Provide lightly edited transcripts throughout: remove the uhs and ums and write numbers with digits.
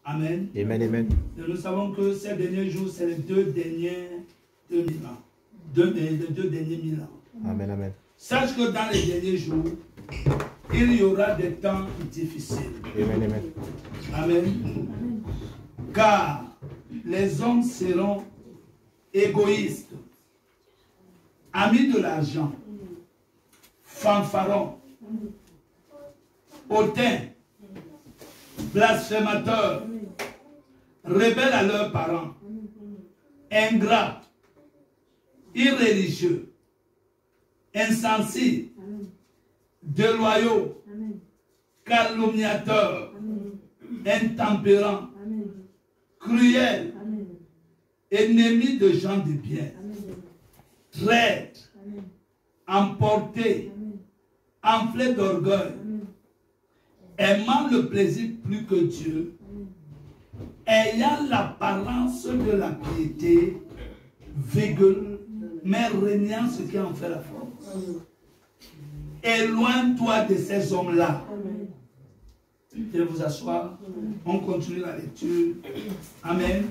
Amen. Amen, amen. Et nous savons que ces derniers jours, c'est les 2 derniers 2000 ans. Les 2 derniers 1000 ans. Amen, amen. Sache que dans les derniers jours, il y aura des temps difficiles. Amen, amen. Amen. Car les hommes seront égoïstes, amis de l'argent, fanfarons, hautains, blasphémateurs, rebelles à leurs parents, ingrats, irréligieux, insensibles, déloyaux, calomniateurs, intempérants, cruels, ennemis de gens de bien, traîtres, emportés, enflés d'orgueil, aimant le plaisir plus que Dieu, ayant l'apparence de la piété, virgule, mais régnant ce qui en fait la force. Éloigne-toi de ces hommes-là. Je vais vous asseoir. On continue la lecture. Amen.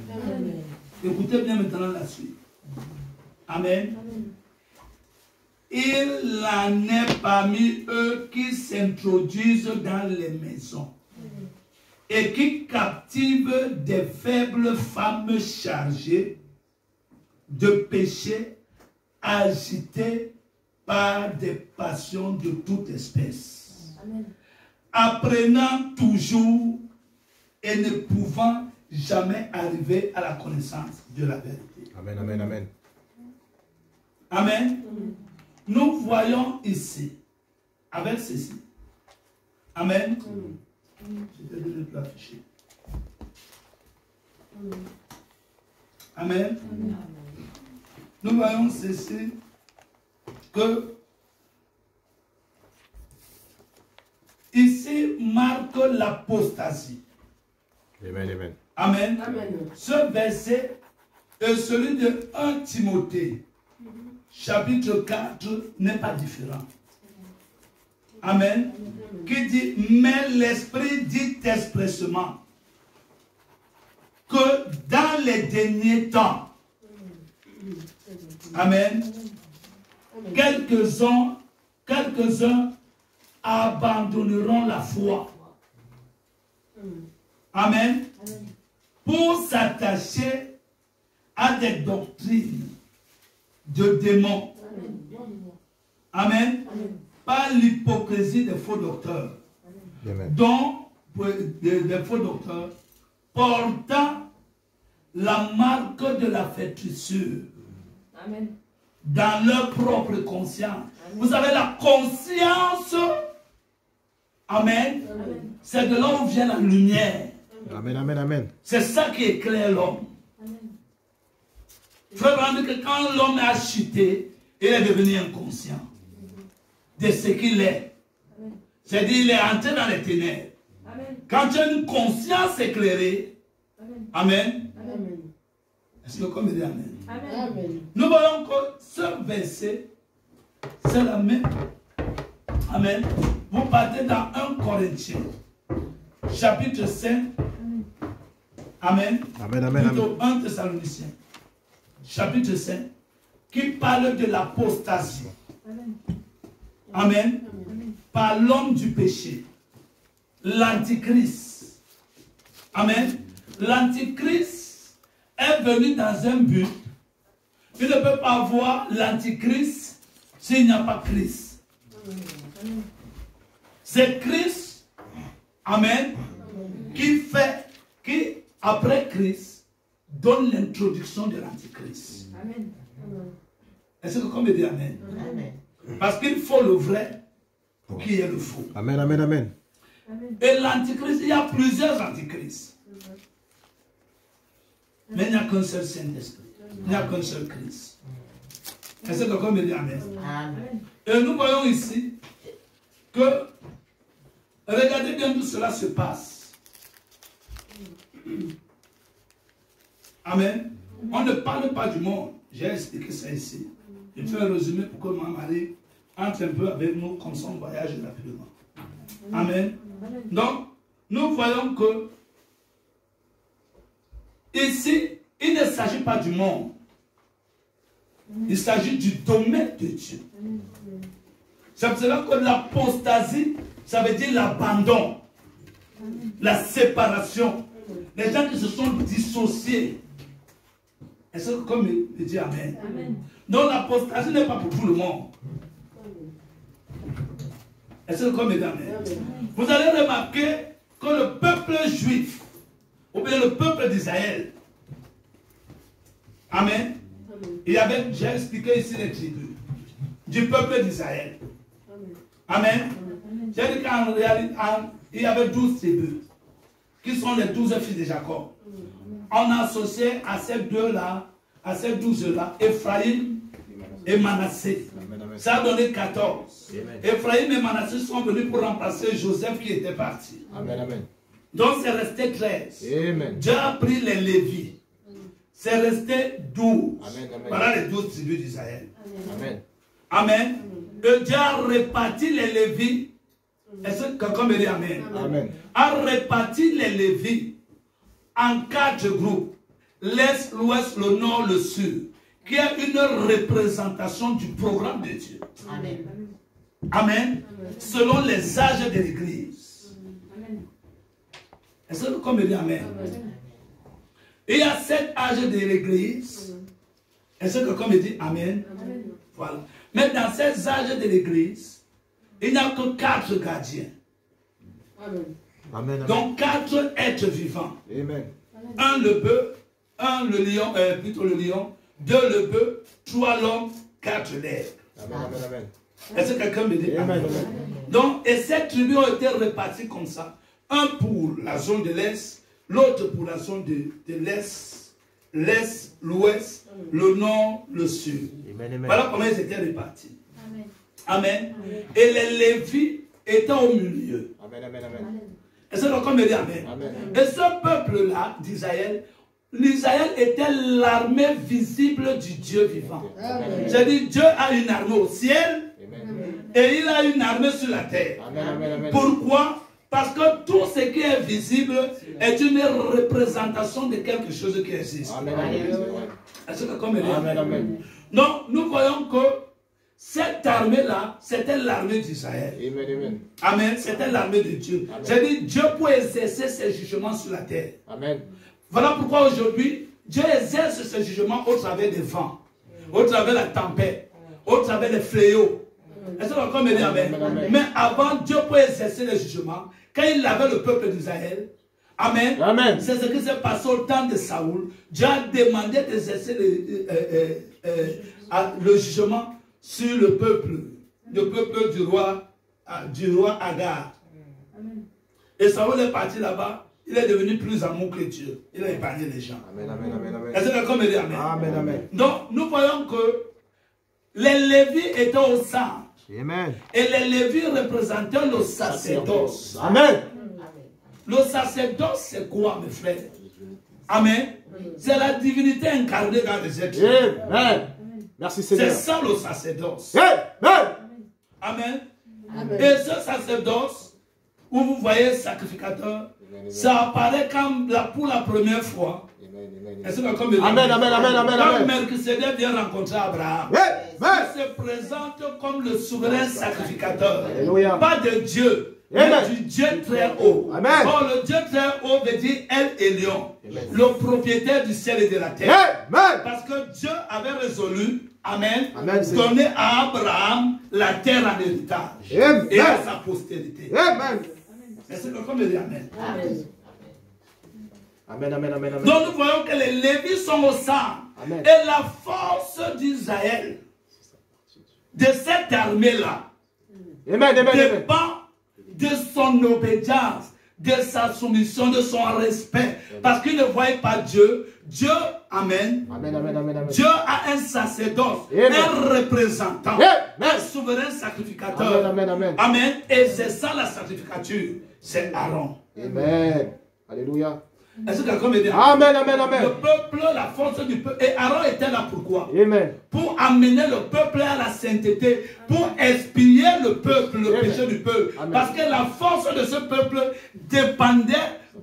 Écoutez bien maintenant la suite. Amen. Il en est parmi eux qui s'introduisent dans les maisons et qui captivent des faibles femmes chargées de péchés, agitées par des passions de toute espèce. Amen. Apprenant toujours et ne pouvant jamais arriver à la connaissance de la vérité. Amen, amen, amen. Amen. Nous voyons ici, avec ceci. Amen. Je te donne le afficher. Amen. Nous voyons ceci que ici marque l'apostasie. Amen, amen. Amen. Ce verset est celui de 1 Timothée, chapitre 4, n'est pas différent. Amen. Qui dit, mais l'Esprit dit expressément que dans les derniers temps, amen, quelques-uns abandonneront la foi. Amen. Pour s'attacher à des doctrines de démons. Amen. Par l'hypocrisie des faux docteurs. Donc, des faux docteurs portant la marque de la flétrissure dans leur propre conscience. Vous savez, la conscience, amen, c'est de là où vient la lumière. Amen, amen, amen. C'est ça qui éclaire l'homme. Il faut comprendre que quand l'homme a chuté, il est devenu inconscient de ce qu'il est. C'est-à-dire qu'il est entré dans les ténèbres. Quand tu as une conscience éclairée, amen. Est-ce que comme il dit amen? Amen. Nous voyons que ce verset, c'est la même. Amen. Vous partez dans 1 Corinthiens, chapitre 5. Amen. Amen, amen, Plutôt 1 Thessaloniciens, chapitre 5, qui parle de l'apostasie. Amen. Par l'homme du péché. L'antichrist. Amen. L'antichrist est venu dans un but. Il ne peut pas voir l'antichrist s'il n'y a pas Christ. C'est Christ, amen, qui après Christ, donne l'introduction de l'antichrist. Est-ce que comme il dit amen? Amen. Parce qu'il faut le vrai pour qu'il y ait le faux. Amen, amen, amen. Et l'antichrist, il y a plusieurs antichrists. Mais il n'y a qu'un seul Saint-Esprit. Il n'y a qu'un seul Christ. Est-ce que comme il dit amen? Amen. Et nous voyons ici que, regardez bien d'où cela se passe. Amen. On ne parle pas du monde. J'ai expliqué ça ici. Je fais un résumé pour que ma Marie entre un peu avec nous comme ça on voyage rapidement. Amen. Donc, nous voyons que ici, il ne s'agit pas du monde. Il s'agit du domaine de Dieu. C'est pour cela que l'apostasie, ça veut dire l'abandon, la séparation. Les gens qui se sont dissociés. Est-ce que comme il dit Amen? Donc l'apostasie n'est pas pour tout le monde. Est-ce que comme il dit Amen? Vous allez remarquer que le peuple juif, ou bien le peuple d'Israël, Amen, il y avait, j'ai expliqué ici les tribus du peuple d'Israël. Amen. J'ai dit qu'en réalité, il y avait 12 tribus, qui sont les 12 fils de Jacob. On a associé à ces deux-là, à ces 12-là, Ephraïm et Manassé. Ça a donné 14. Ephraïm et Manassé sont venus pour remplacer Joseph qui était parti. Amen, amen. Donc c'est resté 13. Amen. Dieu a pris les Lévis. C'est resté 12. Amen, amen. Voilà les 12 tribus d'Israël. Amen. Amen. Et Dieu a réparti les Lévis. Est-ce que quelqu'un me dit Amen? Amen. A réparti les Lévis en 4 groupes. L'Est, l'Ouest, le Nord, le Sud. Qui est une représentation du programme de Dieu. Amen. Amen. Selon les âges de l'Église. Est-ce que quelqu'un me dit Amen? Il y a 7 âges de l'Église. Est-ce que quelqu'un me dit Amen? Voilà. Mais dans ces âges de l'Église, il n'y a que 4 gardiens. Amen. Donc 4 êtres vivants. Amen. 1 le bœuf, 1 le lion, plutôt le lion, 2 le bœuf, 3 l'homme, 4 l'aigle. Amen, amen, amen. Est-ce que quelqu'un me dit Amen, Amen? amen. Donc, et ces tribus ont été réparties comme ça. Un pour la zone de l'Est, l'autre pour la zone de l'Est, l'Est, l'Ouest, le Nord, le Sud. Amen, amen. Voilà comment ils étaient répartis. Amen. Et les Lévis étaient au milieu. Amen, amen, amen. Est-ce que quelqu'un me dit Amen? Amen. Et ce peuple-là d'Israël, l'Israël était l'armée visible du Dieu vivant. J'ai dit, Dieu a une armée au ciel et il a une armée sur la terre. Amen, amen, amen. Pourquoi? Parce que tout ce qui est visible est une représentation de quelque chose qui existe. Amen, amen. Est-ce que quelqu'un me dit Amen, amen. Donc, nous voyons que cette armée-là, c'était l'armée d'Israël. Amen, amen. Amen. C'était l'armée de Dieu. J'ai dit, Dieu peut exercer ses jugements sur la terre. Amen. Voilà pourquoi aujourd'hui, Dieu exerce ses jugements au travers des vents, au travers de la tempête, au travers des fléaux. Est-ce que quelqu'un me dit Amen? Mais avant, Dieu peut exercer les jugements. Quand il avait le peuple d'Israël, Amen. Amen. C'est ce qui s'est passé au temps de Saoul. Dieu a demandé d'exercer le jugement sur le peuple du roi Agar. Et Saoul est parti là-bas, il est devenu plus amour que Dieu. Il a épargné les gens. Amen, amen, amen, amen. Est-ce que quelqu'un me dit Amen? Amen, amen. Donc, nous voyons que les Lévis étaient au centre. Amen. Et les Lévis représentaient le sacerdoce. Amen. Le sacerdoce, c'est quoi, mes frères? Amen. C'est la divinité incarnée dans les êtres. Amen. Merci C'est Seigneur. ça le sacerdoce. Amen. Amen. Et ce sacerdoce, où vous voyez sacrificateur, ça apparaît comme pour la première fois. Est-ce que quelqu'un me dit Amen, amen, amen, amen, Quand amen. Melchisedec vient rencontrer Abraham, Amen. il se présente comme le souverain sacrificateur. Alléluia. Pas de Dieu, Amen. mais du Dieu très haut. Amen. Or, le Dieu très haut veut dire El Elyon, le propriétaire du ciel et de la terre. Amen. Parce que Dieu avait résolu, Amen, Amen, Seigneur. donner à Abraham la terre en héritage Amen. et à sa postérité. Amen. Est-ce que quelqu'un me dit Amen? Amen, amen, amen, amen. Donc nous voyons que les Lévis sont au centre. Amen. Et la force d'Israël, de cette armée-là, Amen, amen, amen. dépend de son obédience, de sa soumission, de son respect. Parce qu'il ne voyait pas Dieu. Dieu, Amen. Amen, amen, amen, amen. Dieu a un sacerdoce, Amen. un représentant, Amen. un souverain sacrificateur. Amen, amen, amen. Amen. Et c'est ça la sacrificature. C'est Aaron. Amen. Alléluia. Est-ce que quelqu'un me dit Amen, amen, amen. Le peuple, la force du peuple. Et Aaron était là pourquoi? Amen. Pour amener le peuple à la sainteté, pour expier le peuple, le Amen. péché du peuple. Amen. Parce que la force de ce peuple dépendait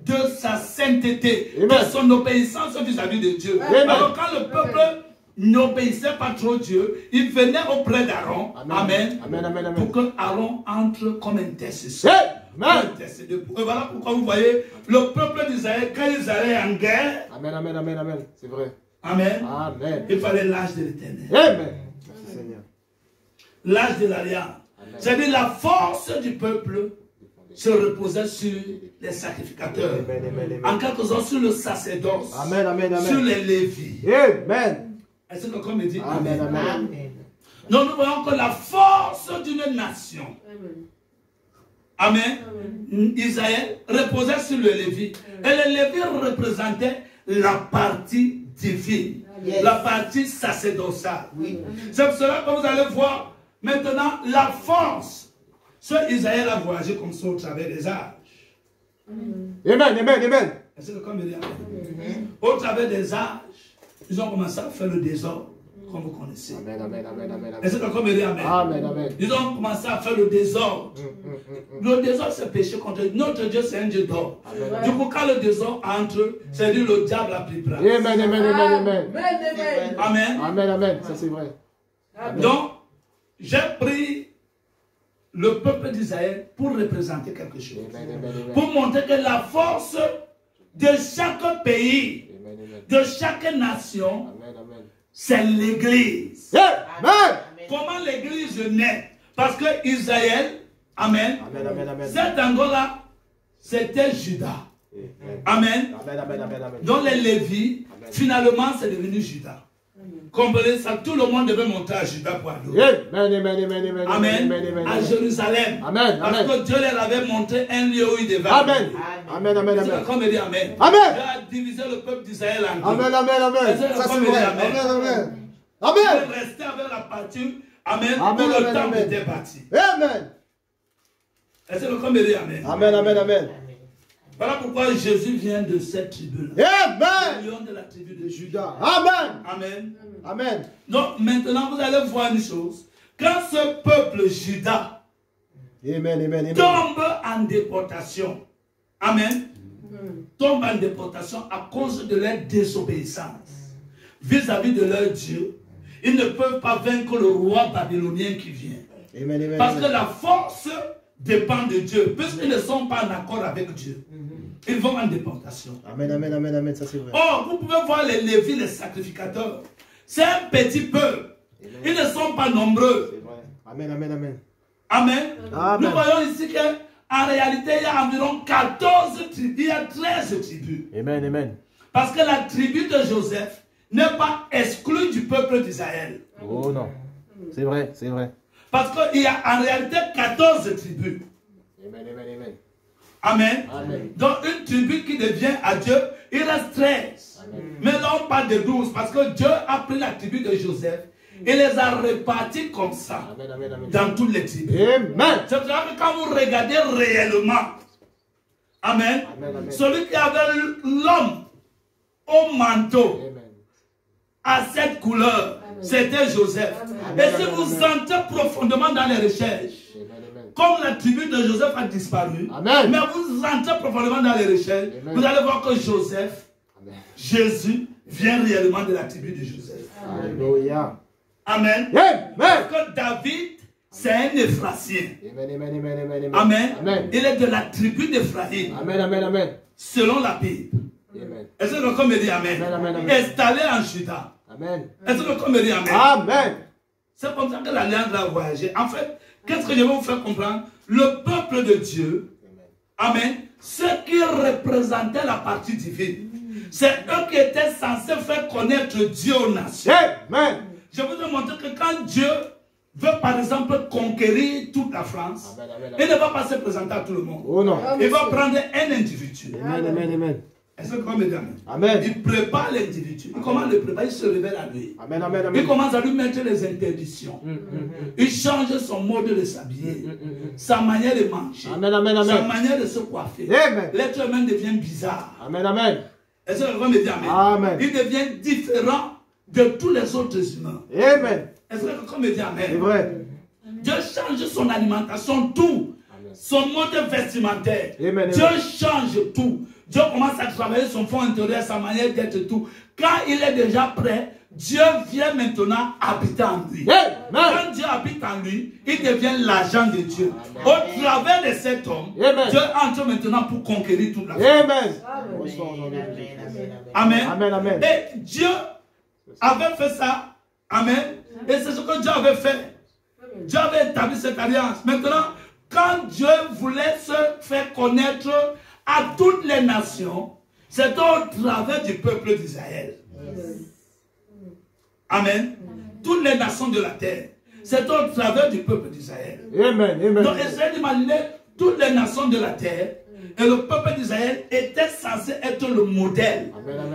de sa sainteté, Amen. de son obéissance vis-à-vis de Dieu. Amen. Alors quand le peuple n'obéissait pas trop Dieu, il venait auprès d'Aaron. Amen. Amen, amen, amen. Pour que Aaron entre comme intercesseur. Amen. Et voilà pourquoi vous voyez le peuple d'Israël, quand ils allaient en guerre, Amen, amen, amen, amen. C'est vrai. Amen. Amen. Il fallait l'âge de l'éternel. Amen. Merci Seigneur. L'âge de l'alliance. C'est-à-dire la force du peuple se reposait sur les sacrificateurs. Amen, amen, amen. En quelque sorte sur le sacerdoce. Amen, amen, amen. Sur les Lévis. Amen. Est-ce que quelqu'un me dit Amen, Amen? amen. Donc nous voyons que la force d'une nation, Amen, Israël reposait sur le Lévi. Et le Lévi représentait la partie divine, la partie sacerdotale. C'est pour cela que vous allez voir maintenant la force. Ce Israël a voyagé comme ça au travers des âges. Amen, amen, amen. Est-ce que quelqu'un me dit Amen? Au travers des âges, ils ont commencé à faire le désordre, comme vous connaissez. Amen, amen, amen, amen. Est-ce que quelqu'un me dit Amen? Amen, amen. Ils ont commencé à faire le désordre. Le désordre, c'est péché contre Dieu. Notre Dieu, c'est un Dieu d'or. Du coup, quand le désordre entre, c'est lui le diable a pris place. Amen, amen, amen, amen. Amen. Amen, amen. Ça c'est vrai. Donc, j'ai pris le peuple d'Israël pour représenter quelque chose. Amen, amen, amen. Pour montrer que la force de chaque pays, Amen, amen. de chaque nation, Amen, amen. c'est l'église. Amen. Comment l'église naît? Parce que Israël, Amen, Amen, amen, amen. cet endroit-là, c'était Juda. Amen. Amen, amen, amen, amen. Donc les Lévis, finalement, c'est devenu Juda. Comprenez ça, tout le monde devait monter à Juda pour adorer. Amen, amen, amen, amen. Amen. Amen, amen, À amen. Jérusalem. Amen, Parce amen. que Dieu leur avait montré un lieu où ils devaient Amen. adorer. Amen, amen, Est-ce que amen. quelqu'un me dit Amen? Amen. Dieu a divisé le peuple d'Israël en deux. Amen, amen, amen. Est-ce que Ça c'est quelqu'un me dit vrai. Amen? Amen, amen. Il Amen. restait avec la partie, Amen, Amen, où le amen, temple amen. était bâti. Amen. Est-ce que quelqu'un me dit Amen? Amen, amen, amen. Voilà pourquoi Jésus vient de cette tribu-là. Amen. Le lion de la tribu de Juda. Judas. Amen. Amen. Amen. Donc maintenant, vous allez voir une chose. Quand ce peuple Juda Amen, amen, amen. tombe en déportation, Amen, tombe en déportation à cause de leur désobéissance vis-à-vis de leur Dieu, ils ne peuvent pas vaincre le roi babylonien qui vient. Amen, amen. Parce que la force dépend de Dieu. Puisqu'ils ne sont pas en accord avec Dieu, ils vont en déportation. Amen, amen, amen, amen. Ça c'est vrai. Or, vous pouvez voir les Lévis, les sacrificateurs. C'est un petit peuple. Ils ne sont pas nombreux. C'est vrai. Amen, amen, amen. Amen. Amen. Nous voyons ici qu'en réalité, il y a environ 14 tribus, il y a 13 tribus. Amen, amen. Parce que la tribu de Joseph n'est pas exclue du peuple d'Israël. Oh non. C'est vrai, c'est vrai. Parce qu'il y a en réalité 14 tribus. Amen, amen, amen. Amen. Amen. Donc une tribu qui devient à Dieu, il reste 13. Amen. Mais là on parle de 12 parce que Dieu a pris la tribu de Joseph et les a répartis comme ça Amen, amen, amen. dans toutes les tribus. Amen. C'est pour ça que quand vous regardez réellement, Amen, Amen, amen. celui qui avait l'homme au manteau Amen. à cette couleur, c'était Joseph. Amen. Et si vous entrez profondément dans les recherches, Amen, amen. comme la tribu de Joseph a disparu, Amen. mais vous entrez profondément dans les recherches, Amen. vous allez voir que Joseph, Amen. Jésus, vient réellement de la tribu de Joseph. Alléluia. Amen. Amen. Parce que David, c'est un Éphrasien. Amen, amen, amen, amen, amen. Amen. Amen. Il est de la tribu d'Éphraïm, Amen, amen, amen. selon la Bible. Amen. Est-ce que quelqu'un me dit Amen? Amen, amen, amen. Installé en Juda. Amen. Est-ce que quelqu'un me dit Amen? Amen. C'est comme ça que l'Alliance va voyager. En fait, qu'est-ce que je vais vous faire comprendre? Le peuple de Dieu, Amen, ceux qui représentaient la partie divine, c'est eux qui étaient censés faire connaître Dieu aux nations. Amen. Je vous ai montré que quand Dieu veut par exemple conquérir toute la France, Amen, amen, il amen. ne va pas se présenter à tout le monde. Oh non. Il va prendre un individu. Amen, amen, amen. Est-ce que vous me dites Amen? Amen. Il prépare l'individu. Il commence à le préparer, il se révèle à lui. Amen, amen, Il amen. commence à lui mettre les interdictions. Il change son mode de s'habiller, sa manière de manger, Amen, amen, sa amen. manière de se coiffer. Amen. L'être humain devient bizarre. Amen, amen. Est-ce que quelqu'un me dit Amen? Amen. Il devient différent de tous les autres humains. Amen. Est-ce que quelqu'un me dit C'est Amen? vrai. Dieu change son alimentation, tout. Amen. Son mode vestimentaire. Amen, Dieu amen. change tout. Dieu commence à travailler son fond intérieur, sa manière d'être et tout. Quand il est déjà prêt, Dieu vient maintenant habiter en lui. Quand Dieu habite en lui, il devient l'agent de Dieu. Au travers de cet homme, Dieu entre maintenant pour conquérir toute la vie. Amen. Amen. Et Dieu avait fait ça. Amen. Et c'est ce que Dieu avait fait. Dieu avait établi cette alliance. Maintenant, quand Dieu voulait se faire connaître à toutes les nations, c'est au travers du peuple d'Israël. Amen. Toutes les nations de la terre. C'est au travers du peuple d'Israël. Amen. Donc, essayez d'imaginer toutes les nations de la terre. Et le peuple d'Israël était censé être le modèle,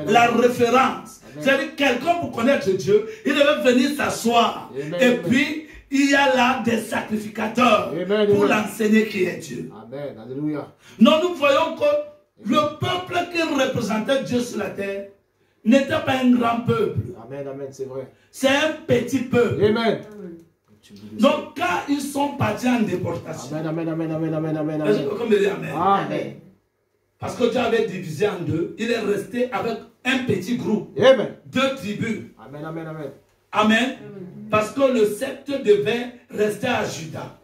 la référence. C'est-à-dire quelqu'un pour connaître Dieu, il devait venir s'asseoir. Et puis, il y a là des sacrificateurs pour l'enseigner qui est Dieu. Amen. Alléluia. Non, nous voyons que le peuple qui représentait Dieu sur la terre n'était pas un grand peuple. Amen, amen, c'est vrai. C'est un petit peuple. Amen. Donc, quand ils sont partis en déportation, amen, amen, amen, amen, amen, est-ce que comme dire amen? Amen. Parce que Dieu avait divisé en deux, il est resté avec un petit groupe, amen. 2 tribus. Amen, amen, amen. Amen. Parce que le sceptre devait rester à Juda.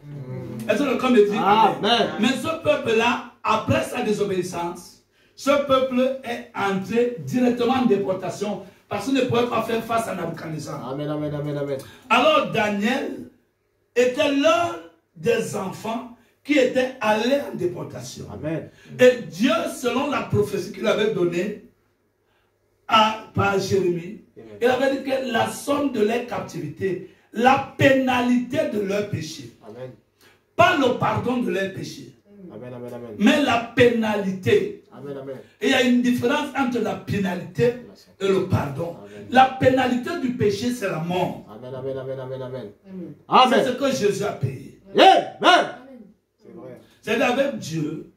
Est-ce que comme dit amen? Mais ce peuple-là, après sa désobéissance, ce peuple est entré directement en déportation parce qu'il ne pouvait pas faire face à Nabuchodonosor. Amen, amen, amen, amen. Alors Daniel était l'un des enfants qui était allé en déportation. Amen. Et Dieu, selon la prophétie qu'il avait donnée par Jérémie, il avait dit que la somme de leur captivité, la pénalité de leur péché, amen. Pas le pardon de leur péché, amen, amen, amen. Mais la pénalité. Amen, amen. Et il y a une différence entre la pénalité et le pardon. Amen. La pénalité du péché, c'est la mort. Amen, amen, amen, amen, amen. Amen. C'est ce que Jésus a payé. Amen. C'est vrai. C'est avec Dieu.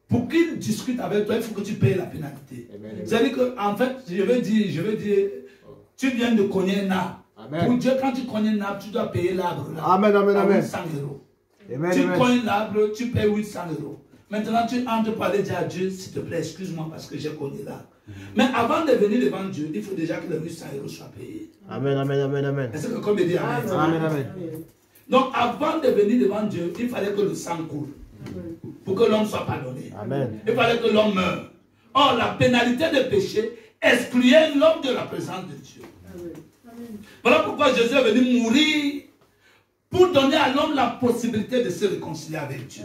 Pour qu'il discute avec toi, il faut que tu payes la pénalité. C'est-à-dire qu'en fait, je vais dire, tu viens de cogner un arbre. Amen. Pour Dieu, quand tu cognes un arbre, tu dois payer l'arbre. Amen, amen, amen. 800 €. Amen, tu cognes l'arbre, tu payes 800 €. Maintenant, tu entres pour aller dire à Dieu, s'il te plaît, excuse-moi parce que j'ai cogné l'arbre. Mais avant de venir devant Dieu, il faut déjà que les 800 € soient payés. Amen, amen, amen, amen. Est-ce que comme il dit amen? Amen, amen. Donc, avant de venir devant Dieu, il fallait que le sang coule. Pour que l'homme soit pardonné. Amen. Il fallait que l'homme meure. Or, la pénalité de péché excluait l'homme de la présence de Dieu. Amen. Voilà pourquoi Jésus est venu mourir pour donner à l'homme la possibilité de se réconcilier avec Dieu.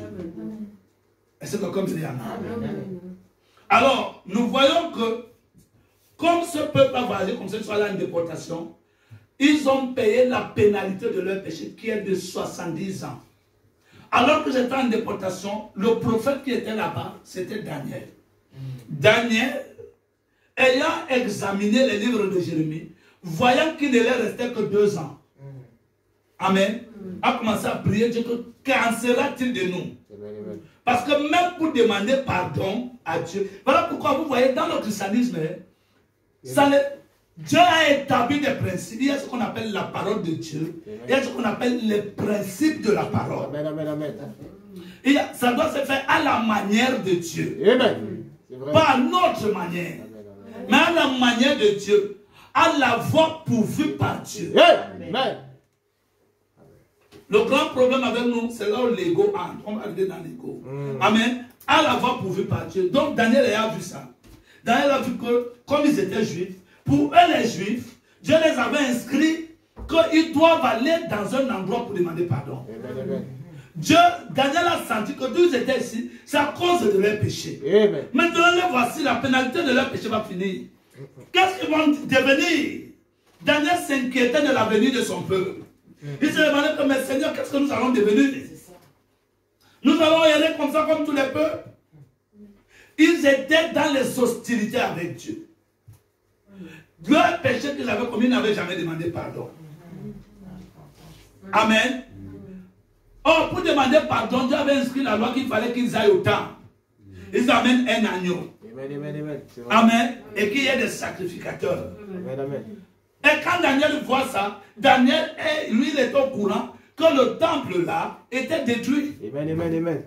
Est-ce que comme je dis amen? Alors, nous voyons que comme ce peuple a voyagé comme ça, soit là en déportation, ils ont payé la pénalité de leur péché qui est de 70 ans. Alors que j'étais en déportation, le prophète qui était là-bas, c'était Daniel. Daniel, ayant examiné les livres de Jérémie, voyant qu'il ne lui restait que 2 ans, amen, a commencé à prier Dieu, qu'en sera-t-il de nous? Parce que même pour demander pardon à Dieu, voilà pourquoi vous voyez dans le christianisme, Dieu a établi des principes. Il y a ce qu'on appelle la parole de Dieu. Il y a ce qu'on appelle les principes de la parole. Amen, amen, amen. Et ça doit se faire à la manière de Dieu. Amen. Pas à notre manière. Amen. Mais à la manière de Dieu. À la voie pourvue par Dieu. Amen. Le grand problème avec nous, c'est là où l'ego entre. On va arriver dans l'ego. Amen. À la voie pourvue par Dieu. Donc Daniel a vu ça. Daniel a vu que, comme ils étaient juifs, pour eux les juifs, Dieu les avait inscrits qu'ils doivent aller dans un endroit pour demander pardon. Amen. Dieu, Daniel a senti que d'où ils étaient ici, c'est à cause de leur péché. Amen. Maintenant, les voici, la pénalité de leur péché va finir. Qu'est-ce qu'ils vont devenir? Daniel s'inquiétait de l'avenir de son peuple. Il se demandait, mais Seigneur, qu'est-ce que nous allons devenir? Nous allons errer comme ça, comme tous les peuples. Ils étaient dans les hostilités avec Dieu. Leur péché qu'ils avaient commis, ils n'avaient jamais demandé pardon. Amen. Or, pour demander pardon, Dieu avait inscrit la loi qu'il fallait qu'ils aillent au temple. Ils amènent un agneau. Amen. Et qu'il y ait des sacrificateurs. Amen. Et quand Daniel voit ça, Daniel, lui, il est au courant que le temple là était détruit. Amen.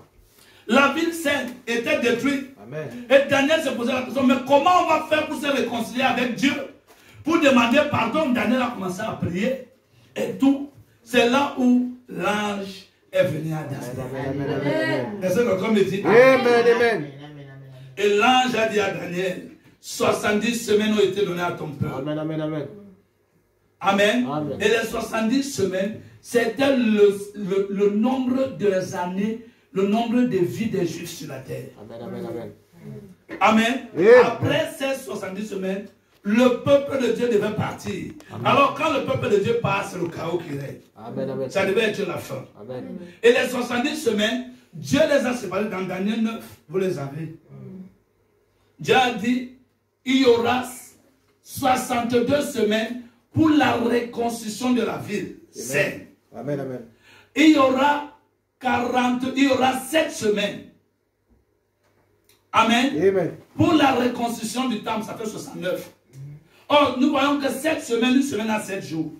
La ville sainte était détruite. Amen. Et Daniel se posait la question, mais comment on va faire pour se réconcilier avec Dieu? Pour demander pardon, Daniel a commencé à prier. Et tout, c'est là où l'ange est venu à Daniel. Est-ce que quelqu'un me dit? Amen. Et l'ange a dit à Daniel, 70 semaines ont été données à ton peuple. Amen. Amen. Amen. Et les 70 semaines, c'était le nombre des années, le nombre de vies des Juifs sur la terre. Amen. Amen. Amen. Après ces 70 semaines, le peuple de Dieu devait partir. Amen. Alors quand le peuple de Dieu part, c'est le chaos qui règne. Amen. Ça devait être la fin. Amen. Et les 70 semaines, Dieu les a séparés dans Daniel 9. Vous les avez. Dieu a dit, il y aura 62 semaines pour la reconstruction de la ville. C'est. Amen. Il y aura 7 semaines. Amen. Amen. Pour la reconstruction du temple, ça fait 69. Or, nous voyons que 7 semaines, une semaine à 7 jours.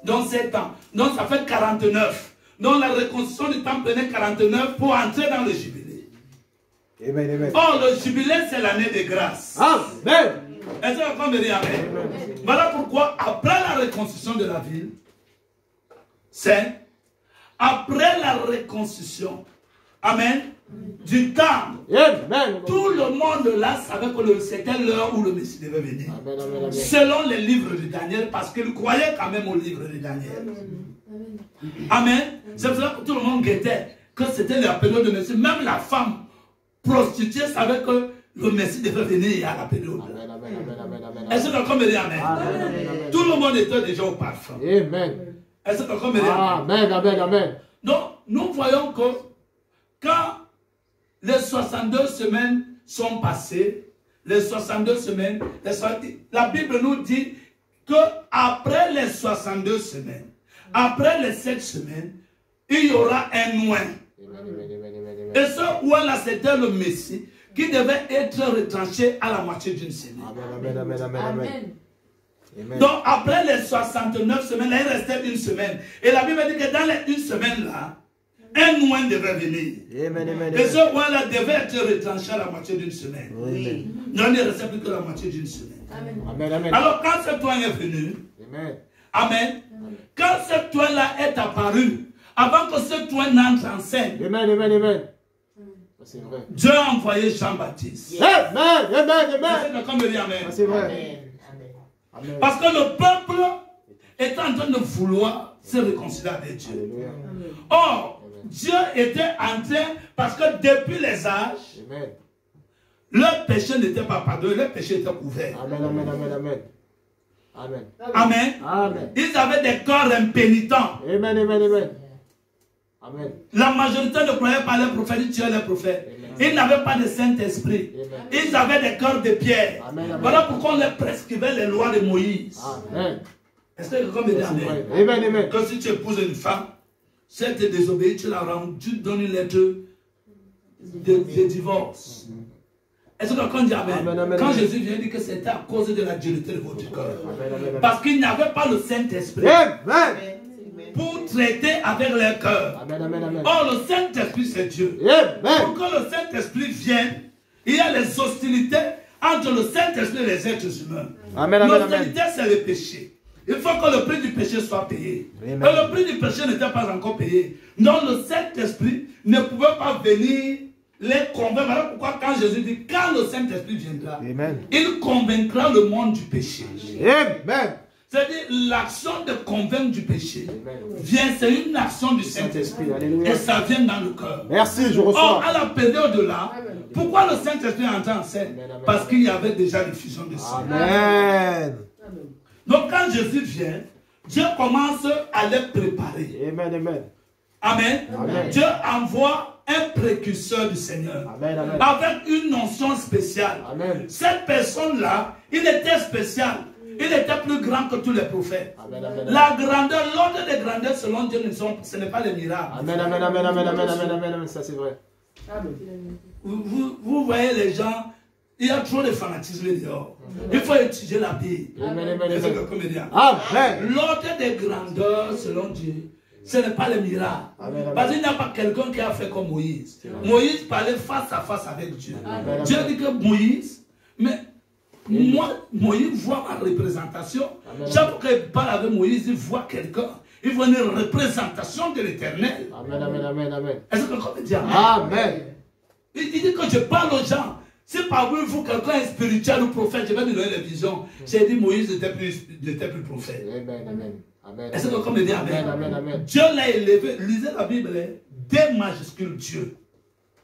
Donc 7 ans. Donc ça fait 49. Donc la reconstruction du temple prenait 49 pour entrer dans le jubilé. Amen. Or, le jubilé, c'est l'année de grâce. Amen. Est-ce que vous me dites amen? Voilà pourquoi, après la reconstruction de la ville, c'est après la reconstruction, amen, du temple, Amen. tout le monde là savait que c'était l'heure où le Messie devait venir. Amen. Selon les livres de Daniel, parce qu'il croyait quand même au livre de Daniel. Amen. C'est pour ça que tout le monde guettait que c'était la période de Messie. Même la femme prostituée savait que le Messie devait venir à la période. Est-ce que quelqu'un me dit amen? Tout le monde était déjà au parfum. Amen. Est-ce que quelqu'un me dit amen? Amen. Donc, nous voyons que quand les 62 semaines sont passées, les 62 semaines, la Bible nous dit que après les 62 semaines, après les 7 semaines, il y aura un oint. Et ce oint-là, c'était le Messie qui devait être retranché à la moitié d'une semaine. Amen. Donc, après les 69 semaines, là, il restait une semaine. Et la Bible dit que dans les une semaine là, un oint devait venir. Et ce oint-là devait être retranché à la moitié d'une semaine. Non, il ne restait plus que la moitié d'une semaine. Amen. Alors, quand ce oint est venu, amen, quand ce oint-là est apparu, avant que ce oint n'entre en scène, Amen. C'est vrai. Dieu a envoyé Jean-Baptiste. Amen. Comme me dit amen. C'est vrai. Amen. Parce que le peuple est en train de vouloir se réconcilier avec Dieu. Alléluia. Or, Dieu était en train, parce que depuis les âges, Amen. leur péché n'était pas pardonné, leur péché était couvert. Amen. Amen. Ils avaient des corps impénitents. Amen. La majorité ne croyait pas les prophètes, ils tuaient les prophètes. Ils n'avaient pas de Saint-Esprit. Ils avaient des corps de pierre. Voilà pourquoi on leur prescrivait les lois de Moïse. Amen. Est-ce que quelqu'un me dit amen? Que si tu épouses une femme, si elle te désobéit, tu la rends, tu donnes une lettre de divorce. Est-ce que quelqu'un dit amen? Quand Jésus vient dire que c'était à cause de la dureté de votre cœur. Parce qu'ils n'avaient pas le Saint-Esprit pour traiter avec leur cœur. Or, le Saint-Esprit, c'est Dieu. Pour que le Saint-Esprit vienne, il y a les hostilités entre le Saint-Esprit et les êtres humains. L'hostilité, c'est le péché. Il faut que le prix du péché soit payé. Et le prix du péché n'était pas encore payé. Donc, le Saint-Esprit ne pouvait pas venir les convaincre. Voilà pourquoi quand Jésus dit, quand le Saint-Esprit viendra, il convaincra le monde du péché. C'est-à-dire, l'action de convaincre du péché vient, c'est une action du Saint-Esprit. Et ça vient dans le cœur. Merci, je reçois. Or, à la période là, pourquoi le Saint-Esprit est entré en scène? Parce qu'il y avait déjà l'effusion de sang. Amen. Donc, quand Jésus vient, Dieu commence à les préparer. Amen. Dieu envoie un précurseur du Seigneur. Avec une notion spéciale. Cette personne-là, il était spécial. Il était plus grand que tous les prophètes. La grandeur, l'ordre des grandeurs selon Dieu, ce n'est pas les miracles. Amen. Ça c'est vrai. Vous voyez les gens, il y a trop de fanatisme dehors. Il faut étudier la Bible. L'ordre des grandeurs selon Dieu, Ce n'est pas le miracle. Parce qu'il n'y a pas quelqu'un qui a fait comme Moïse. Moïse parlait face à face avec Dieu. Dieu dit que Moïse, mais moi, Moïse voit ma représentation. Chaque fois qu'il parle avec Moïse, il voit quelqu'un. Il voit une représentation de l'Éternel. Amen, amen, amen, amen. Est-ce que quelqu'un peut dire amen? Amen. Il dit que je parle aux gens. Si parmi vous, quelqu'un est spirituel ou prophète, je vais lui donner les visions. J'ai dit Moïse n'était plus prophète. Amen, amen. Amen. Est-ce que quelqu'un me dit amen? Amen, amen, amen. Dieu l'a élevé. Lisez la Bible, D majuscule Dieu.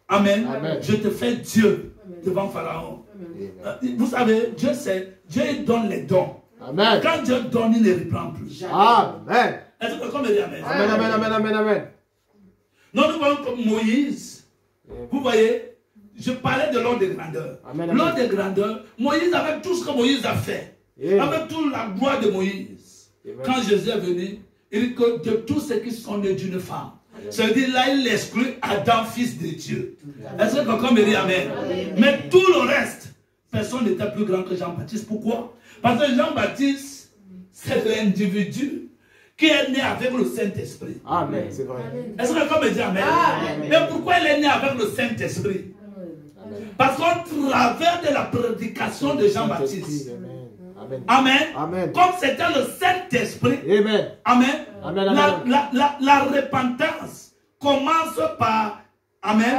Amen. Amen. Je te fais Dieu devant Pharaon. Vous savez, Dieu sait, Dieu donne les dons. Amen. Quand Dieu donne, il ne reprend plus. Amen. Est-ce que quelqu'un me dit amen? Amen, amen, amen, amen, amen. Non, nous voyons comme Moïse. Vous voyez, je parlais de l'ordre de grandeur. L'ordre de grandeur, Moïse, avec tout ce que Moïse a fait, avec toute la gloire de Moïse, quand Jésus est venu, il dit que de tous ceux qui sont nés d'une femme, c'est-à-dire là, il exclut Adam, fils de Dieu. Est-ce que quelqu'un me dit amen? Mais tout le reste, personne n'était plus grand que Jean-Baptiste. Pourquoi? Parce que Jean-Baptiste, c'est l'individu qui est né avec le Saint-Esprit. Amen, c'est vrai. Est-ce que quelqu'un me dit amen? Mais pourquoi il est né avec le Saint-Esprit? Parce qu'au travers de la prédication de Jean-Baptiste, amen. Amen. Comme c'était le Saint-Esprit, amen. Amen. Amen. La repentance commence par, amen,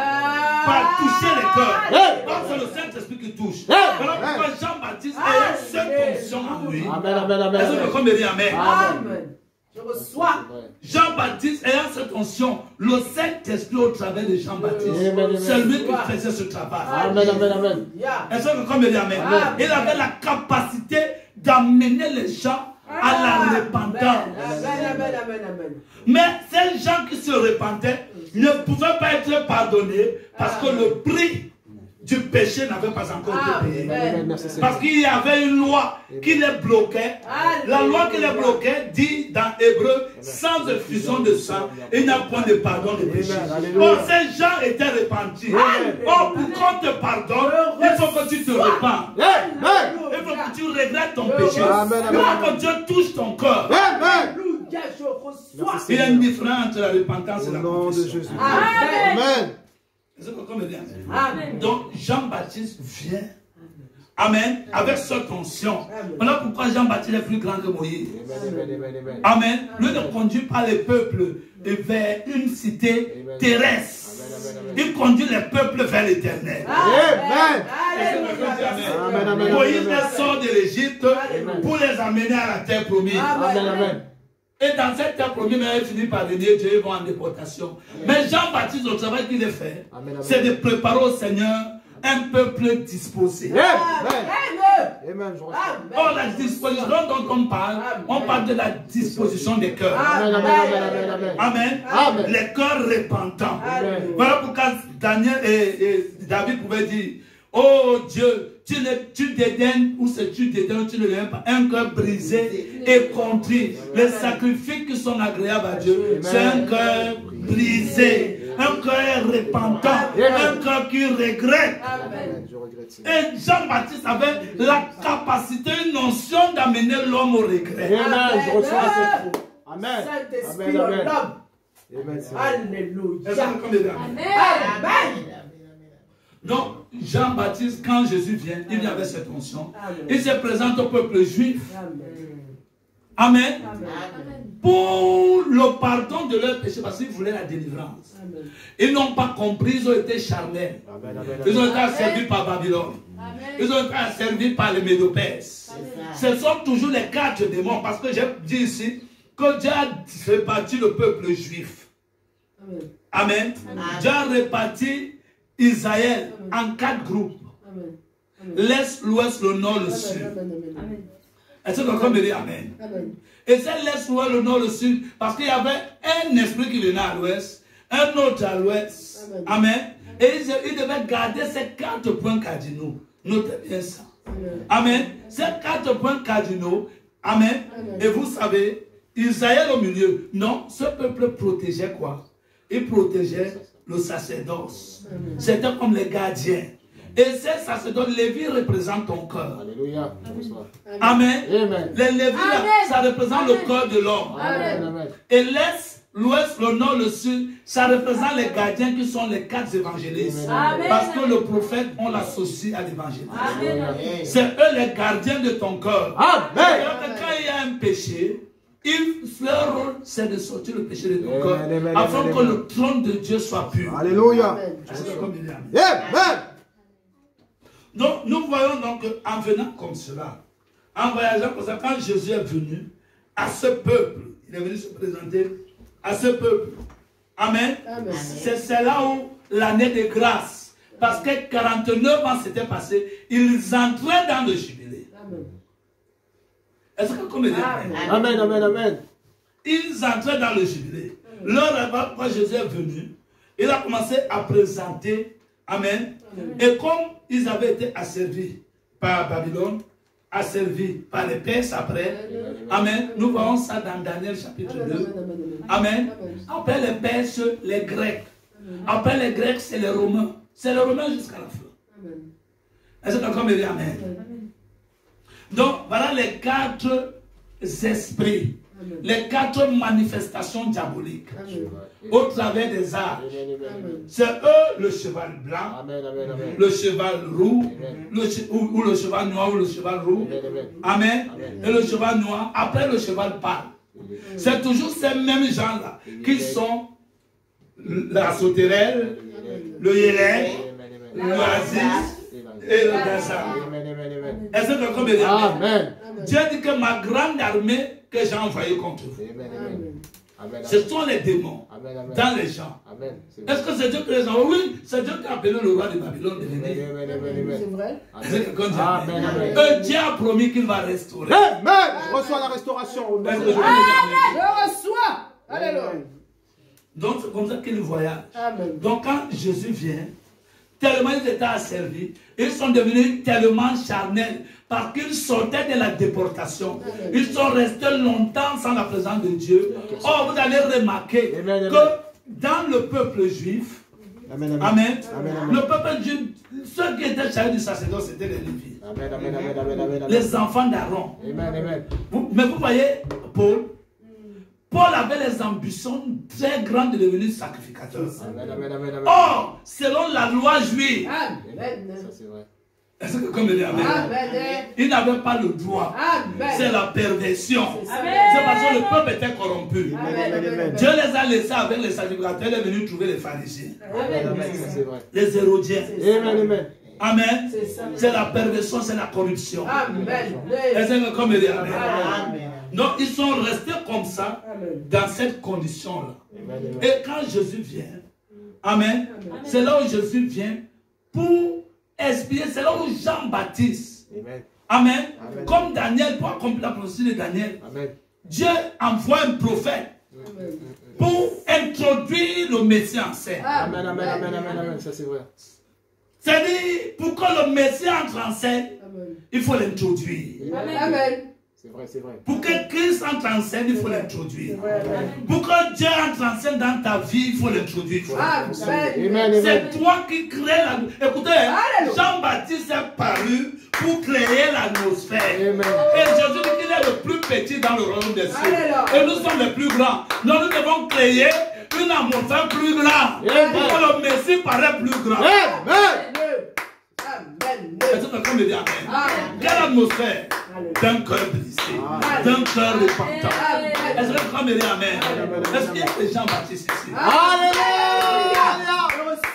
par toucher les cœurs. Donc c'est le Saint-Esprit qui touche. Voilà pourquoi Jean-Baptiste a cette fonction en lui. Amen. Amen. Est-ce que quelqu'un me dit amen? Amen. Je reçois. Jean-Baptiste ayant cette onction, le Saint-Esprit au travers de Jean-Baptiste, c'est lui qui faisait ce travail. Amen, amen, amen. Est-ce que quelqu'un me dit amen? Il avait la capacité d'amener les gens à la repentance. Mais ces gens qui se repentaient ne pouvaient pas être pardonnés parce que le prix du péché n'avait pas encore été payé. Parce qu'il y avait une loi qui les bloquait. La loi qui les bloquait dit dans Hébreu, sans effusion de sang, il n'y a point de pardon de péché. Or, ces gens étaient repentis. Or, pour qu'on te pardonne, il faut que tu te repentes. Il faut que tu regrettes ton péché. Il faut que Dieu touche ton cœur. Il y a une différence entre la repentance et la confession. Amen. Amen. Donc Jean-Baptiste vient, amen, avec cette onction. Voilà pourquoi Jean-Baptiste est plus grand que Moïse. Amen. Lui ne conduit pas les peuples vers une cité terrestre. Il conduit les peuples vers l'éternel. Moïse les sort de l'Égypte pour les amener à la terre promise. Amen. Et dans cette terre promise, il finit par venir, Dieu va en déportation. Mais Jean-Baptiste, le travail qu'il a fait, c'est de préparer au Seigneur un peuple disposé. Amen. Or, la disposition dont on parle de la disposition des cœurs. Amen. Les cœurs repentants. Voilà pourquoi Daniel et David pouvaient dire, oh Dieu, tu dédaignes, ou c'est tu dédaignes, tu ne dédaignes pas, un cœur brisé et contrit. Les sacrifices qui sont agréables à Dieu, c'est un cœur brisé, un cœur repentant, un cœur qui regrette. Et Jean-Baptiste avait la capacité, une notion d'amener l'homme au regret. Amen. Je reçois cette foi. Amen. Saint-Esprit en l'homme. Alléluia. Amen. Donc, Jean-Baptiste, quand Jésus vient, il y avait cette onction. Il se présente au peuple juif. Amen. Pour le pardon de leurs péchés, parce qu'ils voulaient la délivrance. Ils n'ont pas compris, ils ont été charnels. Ils ont été asservis par Babylone. Ils ont été asservis par les Médo-Perses. Ce sont toujours les 4 démons, parce que j'ai dit ici que Dieu a réparti le peuple juif. Amen. Dieu a réparti Israël en 4 groupes. L'Est, l'Ouest, le Nord, le Sud. Est-ce que quelqu'un me dit Amen? Et c'est l'Est, l'Ouest, le Nord, le Sud, parce qu'il y avait un esprit qui venait à l'Ouest, un autre à l'Ouest. Amen. Et ils devaient garder ces 4 points cardinaux. Notez bien ça. Amen. Ces 4 points cardinaux. Amen. Et vous savez, Israël au milieu. Non, ce peuple protégeait quoi? Il protégeait le sacerdoce. C'était comme les gardiens. Et ces sacerdotes, Lévi représente ton cœur. Alléluia. Amen. Amen. Les Lévi, ça représente le cœur de l'homme. Et l'Est l'ouest, le nord, le sud, ça représente les gardiens qui sont les 4 évangélistes. Amen. Parce que le prophète, on l'associe à l'évangéliste. Amen. C'est eux les gardiens de ton cœur. Amen. Quand il y a un péché, leur rôle, c'est de sortir le péché de ton cœur, afin que le trône de Dieu soit pur. Alléluia. Amen. Donc, nous voyons donc en venant comme cela, en voyageant comme ça, quand Jésus est venu à ce peuple, il est venu se présenter à ce peuple. Amen. C'est là où l'année de grâce, parce que 49 ans s'étaient passés, ils entraient dans le jubilé. Est-ce que comme il dit Amen, amen, amen. Ils entraient dans le jubilé. Là, quand Jésus est venu, il a commencé à présenter. Amen. Et comme ils avaient été asservis par Babylone, asservis par les Perses après. Amen. Nous voyons ça dans Daniel chapitre 2. Amen. Après les Perses, les Grecs. Après les Grecs, c'est les Romains. C'est les Romains jusqu'à la fin. Est-ce que quelqu'un me dit Amen? Donc, voilà les 4 esprits. Les 4 manifestations diaboliques au travers des arts. C'est eux le cheval blanc, le cheval roux, ou le cheval noir ou le cheval roux. Amen. Et le cheval noir, après le cheval pâle. C'est toujours ces mêmes gens-là qui sont la sauterelle, le yélèque, l'oasis et le gaza. Est-ce que quelqu'un me dit Amen? Dieu dit que ma grande armée que j'ai envoyée contre vous, ce sont les démons dans les gens. Est-ce que c'est Dieu qui les envoie? Oui, c'est Dieu qui a appelé le roi de Babylone de venir. C'est vrai. Est-ce que quelqu'un dit Dieu a promis qu'il va restaurer. Amen. Je reçois la restauration. Amen. Je reçois. Alléluia. Donc c'est comme ça qu'il voyage. Donc quand Jésus vient, tellement ils étaient asservis, ils sont devenus tellement charnels parce qu'ils sortaient de la déportation. Ils sont restés longtemps sans la présence de Dieu. Oh, vous allez remarquer que dans le peuple juif, amen, le peuple juif, ceux qui étaient chargés du sacerdoce, c'était les Lévites. Les enfants d'Aaron. Mais vous voyez, Paul avait les ambitions très grandes de devenir sacrificateur. Or, selon la loi juive, est-ce que comme il dit Amen? Il n'avait pas le droit. C'est la perversion. C'est parce que le peuple était corrompu. Dieu les a laissés avec les sacrificateurs. Il est venu trouver les pharisiens, les hérodiens. Amen. C'est la perversion, c'est la corruption. Est-ce que comme il dit Amen? Donc ils sont restés comme ça, dans cette condition-là. Et quand Jésus vient, Amen, c'est là où Jésus vient pour expier, c'est là où Jean-Baptiste, Amen, comme Daniel, pour accomplir la prophétie de Daniel, Dieu envoie un prophète pour introduire le Messie en scène. Amen, amen, amen, amen, amen, ça c'est vrai. C'est-à-dire, pour que le Messie entre en scène, il faut l'introduire. Amen. C'est vrai, c'est vrai. Pour que Christ entre en scène, il faut l'introduire. Pour que Dieu entre en scène dans ta vie, il faut l'introduire. C'est toi qui crée la... Écoutez, Jean-Baptiste est paru pour créer l'atmosphère. Et Jésus dit qu'il est le plus petit dans le royaume des cieux. Et nous sommes les plus grands. Donc nous devons créer une atmosphère plus grande. Pour que le Messie paraît plus grand. Est-ce que quelqu'un me dit Amen? Quelle atmosphère? D'un cœur brisé, d'un cœur repentant. Est-ce que quelqu'un me dit Amen? Est-ce qu'il y a des gens baptisés ici? Alléluia!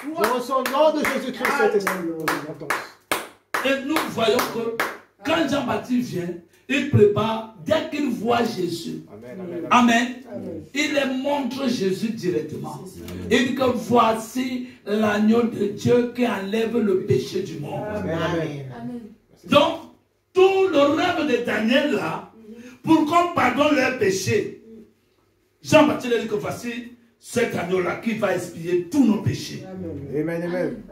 Je reçois au nom de Jésus-Christ cet esprit. Et nous voyons que quand Jean-Baptiste vient, il prépare, dès qu'il voit Jésus, Amen, il les montre Jésus directement. Il dit que voici l'agneau de Dieu qui enlève le péché du monde. Donc, tout le rêve de Daniel là, pour qu'on pardonne leurs péchés, Jean-Baptiste a dit que voici cet agneau-là qui va expier tous nos péchés.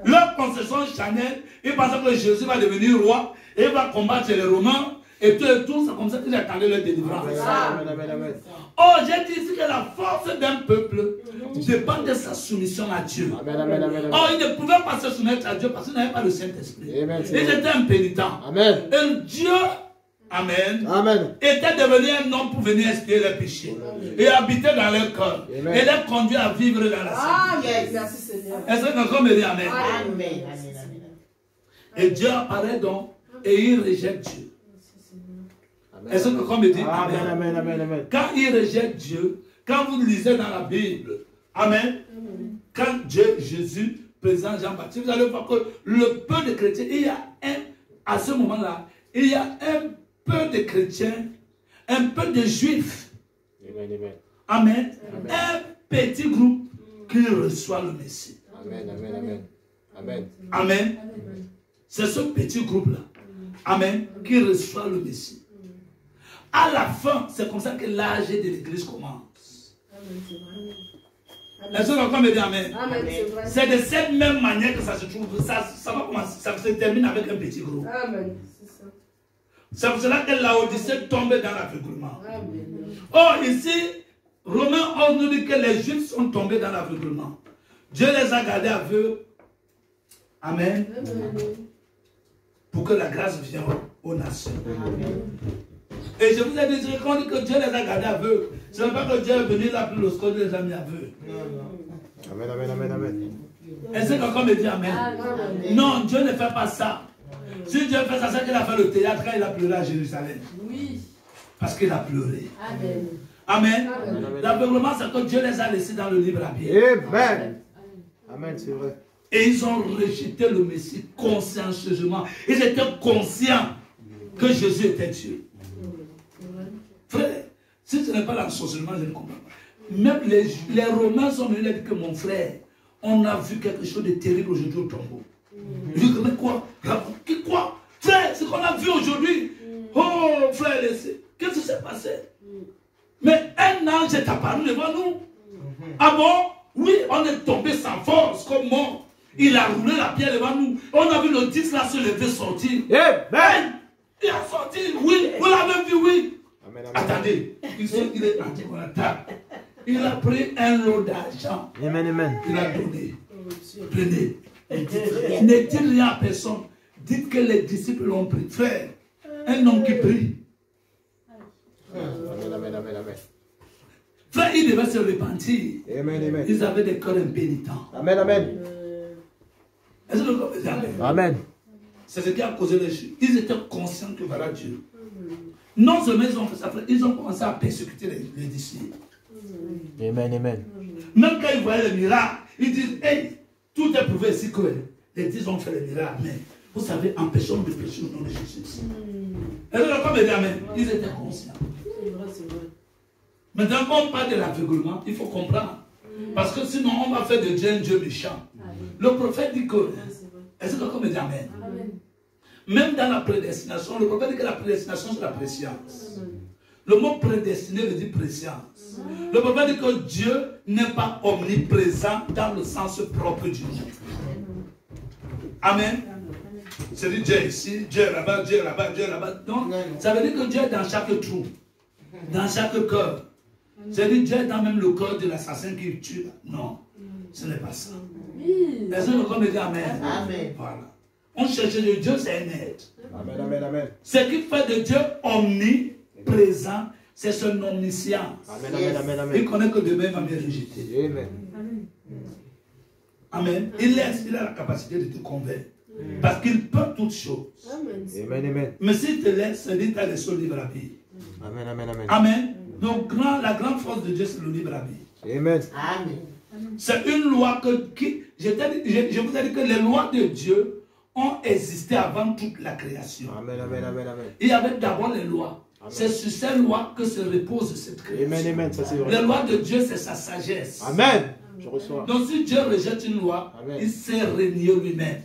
Leur conception charnelle, ils pensaient que Jésus va devenir roi et va combattre les Romains. Et tout, c'est comme ça qu'ils attendaient leur délivrance. Oh, j'ai dit ici que la force d'un peuple dépend de sa soumission à Dieu. Oh, ils ne pouvaient pas se soumettre à Dieu parce qu'ils n'avaient pas le Saint-Esprit. Ils étaient impénitents. Et Dieu Amen. Amen. Était devenu un homme pour venir expier les péchés. Et habiter dans leur cœur. Et les conduire à vivre dans la sainteté. Amen. Merci Seigneur. Est-ce que quelqu'un me dit Amen? Amen. Et Dieu apparaît donc et il rejette Dieu. Est-ce que quelqu'un me dit Amen? Amen. Amen. Amen. Quand il rejette Dieu, quand vous lisez dans la Bible, Amen, quand Dieu, Jésus, présente Jean-Baptiste, vous allez voir que le peu de chrétiens, il y a à ce moment-là, il y a un peu de chrétiens, un peu de juifs. Amen. Un petit groupe qui reçoit le Messie. Amen. C'est ce petit groupe-là. Amen. Qui reçoit le Messie. À la fin, c'est comme ça que l'âge de l'église commence. Est-ce que quelqu'un me dit Amen? C'est de cette même manière que ça se trouve. Ça va commencer. Ça se termine avec un petit groupe. Amen. C'est pour cela que Laodicée tombe dans l'aveuglement. Or, ici, Romains 11 nous dit que les Juifs sont tombés dans l'aveuglement. Dieu les a gardés aveugles. Amen. Pour que la grâce vienne aux nations. Et je vous ai dit, quand on dit que Dieu les a gardés aveugles, ce n'est pas que Dieu est venu là pour le score les a mis aveugles. Amen. Est-ce que quelqu'un me dit Amen? Non, Dieu ne fait pas ça. Si Dieu fait ça, c'est qu'il a fait le théâtre quand il a pleuré à Jérusalem. Oui. Parce qu'il a pleuré. Amen. L'aveuglement, c'est que Dieu les a laissés dans le libre arbitre. Amen. Amen, c'est vrai. Et ils ont rejeté le Messie consciencieusement. Ils étaient conscients que Jésus était Dieu. Frère, si ce n'est pas l'ensorcellement, je ne comprends pas. Même les Romains sont venus dire que mon frère, on a vu quelque chose de terrible aujourd'hui au tombeau. Je dis, mais quoi? Quoi? Frère, ce qu'on a vu aujourd'hui. Oh, frère, qu'est-ce qui s'est passé? Mais un ange est apparu devant nous. Ah bon? Oui, on est tombé sans force, comme mort. Il a roulé la pierre devant nous. On a vu le disque là se lever, sortir. Amen. Il a sorti, oui. Vous l'avez vu, oui. Amen. Attendez, il est rentré dans la table. Il a pris un lot d'argent. Amen. Il a donné. Prenez. Ne dites rien à personne. Dites que les disciples l'ont pris. Frère, un homme qui prie. Amen. Frère, ils devaient se repentir. Amen. Ils avaient des cœurs impénitents. Amen. Est-ce que vous comprenez? Amen. C'est ce qui a causé les chutes. Ils étaient conscients que voilà Dieu. Non seulement ils ont fait ça, ils ont commencé à persécuter les disciples. Amen. Même quand ils voyaient les miracles, ils disent, hey, tout est prouvé ici que les 10 ont fait les miracles. Mais vous savez, empêchons de pécher au nom de Jésus. Et là, comme il dit Amen, ils étaient conscients. C'est vrai. Maintenant, quand on parle de l'aveuglement, il faut comprendre. Parce que sinon, on va faire de Dieu un Dieu méchant. Le prophète dit que, est-ce que quelqu'un me dit Amen? Même dans la prédestination, le prophète dit que la prédestination, c'est la préscience. Le mot prédestiné veut dire préscience. Le prophète dit que Dieu n'est pas omniprésent dans le sens propre du mot. Amen. C'est dit Dieu ici, Dieu là-bas, Dieu là-bas, Dieu là-bas. Non, ça veut dire que Dieu est dans chaque trou, dans chaque cœur. C'est dit Dieu est dans même le cœur de l'assassin qui tue. Non, ce n'est pas ça. Est-ce que quelqu'un me dit Amen? Voilà. On cherche de Dieu, c'est un être. Amen. Ce qui fait de Dieu omniprésent, c'est son omniscience. Amen. Il connaît que demain il va me rejeter. Amen. Il a la capacité de te convaincre. Parce qu'il peut toutes choses. Amen. Mais s'il te laisse, c'est dit que tu as les seuls libres arbitre. Amen. Amen. Donc la grande force de Dieu, c'est le libre arbitre. Amen. C'est une loi je vous ai dit que les lois de Dieu ont existé avant toute la création. Amen. Il y avait d'abord les lois. C'est sur ces lois que se repose cette création. Amen. Ça, c'est vrai. Les lois de Dieu, c'est sa sagesse. Amen. Je reçois. Donc si Dieu rejette une loi, il sait régner lui-même.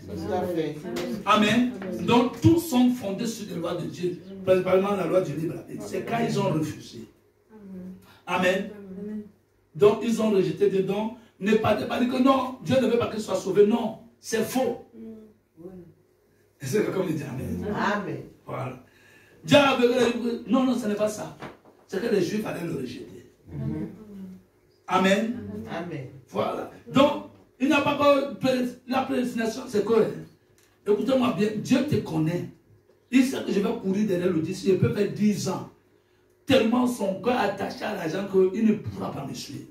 Amen. Donc tous sont fondés sur les lois de Dieu. Principalement la loi du libre arbitre. C'est quand ils ont refusé. Amen. Donc ils ont rejeté dedans. Ne pas dire que non, Dieu ne veut pas qu'il soit sauvé. Non, c'est faux. C'est comme il dit Amen. Voilà. Dieu a aveuglé. Non, ce n'est pas ça. C'est que les Juifs allaient le rejeter. Amen. Voilà. Donc, il n'y a pas que la prédestination, c'est quoi? Écoutez-moi bien, Dieu te connaît. Il sait que je vais courir derrière le 10, je peux faire 10 ans. Tellement son cœur attaché à l'argent qu'il ne pourra pas me suivre.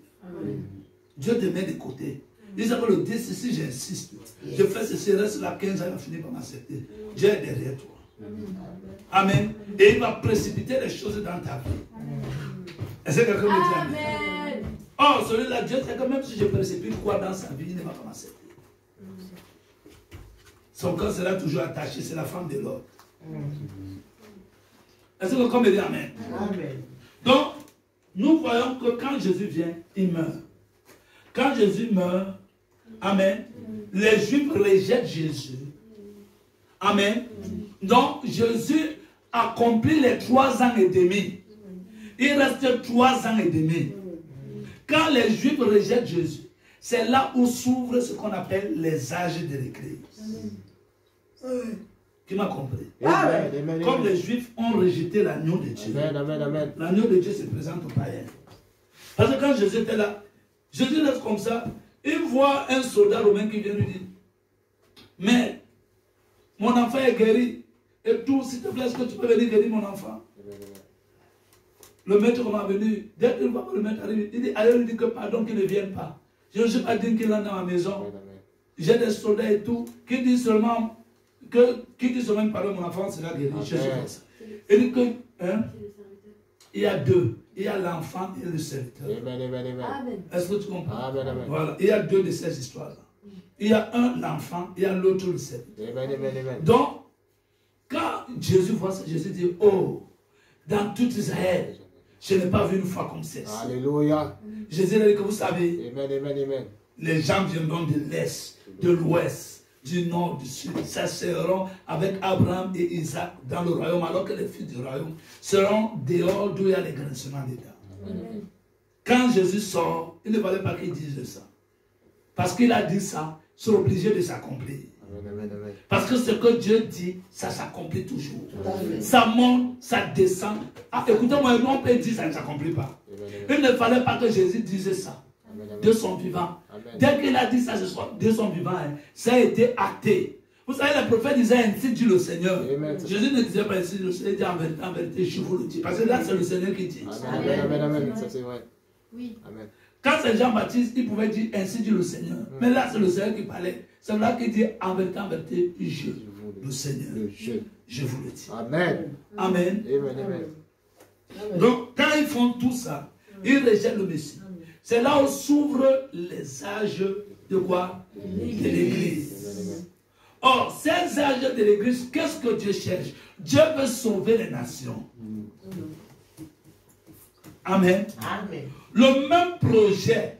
Dieu te met de côté. Il sait que le 10, si j'insiste, je fais ceci, reste là 15 ans, il va finir par m'accepter. Dieu est derrière toi. Amen. Et il va précipiter les choses dans ta vie. Est-ce que quelqu'un me dit amen? Oh, celui-là, Dieu sait que même si je précipite quoi dans sa vie, il ne va pas m'accepter. Son cœur sera toujours attaché, c'est la femme de l'autre. Est-ce que quelqu'un me dit amen? Amen. Donc, nous voyons que quand Jésus vient, il meurt. Quand Jésus meurt, amen, les Juifs rejettent Jésus. Amen. Donc, Jésus accomplit les 3 ans et demi. Il reste 3 ans et demi. Quand les Juifs rejettent Jésus, c'est là où s'ouvrent ce qu'on appelle les âges de l'Église. Qui m'a compris? Amen. Comme les Juifs ont rejeté l'agneau de Dieu. L'agneau de Dieu se présente aux païens. Parce que quand Jésus était là, Jésus reste comme ça, il voit un soldat romain qui vient lui dire, mais mon enfant est guéri, et tout, s'il te plaît, est-ce que tu peux venir guérir mon enfant? Le maître m'a venu, dès que le maître arrive, il dit, allez lui dire que pardon, qu'il ne vienne pas. Je ne suis pas digne qu'il entre dans ma maison. J'ai des soldats et tout, qui disent seulement, pardon, mon enfant sera guéri. Il dit que, hein, il y a deux. Il y a l'enfant et le serviteur. Est-ce que tu comprends? Voilà. Il y a 2 de ces histoires-là. Il y a un l'enfant, il y a l'autre le serviteur. Donc, quand Jésus voit ça, Jésus dit, oh, dans tout Israël, je n'ai pas vu une foi comme celle-ci. Alléluia. Jésus a dit que vous savez, les gens viendront de l'Est, de l'Ouest, du Nord, du Sud, s'asserront avec Abraham et Isaac dans le royaume, alors que les fils du royaume seront dehors d'où il y a les grincements des dents. Quand Jésus sort, il ne fallait pas qu'il dise ça. Parce qu'il a dit ça, c'est obligé de s'accomplir. Parce que ce que Dieu dit, ça s'accomplit toujours. Ça monte, ça descend. Ah, écoutez-moi, on peut dire ça ne s'accomplit pas. Il ne fallait pas que Jésus dise ça de son vivant. Dès qu'il a dit ça de son vivant, ça a été acté. Vous savez, le prophète disait ainsi dit le Seigneur. Jésus ne disait pas ainsi dit le Seigneur, il dit en vérité, je vous le dis. Parce que là, c'est le Seigneur qui dit. Amen. Ça c'est vrai. Oui. Amen. Quand c'est Jean-Baptiste, il pouvait dire ainsi dit le Seigneur. Mais là, c'est le Seigneur qui parlait. C'est là qu'il dit en vérité, je, le Seigneur, je vous le dis. Amen. Amen. Amen. Donc, quand ils font tout ça, ils rejettent le Messie. C'est là où s'ouvrent les âges de quoi? De l'Église. Or, ces âges de l'Église, qu'est-ce que Dieu cherche? Dieu veut sauver les nations. Amen. Amen. Le même projet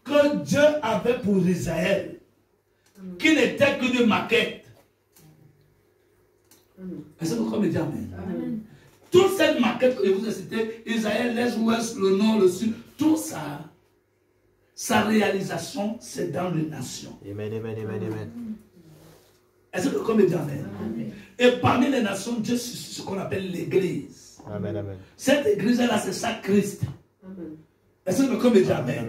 que Dieu avait pour Israël, qui n'était que de maquette. Est-ce que vous comprenez? Amen. Amen. Toute cette maquette que je vous ai citée, Israël, l'Est, l'Ouest, le Nord, le Sud, tout ça, sa réalisation, c'est dans les nations. Amen. Est-ce que vous comprenez? Amen. Et parmi les nations, Dieu suscite ce qu'on appelle l'Église. Amen. Cette Église-là, c'est ça Christ. Est-ce que vous comprenez? Amen.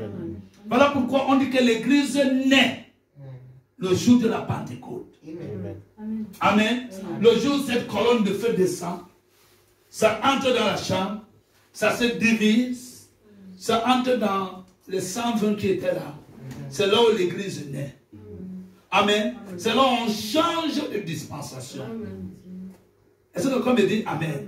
Voilà pourquoi on dit que l'Église naît le jour de la Pentecôte. Amen. Le jour où cette colonne de feu descend, ça entre dans la chambre, ça se divise, ça entre dans les 120 qui étaient là. C'est là où l'Église naît. Amen. C'est là où on change de dispensation. Est-ce que quelqu'un me dit Amen?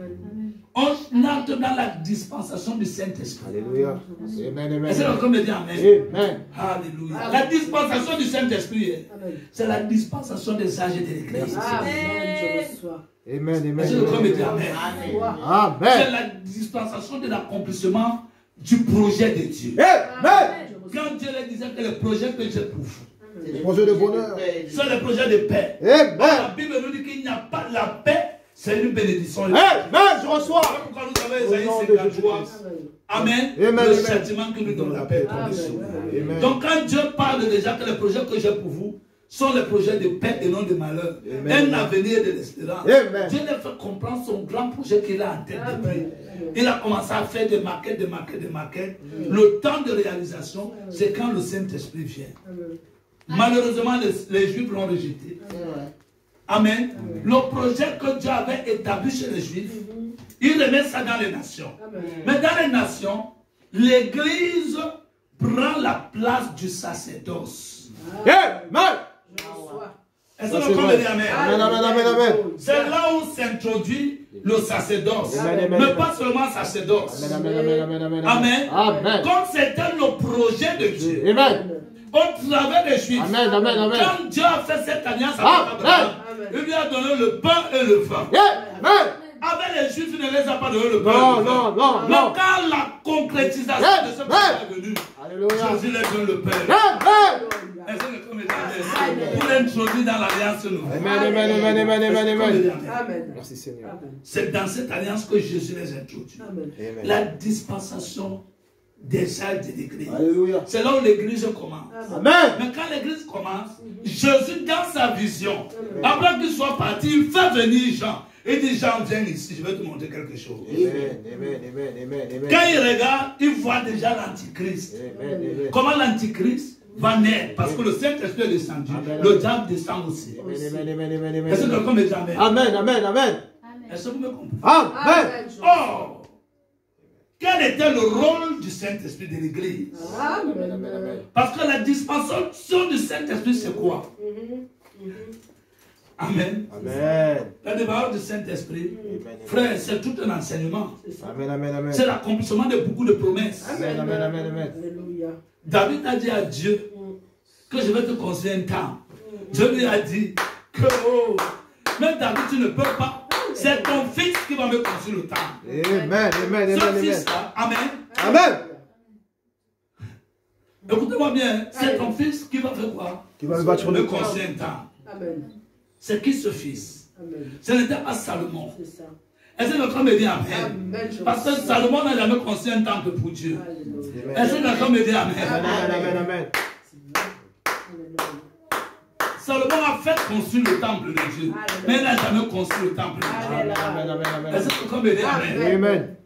On entre dans la dispensation du Saint-Esprit. Alléluia. Est-ce que quelqu'un me dit Amen? Alléluia. La dispensation du Saint-Esprit, c'est la dispensation des âges de l'Église. Amen. Est-ce que quelqu'un me dit Amen? C'est la dispensation de l'accomplissement du projet de Dieu. Amen. Quand Dieu leur disait que le projet que j'ai pour vous, Les projets de bonheur. c'est le projet de paix. Amen. La Bible nous dit qu'il n'y a pas la paix, c'est une bénédiction. Amen. Je reçois. Pourquoi nous avons Esaïe 53? Amen. Le châtiment que nous donne la paix. Donc quand Dieu parle déjà que les projets que j'ai pour vous sont les projets de paix et non de malheur, un avenir de l'espérance, Dieu leur fait comprendre son grand projet qu'il a en tête depuis. Il a commencé à faire des maquettes. Le temps de réalisation, c'est quand le Saint-Esprit vient. Malheureusement, les Juifs l'ont rejeté. Amen. Le projet que Dieu avait établi chez les Juifs, il remet ça dans les nations. Mais dans les nations, l'Église prend la place du sacerdoce. Amen. Est-ce que vous comprenez? Amen. Amen, amen, amen, amen. C'est là où s'introduit le sacerdoce. Amen, Mais amen. pas seulement sacerdoce. Amen, amen, amen, amen, Amen. Amen. Comme c'était le projet de Dieu. Amen. Au travers des Juifs. Amen, amen, amen. Quand Dieu a fait cette alliance avec Amen. Abraham, il lui a donné le pain et le vin. Amen. Avec les Juifs, il ne les a pas donné le pain Non, et le vin. non, non, Mais non. quand la concrétisation Amen. de ce projet est venue, Alléluia. Jésus leur donne le pain. Amen. Est-ce que comme pour l'introduire dans l'alliance nouvelle. Amen, amen, amen, amen, amen, amen. Amen. Merci Seigneur. C'est dans cette alliance que Jésus les introduit. Amen. Amen. La dispensation des actes de l'église. Alléluia. C'est là où l'église commence. Amen. Mais quand l'église commence, Jésus, dans sa vision, après qu'il soit parti, il fait venir Jean. Il dit, Jean, viens ici, je vais te montrer quelque chose. Amen, amen, amen, amen, amen. Quand il regarde, il voit déjà l'antichrist. Amen, amen. Comment l'antichrist va naître? Parce que le Saint-Esprit est descendu. Amen. Le diable descend aussi. Amen, amen, amen, amen, amen. Est-ce que quelqu'un me dit Amen? Amen, amen, amen. Est-ce que vous me comprenez? Amen. Oh! Quel était le rôle du Saint-Esprit de l'Église? Amen, amen, amen. Parce que la dispensation du Saint-Esprit, c'est quoi? Amen. Amen. La débarque du Saint-Esprit, frère, c'est tout un enseignement. Amen, amen, amen. C'est l'accomplissement de beaucoup de promesses. Amen, amen, amen, amen. Alléluia. David a dit à Dieu que je vais te construire un temple. Dieu lui a dit que, oh, mais David, tu ne peux pas. C'est ton fils qui va me construire le temple. Amen, amen, Ce amen, amen. fils-là, amen. Amen. Écoutez-moi bien, c'est ton fils qui va faire quoi? Qui va me battre sur Me le corps. construire un temple. Amen. C'est qui ce fils? Amen. Ce n'était pas Salomon. C'est ça. Est-ce que quelqu'un me dit Amen? Amen. Parce que Salomon n'a jamais construit un temple pour Dieu. Alléluia. Est-ce que quelqu'un me dit Amen? Amen, amen, amen. Salomon a fait construire le temple de Dieu, mais il n'a jamais construit le temple de Dieu. Amen, amen, amen, amen. Est-ce que quelqu'un me dit Amen? Amen.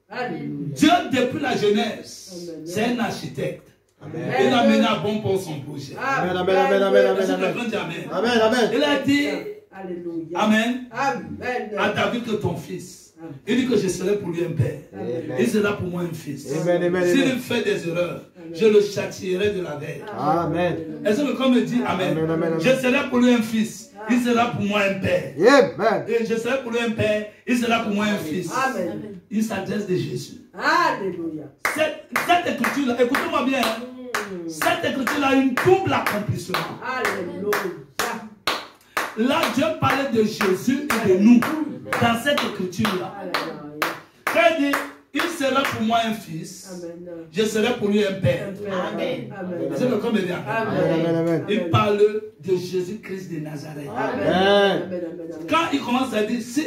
Alléluia. Dieu, depuis la jeunesse, Amen. c'est un architecte. Amen. Il a mené à bon port son projet. Amen, amen, amen, amen, Est-ce que amen. quelqu'un dit Amen? Amen, amen. Il a dit Alléluia. Amen Amen. à David que ton fils. Il dit que je serai pour lui un père. Amen. Il sera pour moi un fils. Amen, amen, S'il amen. fait des erreurs, je le châtierai de la veille. Amen. Est-ce que quelqu'un me dit Amen? Amen, amen, amen. Je serai pour lui un fils. Il sera pour moi un père. Amen. Et je serai pour lui un père. Il sera pour moi un fils. Amen. Il s'adresse de Jésus. Alléluia. Cette écriture-là, écoutez-moi bien. Cette écriture-là a une double accomplissement. Alléluia. Là, Dieu parlait de Jésus et de nous dans cette écriture-là. Alléluia. Quand il dit, il sera pour moi un fils, Amen. je serai pour lui un père. Amen. Amen. C'est le comme il dit. Amen, amen, amen. Il parle de Jésus-Christ de Nazareth. Amen. Amen. Amen. Amen. Quand il commence à dire, si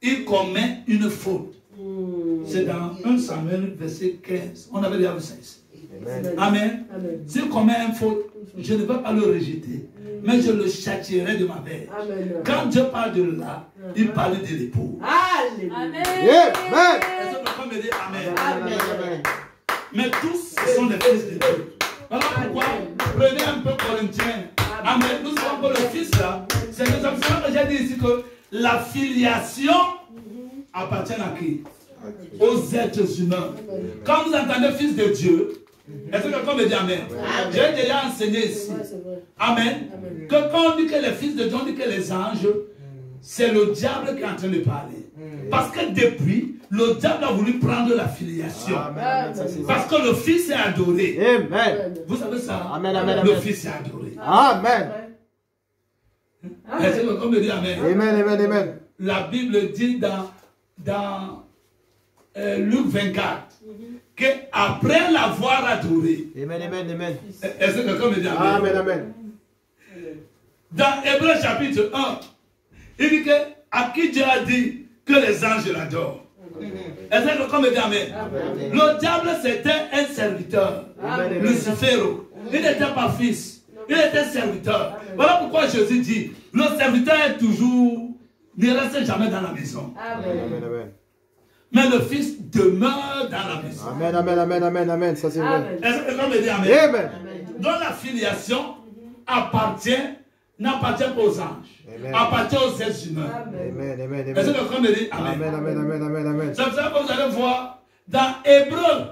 il commet une faute, c'est dans 1 Samuel, verset 15. On avait déjà vu ça ici. Amen. Amen. S'il commet une faute, je ne vais pas le rejeter, mais je le châtierai de ma veille. Amen. Quand Dieu parle de là, il parle de l'époux. Alléluia. Amen. Est-ce que quelqu'un me dit Amen? Amen, amen. Mais tous, ce sont des fils de Dieu. Voilà pourquoi, prenez un peu Corinthiens. Amen. Nous savons que le fils là, c'est que j'ai dit ici que la filiation appartient à qui? Aux êtres humains. Quand vous entendez fils de Dieu, est-ce que quelqu'un me dit Amen? J'ai déjà enseigné ici. C'est vrai. Amen. Que quand on dit que les fils de Dieu, on dit que les anges, c'est le diable qui est en train de parler. Parce que depuis, le diable a voulu prendre la filiation. Amen. Ça, c'est vrai. Parce que le fils est adoré. Amen. Vous savez ça? Amen, amen, Le amen. fils est adoré. Amen. Est-ce que quelqu'un me dit Amen? Amen, amen, amen. La Bible dit dans Luc 24 qu'après l'avoir adoré, Amen, amen, amen. est-ce que quelqu'un me dit Amen? Amen, amen. Dans Hébreu chapitre 1, il dit que à qui Dieu a dit que les anges l'adorent. Est-ce que quelqu'un me dit Amen? Le diable c'était un serviteur. Amen. Lucifer. Il n'était pas fils. Il était serviteur. Voilà pourquoi Jésus dit, le serviteur est toujours, ne reste jamais dans la maison. Amen. Amen, amen. Mais le fils demeure dans la maison. Amen, amen, amen, amen, amen. Ça, c'est vrai. Est-ce que quelqu'un me dit Amen? Amen. Donc la filiation appartient n'appartient pas aux anges. Amen. Appartient aux êtres humains. Amen, amen, Est-ce que quelqu'un me dit Amen? amen, amen, amen, amen, amen. C'est pour ça que vous allez voir dans Hébreux,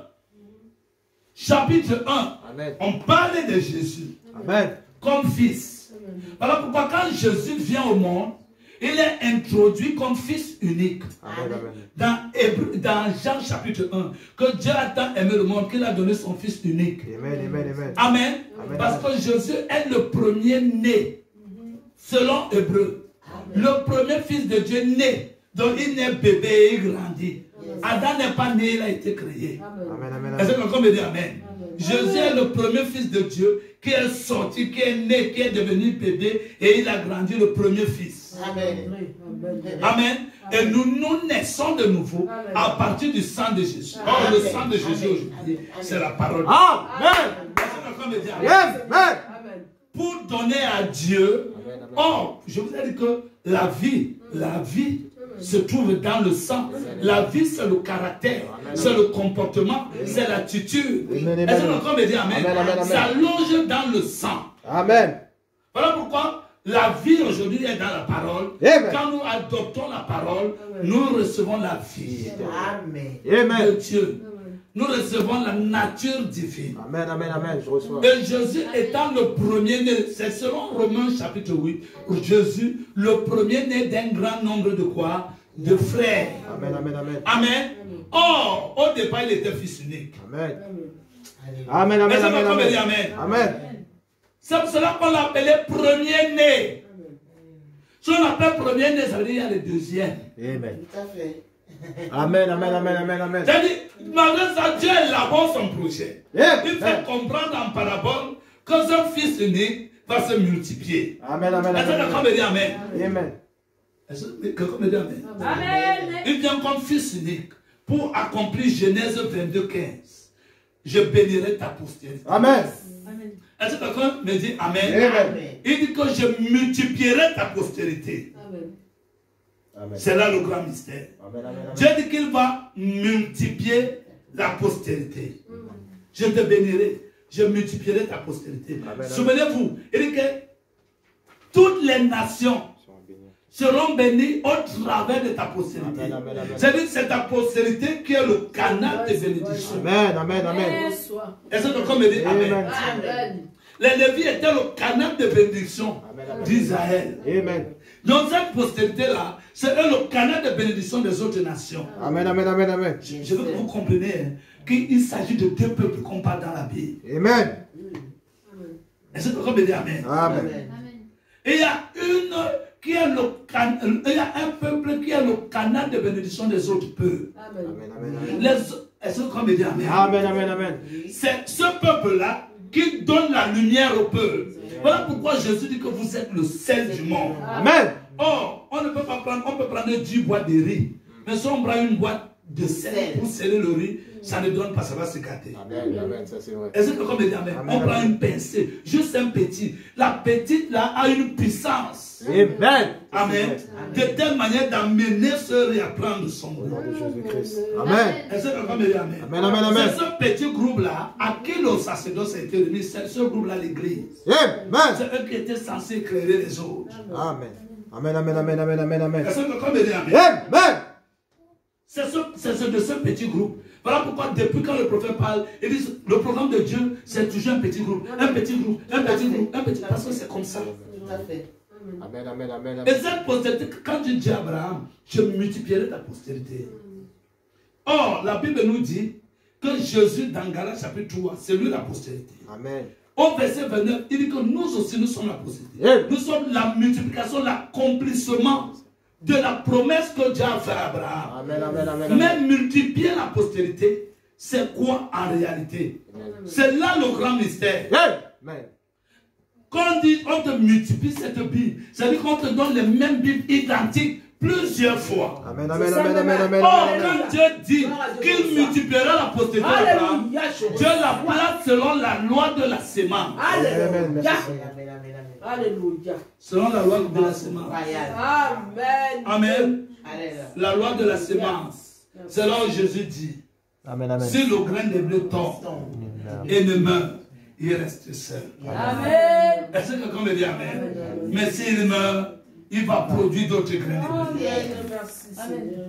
chapitre 1, Amen. on parlait de Jésus Amen. comme fils. Voilà pourquoi quand Jésus vient au monde, il est introduit comme fils unique. Amen, amen. Dans Jean chapitre 1, que Dieu a tant aimé le monde qu'il a donné son fils unique. Amen, amen, amen. Amen. Amen. Parce que Jésus est le premier né, selon Hébreux. Le premier fils de Dieu né. Donc il naît bébé et il grandit. Adam n'est pas né, il a été créé. Amen, amen, Est-ce que amen. quelqu'un me dit Amen? Jésus est le premier fils de Dieu qui est sorti, qui est né, qui est devenu bébé et il a grandi, le premier fils. Amen. Amen. Et nous naissons de nouveau à partir du sang de Jésus. Or, le sang de Jésus aujourd'hui, c'est la parole. Amen. Est-ce que quelqu'un me dit Amen? Amen. Pour donner à Dieu. Or, je vous ai dit que la vie se trouve dans le sang. La vie, c'est le caractère, c'est le comportement, c'est l'attitude. Est-ce que quelqu'un me dit Amen? Amen, amen, amen. Ça loge dans le sang. Amen. Voilà pourquoi la vie aujourd'hui est dans la parole. Amen. Quand nous adoptons la parole, nous recevons la vie Amen. de Amen. Dieu. Nous recevons la nature divine. Amen, amen, amen. Je reçois. Et Jésus étant le premier-né, c'est selon Romains chapitre 8, où Jésus, le premier-né d'un grand nombre de quoi? De frères. Amen, amen, amen. Amen. Or, au départ, il était fils unique. Amen. Amen, amen, Est-ce que amen, quelqu'un me dit amen. Amen? Amen. C'est pour cela qu'on l'appelait premier-né. Si on appelle premier-né, ça veut dire qu'il y a le deuxième. Amen. Tout à fait. Amen, amen, amen, amen, amen. C'est-à-dire, malgré ça, Dieu élabore son projet. Amen. Il fait comprendre en parabole que son fils unique va se multiplier. Amen, amen, Est-ce que amen. quelqu'un me dit Amen? Amen. Est-ce que quelqu'un me dit Amen? Amen. Il vient comme fils unique pour accomplir Genèse 22, 15. Je bénirai ta postérité. Amen. Est-ce que quelqu'un me dit Amen? Amen. Il dit que je multiplierai ta postérité. Amen. C'est là le grand mystère. Amen, amen, Dieu amen. dit qu'il va multiplier la postérité. Je te bénirai. Je multiplierai ta postérité. Amen. Souvenez-vous, il dit que toutes les nations seront bénies au travers de ta postérité. Amen, amen, amen. C'est-à-dire que c'est ta postérité qui est le canal de bénédiction. Amen, amen, amen. Est-ce que quelqu'un me dit Amen? Amen. Amen. Les Lévites étaient le canal de bénédiction Amen, amen. d'Israël. Amen. Donc cette postérité-là, c'est eux le canal de bénédiction des autres nations. Amen, amen, amen, amen. Je veux que vous compreniez hein, qu'il s'agit de deux peuples qu'on parle dans la Bible. Amen. Est-ce que quelqu'un me dit Amen? Amen. Et il y a il y a un peuple qui est le canal de bénédiction des autres peuples. Amen, amen, amen. Est-ce que quelqu'un me dit Amen? Amen, amen, amen. C'est ce peuple-là qui donne la lumière au peuple. Voilà pourquoi Jésus dit que vous êtes le sel du monde. Amen. Or, on ne peut pas prendre, on peut prendre 10 boîtes de riz. Mais si on prend une boîte de sel pour sceller le riz, ça ne donne pas, ça va se gâter. Amen, amen, ça c'est vrai. Est-ce que quelqu'un me dit Amen? Amen, On prend amen. une pincée, juste un petit. La petite là a une puissance. Amen. Amen. De telle manière d'amener ce riz à prendre son Au goût. nom de Jésus-Christ. Amen. Est-ce que quelqu'un me dit Amen? Amen, amen, amen. C'est ce petit groupe-là à qui le sacerdoce a été remis. C'est ce groupe-là, l'église. Amen. C'est eux qui étaient censés éclairer les autres. Amen. Amen, amen, amen, amen, amen, amen. Est-ce que quelqu'un me dit Amen? Amen. C'est de ce petit groupe. Voilà pourquoi depuis quand le prophète parle, il dit le programme de Dieu, c'est toujours un petit groupe, un petit groupe, un petit groupe, un petit groupe. Parce que c'est comme ça. Tout à fait. Amen, amen, amen, Et amen. cette postérité, quand Dieu dit à Abraham, je multiplierai ta postérité. Or, la Bible nous dit que Jésus, dans Galates chapitre 3, c'est lui la postérité. Amen. Au verset 29, il dit que nous aussi, nous sommes la postérité. Amen. Nous sommes la multiplication, l'accomplissement de la promesse que Dieu a faite à Abraham. Amen, amen, amen, amen. Mais multiplier la postérité, c'est quoi en réalité? C'est là le grand mystère. Amen. Quand on dit on te multiplie cette Bible, c'est-à-dire qu'on te donne les mêmes Bibles identiques plusieurs fois. Amen, amen, amen, amen, amen, Or, amen. quand Dieu dit qu'il multipliera la postérité d'Abraham, Dieu la place selon la loi de la sémence. Amen, Alléluia. merci. Amen, amen, amen. Alléluia. Selon la loi de la sémence. Royal. Amen. Amen. Alléluia. La loi de la sémence. C'est là où Jésus dit, Amen, amen. si le grain de blé tombe et ne meurt, il reste seul. Amen. Est-ce que quelqu'un me dit Amen? Mais s'il meurt, il va produire d'autres grains de blé.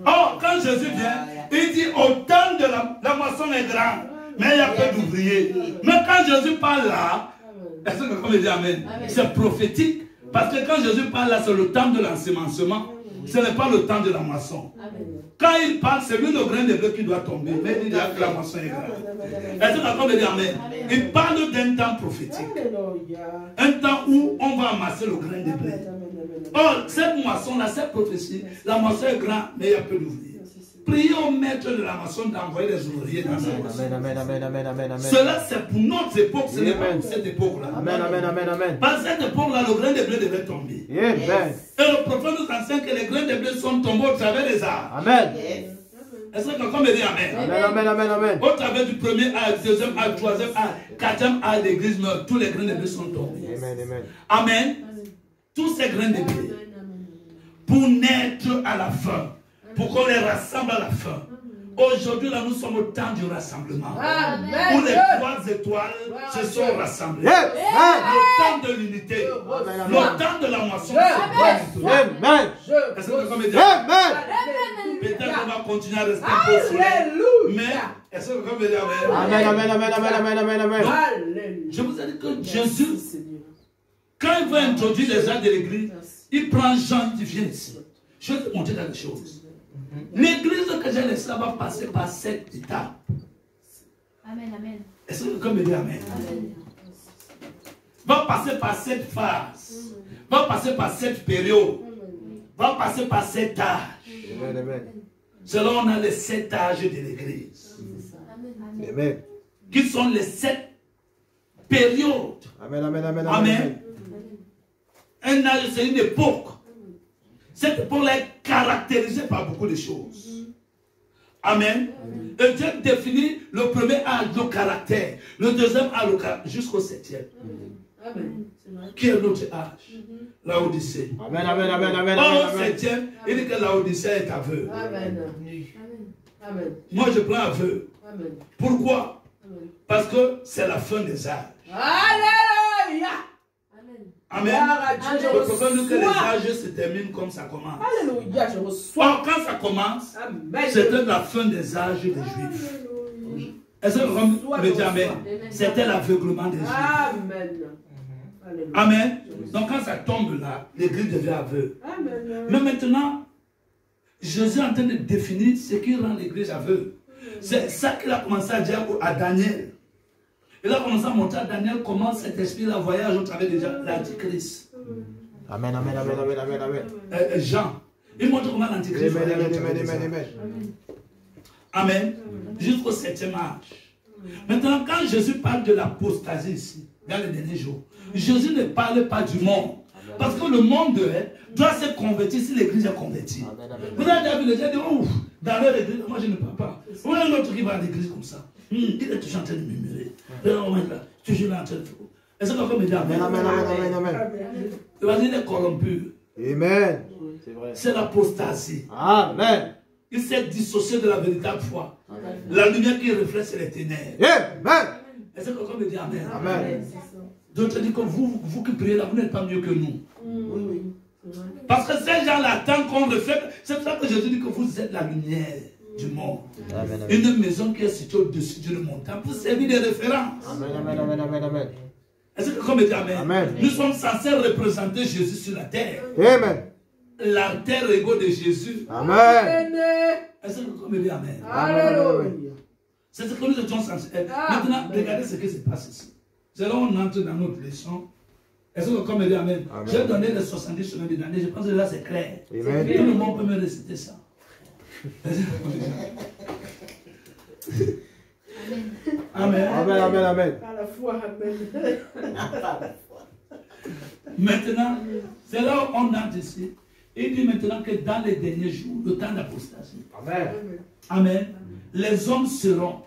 Oh, quand Jésus vient, il dit au temps de la moisson est grande, mais il y a peu d'ouvriers. Mais quand Jésus parle là, est-ce que quelqu'un me dit amen? C'est prophétique. Parce que quand Jésus parle là, c'est le temps de l'ensemencement. Ce n'est pas le temps de la moisson. Quand il parle, c'est lui le grain de blé qui doit tomber. Mais il dit que la moisson est grande. Est-ce que quelqu'un me dit amen? Il parle d'un temps prophétique. Un temps où on va amasser le grain de blé. Or, cette moisson-là, cette prophétie, la moisson est grande, mais il y a peu d'ouvriers. Priez au maître de la moisson d'envoyer des ouvriers dans sa moisson. Cela, c'est pour notre époque, ce n'est pas pour cette époque-là. Par cette époque-là, le grain de blé devait tomber. Et le prophète nous enseigne que les grains de blé sont tombés au travers des arbres. Amen. Est-ce que quelqu'un me dit amen? Au travers du premier âge, deuxième âge, troisième âge, quatrième âge, l'église meurt. Tous les grains de blé sont tombés. Amen. Tous ces grains de blé, pour naître à la fin, pour qu'on les rassemble à la fin. Aujourd'hui, là, nous sommes au temps du rassemblement. Où les 3 étoiles se sont rassemblées. Le temps de l'unité. Le temps de la moisson. Est-ce que quelqu'un me dit amen? Peut-être qu'on va continuer à rester au soleil. Mais, est-ce que quelqu'un me dit amen? Je vous ai dit que Jésus, quand il va introduire les gens de l'église, il prend Jean qui vient ici. Je vais te montrer quelque chose. L'église que j'ai laissée va passer par 7 étapes. Amen, amen. Est-ce que quelqu'un me dit amen? Va passer par 7 phases. Va passer par 7 périodes. Va passer par 7 âges. Selon on a les 7 âges de l'église. Qui sont les 7 périodes. Amen. Un âge, c'est une époque. Cette époque-là est caractérisée par beaucoup de choses. Amen. Et Dieu définit le premier âge, le caractère. Le deuxième âge, le caractère, jusqu'au 7e. Amen. Qui est notre âge? L'Odyssée. Amen, amen, amen, amen. Au 7e, il dit que l'Odyssée est aveugle. Amen. Moi, je prends aveugle. Pourquoi? Parce que c'est la fin des âges. Alléluia. Amen. Le prophète dit que les âges se terminent comme ça commence. Alléluia, je reçois. Or, quand ça commence, c'était la fin des âges des Juifs. Est-ce que vous me dites amen? C'était l'aveuglement des Juifs. Amen. Amen. Donc quand ça tombe là, l'église devient aveugle. Amen. Mais maintenant, Jésus est en train de définir ce qui rend l'église aveugle. C'est ça qu'il a commencé à dire à Daniel. Il a commencé à montrer à Daniel comment cet esprit-là voyage au travers de l'Antichrist. Amen, amen, amen, amen, amen, amen. Jean, il montre comment l'Antichrist voyage au travers des âges. Amen. Jusqu'au 7e âge. Maintenant, quand Jésus parle de l'apostasie ici, dans les derniers jours, Jésus ne parle pas du monde. Parce que le monde doit se convertir si l'église est convertie. Vous avez vu les gens dire, ouf, dans leur église, moi je ne parle pas. Vous avez l'autre qui va à l'église comme ça. Il est toujours en train de murmurer. Toujours là en train de faire. Est-ce que quelqu'un me dit amen? Amen, amen, amen, amen. Il va dire il est corrompu. Amen. C'est l'apostasie. Amen. Il s'est dissocié de la véritable foi. La lumière qui reflète, c'est les ténèbres. Amen. Est-ce que quelqu'un me dit amen? Amen. D'autres disent que vous qui priez là, vous n'êtes pas mieux que nous. Parce que ces gens-là attendent qu'on reflète. C'est pour ça que Jésus dit que vous êtes la lumière du monde. Amen. Une maison qui est située au-dessus d'une montagne pour servir de référence. Amen, amen, amen, amen, amen. Est-ce que quelqu'un me dit amen? Amen. Nous sommes censés représenter Jésus sur la terre. Amen. L'alter ego de Jésus. Amen. Est-ce que quelqu'un me dit amen? Alléluia. C'est ce que nous étions censés. Maintenant, regardez ce qui se passe ici. C'est là où on entre dans notre leçon. Est-ce que quelqu'un me dit amen? J'ai donné les 70 semaines de l'année. Je pense que là c'est clair. Amen. Tout le monde peut me réciter ça. Amen. Amen, amen, amen. À la fois, amen. Maintenant, c'est là où on entre ici. Il dit maintenant que dans les derniers jours, le temps d'apostasie. Amen. Amen. Les hommes seront.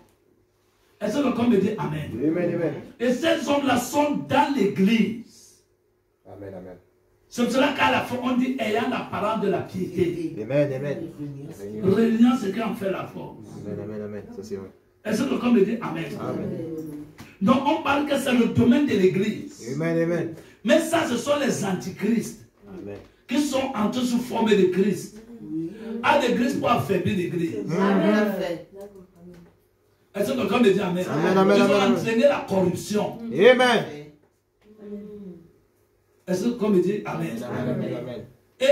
Est-ce que quelqu'un me dit amen? Amen, amen. Et ces hommes-là sont dans l'église. Amen, amen. C'est pour cela qu'à la fin, on dit ayant l'apparence de la piété. Amen, amen. Réunion, c'est qui en fait la force. Amen, amen, amen. Ça c'est vrai. Est-ce que quelqu'un me dit amen? Amen. Donc on parle que c'est le domaine de l'église. Amen, amen. Mais ça, ce sont les antichrists qui sont entrés sous forme de Christ. À l'église pour affaiblir l'église. Est-ce que quelqu'un me dit amen? Ils ont entraîné la corruption. Amen. Est-ce que quelqu'un me dit amen? Et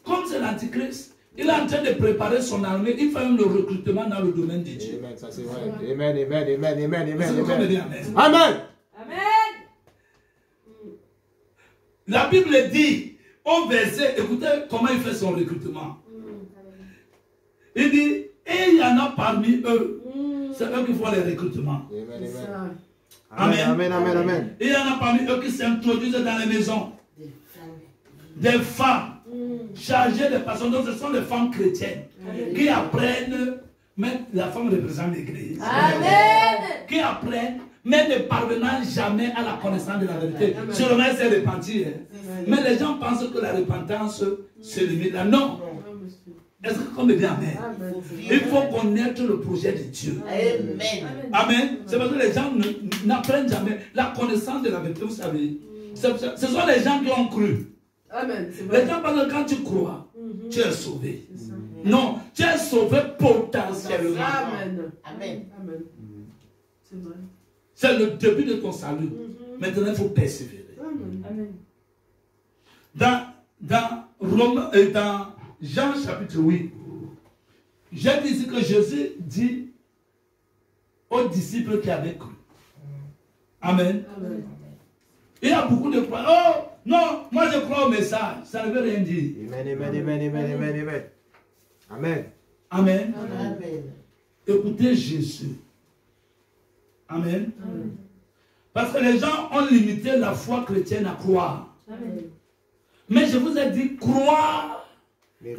comme c'est l'antichrist, il est en train de préparer son armée. Il fait même le recrutement dans le domaine de Dieu. Amen, ça c'est vrai. Amen, amen, amen, amen, Est-ce que quelqu'un me dit amen? Amen. La Bible dit au verset, écoutez comment il fait son recrutement. Il dit, et il y en a parmi eux. C'est eux qui font les recrutements. Amen, amen, amen, amen. Et il y en a parmi eux qui s'introduisent dans les maisons. Des femmes chargées de personnes. Donc ce sont des femmes chrétiennes qui apprennent, mais la femme représente l'église. Qui apprennent, mais ne parvenant jamais à la connaissance de la vérité. Seulement c'est repentir. Mais les gens pensent que la repentance se limite là. Non. Est-ce que comme dit amen? Il faut connaître le projet de Dieu. Amen. Amen. C'est parce que les gens n'apprennent jamais la connaissance de la vérité. Vous savez, ce sont les gens qui ont cru. Amen. Les gens pensent que quand tu crois, tu es sauvé. Non, tu es sauvé potentiellement. Amen. Amen. Amen. C'est vrai. C'est le début de ton salut. Maintenant, il faut persévérer. Amen. Dans Jean chapitre 8, j'ai dit ici que Jésus dit aux disciples qui avaient cru. Amen. Amen. Il y a beaucoup de croyants. Oh, non, moi je crois au message. Ça ne veut rien dire. Amen, amen, amen, amen, amen, amen. Amen. Amen. Amen. Écoutez Jésus. Amen. Parce que les gens ont limité la foi chrétienne à croire. Amen. Mais je vous ai dit, croire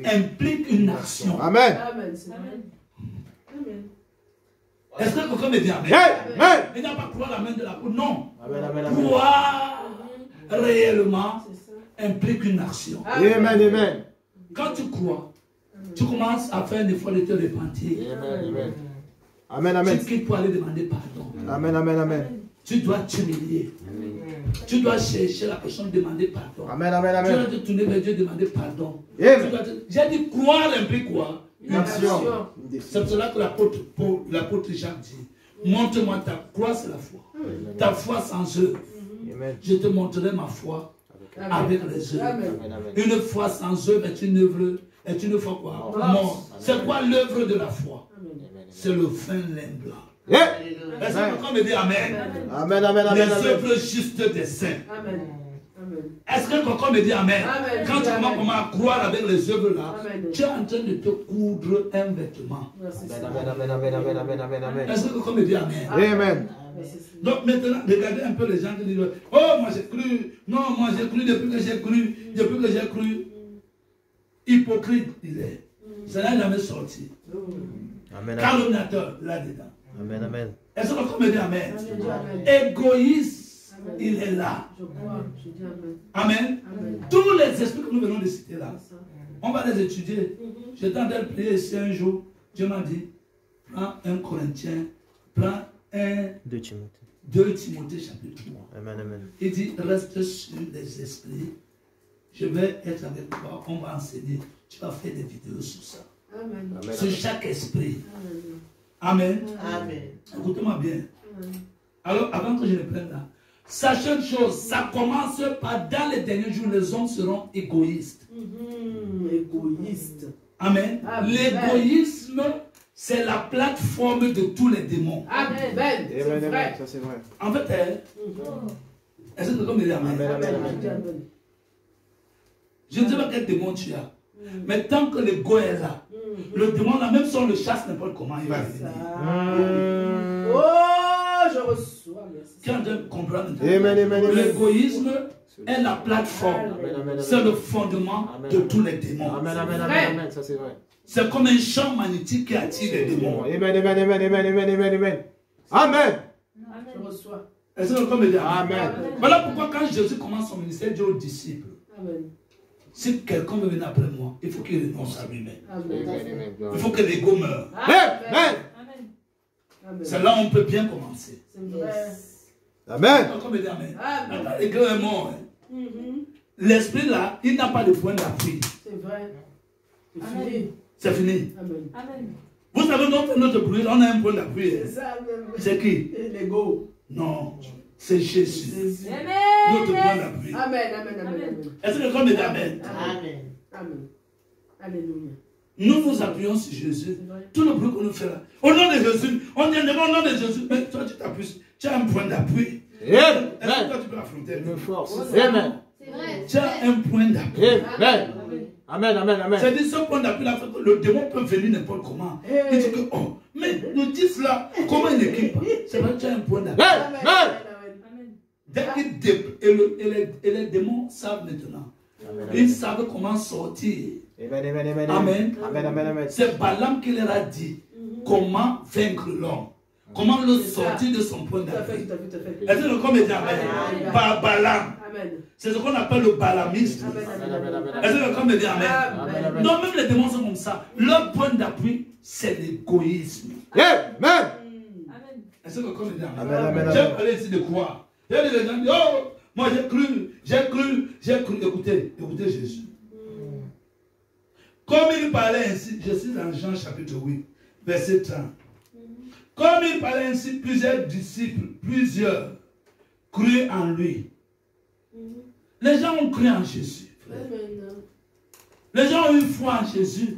implique une action. Amen. Amen. C'est vrai. Amen. Est-ce que quelqu'un me dit amen? Amen. Il n'y a pas croire la main de la peau. Non. Amen, amen, amen. Croire réellement C'est ça. implique une action. Amen, amen. Quand tu crois, tu commences à faire un effort de te repentir. Amen, amen. Amen, amen. Tu quittes pour aller demander pardon. Amen, amen, amen. Tu dois t'humilier. Tu dois chercher la personne, demander pardon. Amen, amen, Tu dois amen. te tourner vers Dieu, demander pardon. Amen. J'ai dit croire implique quoi? Une action. C'est pour cela que l'apôtre Jacques dit, montre-moi ta croix, c'est la foi. Ta foi sans œuvre. Amen. Je te montrerai ma foi avec les œuvres. Amen. Amen, amen. Une foi sans œuvre est une œuvre, est une foi quoi? Morte. C'est quoi l'œuvre de la foi? C'est le fin lin blanc. Yeah. Est-ce que quelqu'un me dit amen? Amen, amen, amen, Les amen. œuvres justes des saints. Amen. Amen. Est-ce que quelqu'un me dit amen? Amen. Quand tu commences à croire avec les œuvres là, Amen. tu es en train de te coudre un vêtement. Merci. Amen, amen, amen, amen, amen, amen, amen. Est-ce que quelqu'un me dit amen? Amen. Donc maintenant, regardez un peu les gens qui disent, oh moi j'ai cru, non moi j'ai cru depuis que j'ai cru, depuis que j'ai cru. Hypocrite il est. Ça n'a jamais sorti. Amen, amen. Calomniateur là-dedans. Amen, amen. Est-ce que quelqu'un me dit amen? Amen. Égoïste, il est là. Je crois. Je dis Amen. Amen. Amen. Tous les esprits que nous venons de citer là, C'est ça. on va les étudier. J'étais en train de prier ici un jour. Dieu m'a dit, prends 1 Corinthiens, prends 2 Timothée. 2 Timothée chapitre 3. Amen, amen. Il dit, reste sur les esprits. Je vais être avec toi. On va enseigner. Tu vas faire des vidéos sur ça. Amen. Amen. Sur chaque esprit. Amen. Amen. Amen. Écoutez-moi bien. Amen. Alors, avant que je le prenne là, sachez une chose, ça commence par dans les derniers jours, les hommes seront égoïstes. Égoïste. Amen. Amen. L'égoïsme, c'est la plateforme de tous les démons. Amen. C'est Amen, amen. vrai. Ça c'est vrai. En fait, est-ce que quelqu'un me dit amen? Amen, amen, Je dis amen. Amen. Je ne sais pas quel démon tu as. Mais tant que l'ego est là, le démon là, même si on le chasse n'importe comment, il va venir. Oh, je reçois. Merci. Tu es en train de comprendre? Amen, amen, amen. L'égoïsme est la plateforme. Amen, amen, C'est amen. le fondement de tous les démons. Amen, amen, amen, amen. Ça c'est vrai. C'est comme un champ magnétique qui attire les démons. Amen, amen, amen, amen, amen, amen, amen. Amen. Je reçois. Est-ce que quelqu'un me dit amen? Amen. Voilà pourquoi quand Jésus commence son ministère, il dit aux disciples, Amen. si quelqu'un veut venir après moi, il faut qu'il renonce à lui-même. Amen. Il faut que l'ego meure. Amen. Amen. C'est là où on peut bien commencer. C'est vrai. Amen. Quelqu'un me dit amen. Amen. Attends, l'ego est mort. Hein. l'esprit là, il n'a pas de point d'appui. C'est vrai. C'est fini. C'est fini. Amen. Amen. Vous savez, notre bruit, on a un point d'appui. C'est ça même. C'est qui? L'ego. Non, c'est Jésus. Jésus. Notre point d'appui. Amen, amen, amen, amen. Est-ce que quelqu'un me dit Amen? Amen. Amen. Alléluia. Nous nous appuyons sur Jésus. Tout le bruit qu'on nous fait là. Au nom de Jésus, on dit au nom de Jésus. Mais toi, tu t'appuies. Tu as un point d'appui. Amen. Est-ce que toi, tu peux affronter? Une force. C'est Amen. vrai. Tu as un point d'appui. Amen. Amen, amen, amen. C'est-à-dire, ce point d'appui là, le démon peut venir n'importe comment. Il dit que, oh, mais le 10 là, comment il équipe? C'est vrai que tu as un point d'appui. Amen. Amen. Dès qu'il et les démons savent maintenant. Ils savent comment sortir. Amen, amen, amen. Amen. Amen, amen, amen. C'est Balaam qui leur a dit comment vaincre l'homme. Comment le sortir de son point Tout à fait, d'appui. tout à fait, tout à fait. Est-ce que le corps est dit Amen? Par Balaam. Amen. C'est ce qu'on appelle le balamisme. Amen, amen, amen. Est-ce que le corps est dit Amen? Amen. Non, même les démons sont comme ça. Leur point d'appui, c'est l'égoïsme. Amen. Amen. Est-ce que le corps est dit Amen? Amen, amen, J'ai amen. parlé ici de croire. Il y a des gens qui disent, oh, moi j'ai cru. Écoutez Jésus. Comme il parlait ainsi, je suis dans Jean chapitre 8, verset 30. Comme il parlait ainsi, plusieurs disciples, crurent en lui. Les gens ont cru en Jésus. Les gens ont eu foi en Jésus.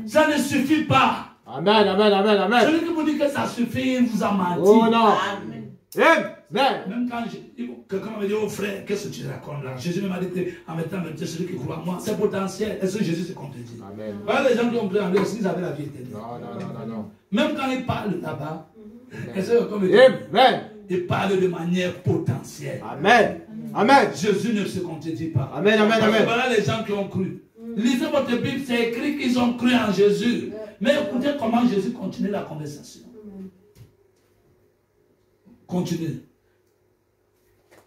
Ça ne suffit pas. Amen, amen, amen, amen. Celui qui vous dit que ça suffit, il vous a menti. Oh non. Amen. Même quand quelqu'un me dit, oh frère, qu'est-ce que tu racontes là? Jésus m'a dit qu'en mettant me dire celui qui croit en moi, c'est potentiel. Est-ce que Jésus se contredit? Amen. Voilà les gens qui ont pris en lui, s'ils avaient la vie éternelle. Non, non, non, non, non. Même quand ils parlent là-bas, est-ce que comme Amen. ils parlent de manière potentielle. Amen. Amen. Jésus ne se contredit pas. Amen, amen, amen. Voilà les gens qui ont cru. Lisez votre Bible, c'est écrit qu'ils ont cru en Jésus. Mais écoutez comment Jésus continue la conversation. Continue.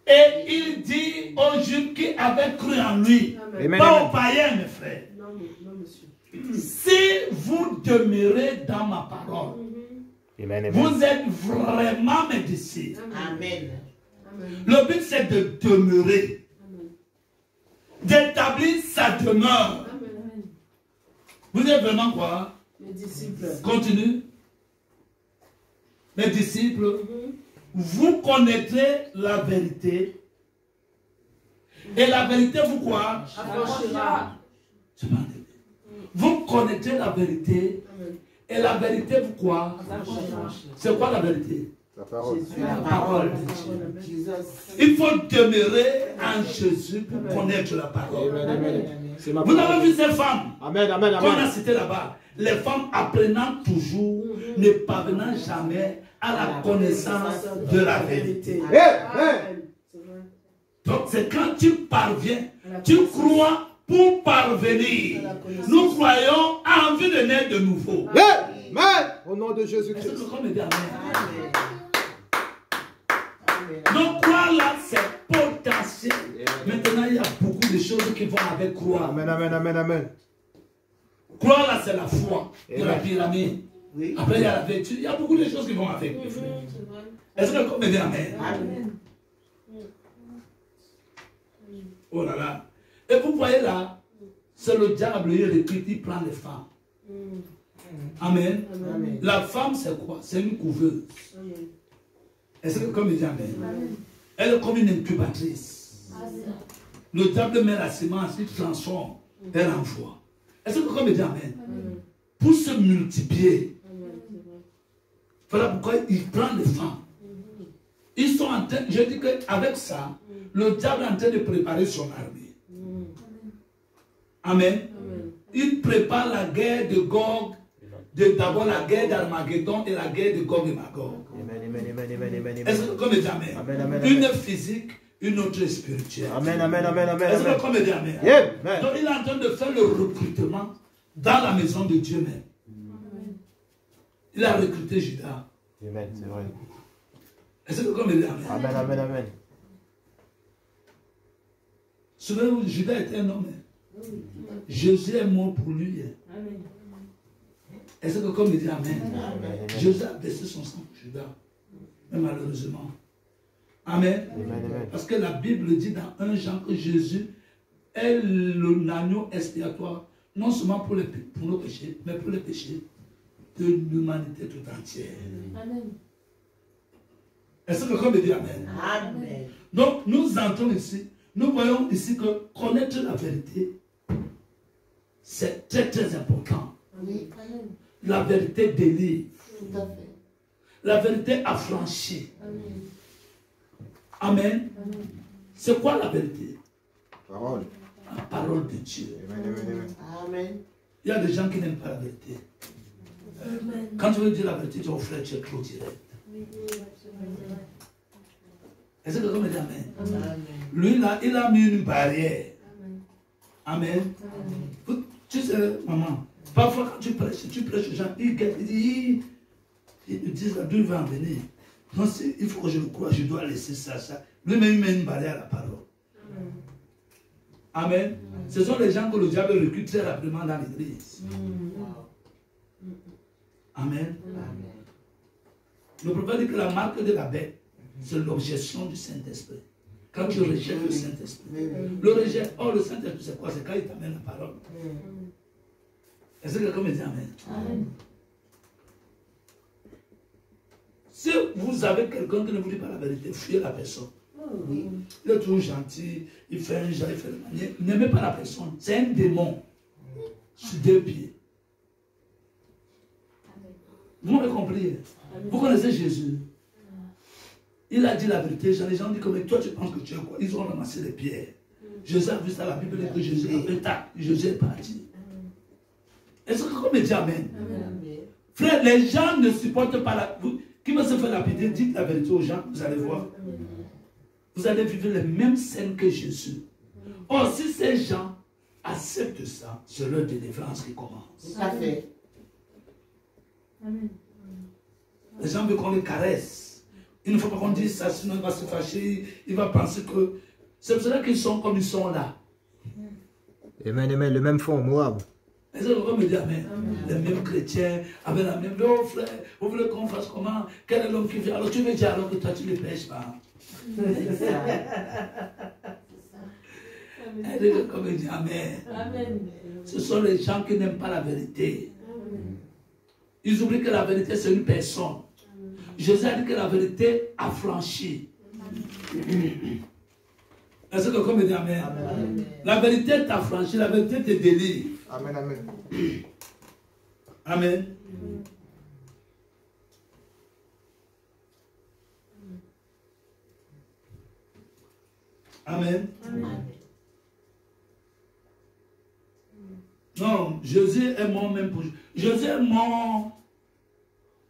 Et il dit aux Juifs qui avaient cru en lui, Amen. pas aux païens, mes frères. Non, monsieur. Si vous demeurez dans ma parole, Amen, amen. vous êtes vraiment mes disciples. Amen. Le but c'est de demeurer, d'établir sa demeure. Amen. Vous êtes vraiment quoi? Mes disciples. Continue. Mes disciples, vous connaîtrez la vérité. Et la vérité vous quoi? Affranchira. Vous connaîtrez la vérité. Amen. Et la vérité vous quoi? Affranchira. C'est quoi la vérité? La parole. La parole de Dieu. Jesus. Il faut demeurer en Jésus pour connaître la parole. Amen, amen. C'est ma Vous parole. avez vu ces femmes Amen, amen, qu'on a amen. citées là-bas. Les femmes apprenant toujours, ne parvenant jamais à la connaissance de la vérité. Amen. C'est vrai. Donc c'est quand tu parviens, tu crois pour parvenir. Nous croyons en vue de naître de nouveau. Amen. Au nom de Est-ce que Jésus-Christ. quelqu'un me dit Amen? Donc croire là, c'est potentiel. Maintenant, il y a beaucoup de choses qui vont avec croire. Amen, amen, amen, amen. Croire là, c'est la foi de la Amen. pyramide. Après, il y a la vertu. Il y a beaucoup de choses qui vont avec. Est-ce que quelqu'un me dit Amen? Amen. Oh là là. Et vous voyez là, c'est le diable, il recrute, il prend les femmes. Amen. Amen. La femme, c'est quoi? C'est une couveuse. Amen. Est-ce que quelqu'un me dit Amen? Amen. Elle est comme une incubatrice. Le diable met la semence, il transforme, elle envoie. Est-ce que quelqu'un me dit Amen? Amen. Pour se multiplier, Amen. C'est vrai. voilà pourquoi il prend les femmes. Ils sont en train, je dis qu'avec ça, le diable est en train de préparer son armée. Amen. Amen. Il prépare la guerre de Gog, d'abord la guerre d'Armageddon et la guerre de Gog et Magog. Amen, amen, amen, amen, amen, Est-ce que amen. comme dit Amen? Amen, amen, Une amen. physique, une autre spirituelle. Amen, amen, amen, amen, Est-ce amen. que comme dit Amen? Amen. Donc il est en train de faire le recrutement dans la maison de Dieu même. Il a recruté Judas. Amen, c'est vrai. Est-ce que comme dit Amen? Amen, amen, amen. Souvenez-vous, Judas était un homme. Jésus est mort pour lui. Amen. Est-ce que comme il dit Amen? Amen. Jésus a versé son sang pour Judas. Mais malheureusement, Amen. Amen. Parce que la Bible dit dans 1 Jean que Jésus est l'agneau expiatoire, non seulement pour nos péchés, mais pour les péchés de l'humanité tout entière. Amen. Est-ce que quelqu'un me dit Amen? Amen. Donc, nous entrons ici, nous voyons ici que connaître la vérité, c'est très très important. Oui. Amen. La vérité délivre. Tout à fait. La vérité affranchit. Amen. Amen. Amen. C'est quoi la vérité? Parole. La parole de Dieu. Amen. Amen. Il y a des gens qui n'aiment pas la vérité. Amen. Quand tu veux dire la vérité, tu es au frère, tu es clos direct. Oui, c'est vrai. Est-ce que quelqu'un me dit Amen? Amen. Lui, là, il a mis une barrière. Amen. Amen. Amen. Tu sais, maman, parfois quand tu prêches aux gens, ils disent d'où il va en venir. Non, il faut que je le croie, je dois laisser ça. Lui-même, il met une barrière à la parole. Amen. Ce sont les gens que le diable recrute très rapidement dans l'église. Amen. Le prophète dit que la marque de la bête, c'est l'objection du Saint-Esprit. Quand tu rejettes le Saint-Esprit. Le rejet, oh, le Saint-Esprit, c'est quoi? C'est quand il t'amène la parole. Est-ce que quelqu'un me dit Amen? Amen. Si vous avez quelqu'un qui ne vous dit pas la vérité, fuyez la personne. Oui. Il est toujours gentil, il fait un genre, il fait le manière. N'aimez pas la personne. C'est un démon sur deux pieds. Vous m'avez compris? Vous connaissez Jésus? Il a dit la vérité. Les gens disent comme toi tu penses que tu es quoi? Ils ont ramassé les pierres. Jésus a vu ça, la Bible dit que Jésus a fait tac. Jésus est parti. Est-ce que quelqu'un me dit Amen? Frère, les gens ne supportent pas la... Qui veut se faire lapider, dites la vérité aux gens, vous allez voir. Vous allez vivre les mêmes scènes que Jésus. Or, si ces gens acceptent ça, c'est leur délivrance qui commence. Tout à fait. Amen. Les gens veulent qu'on les caresse. Il ne faut pas qu'on dise ça, sinon il va se fâcher, il va penser que... C'est pour cela qu'ils sont comme ils sont là. Amen. Le même fond, Moab. Est-ce que quelqu'un me dit Amen? Les mêmes chrétiens, avec la même... Oh frère, vous voulez qu'on fasse comment? Quel est l'homme qui vient? Alors tu veux dire alors que toi tu ne pêches pas. C'est ça. Est-ce que quelqu'un me dit Amen? Amen. Ce sont les gens qui n'aiment pas la vérité. Ils oublient que la vérité c'est une personne. Jésus a dit que la vérité affranchit. Est-ce que quelqu'un me dit Amen? Amen. La vérité t'affranchit, la vérité te délivre. Amen. Amen. Amen. Non, Jésus est mort même pour... Jésus est mort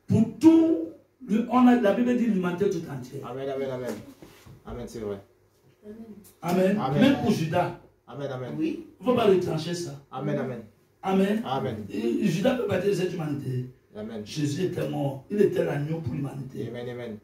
pour tout. La Bible dit l'humanité tout entière. Amen, c'est vrai. Amen. Amen. Même pour Judas. Amen. Oui. Il ne faut pas retrancher ça. Amen. Amen. Amen. Et Judas peut bâtir cette humanité. Amen. Jésus était mort. Il était l'agneau pour l'humanité. Amen.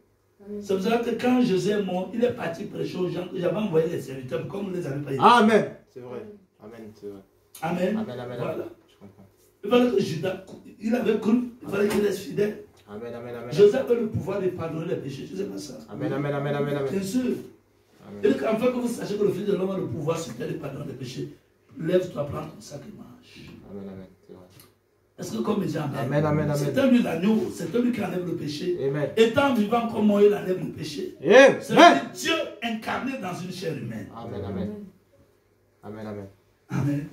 C'est pour ça que quand Jésus est mort, il est parti prêcher aux gens que j'avais envoyé les serviteurs comme vous les avez payés. Amen. C'est vrai. Amen, c'est vrai. Amen. Amen. Voilà. Je comprends. Il fallait que Judas, il avait cru, il fallait qu'il reste fidèle. Amen. Jésus avait le pouvoir de pardonner les péchés. Tu sais pas ça? Amen. Bien sûr. Et afin que vous sachiez que le Fils de l'homme a le pouvoir sur terre de pardonner les péchés, lève-toi, prends ton sac et marche. Amen. C'est vrai. Est-ce que comme les gens Amen. c'est lui l'agneau, c'est lui qui enlève le péché. Amen. Étant vivant comme moi, il enlève le péché. C'est Amen. Dieu incarné dans une chair humaine. Amen. Amen. Amen.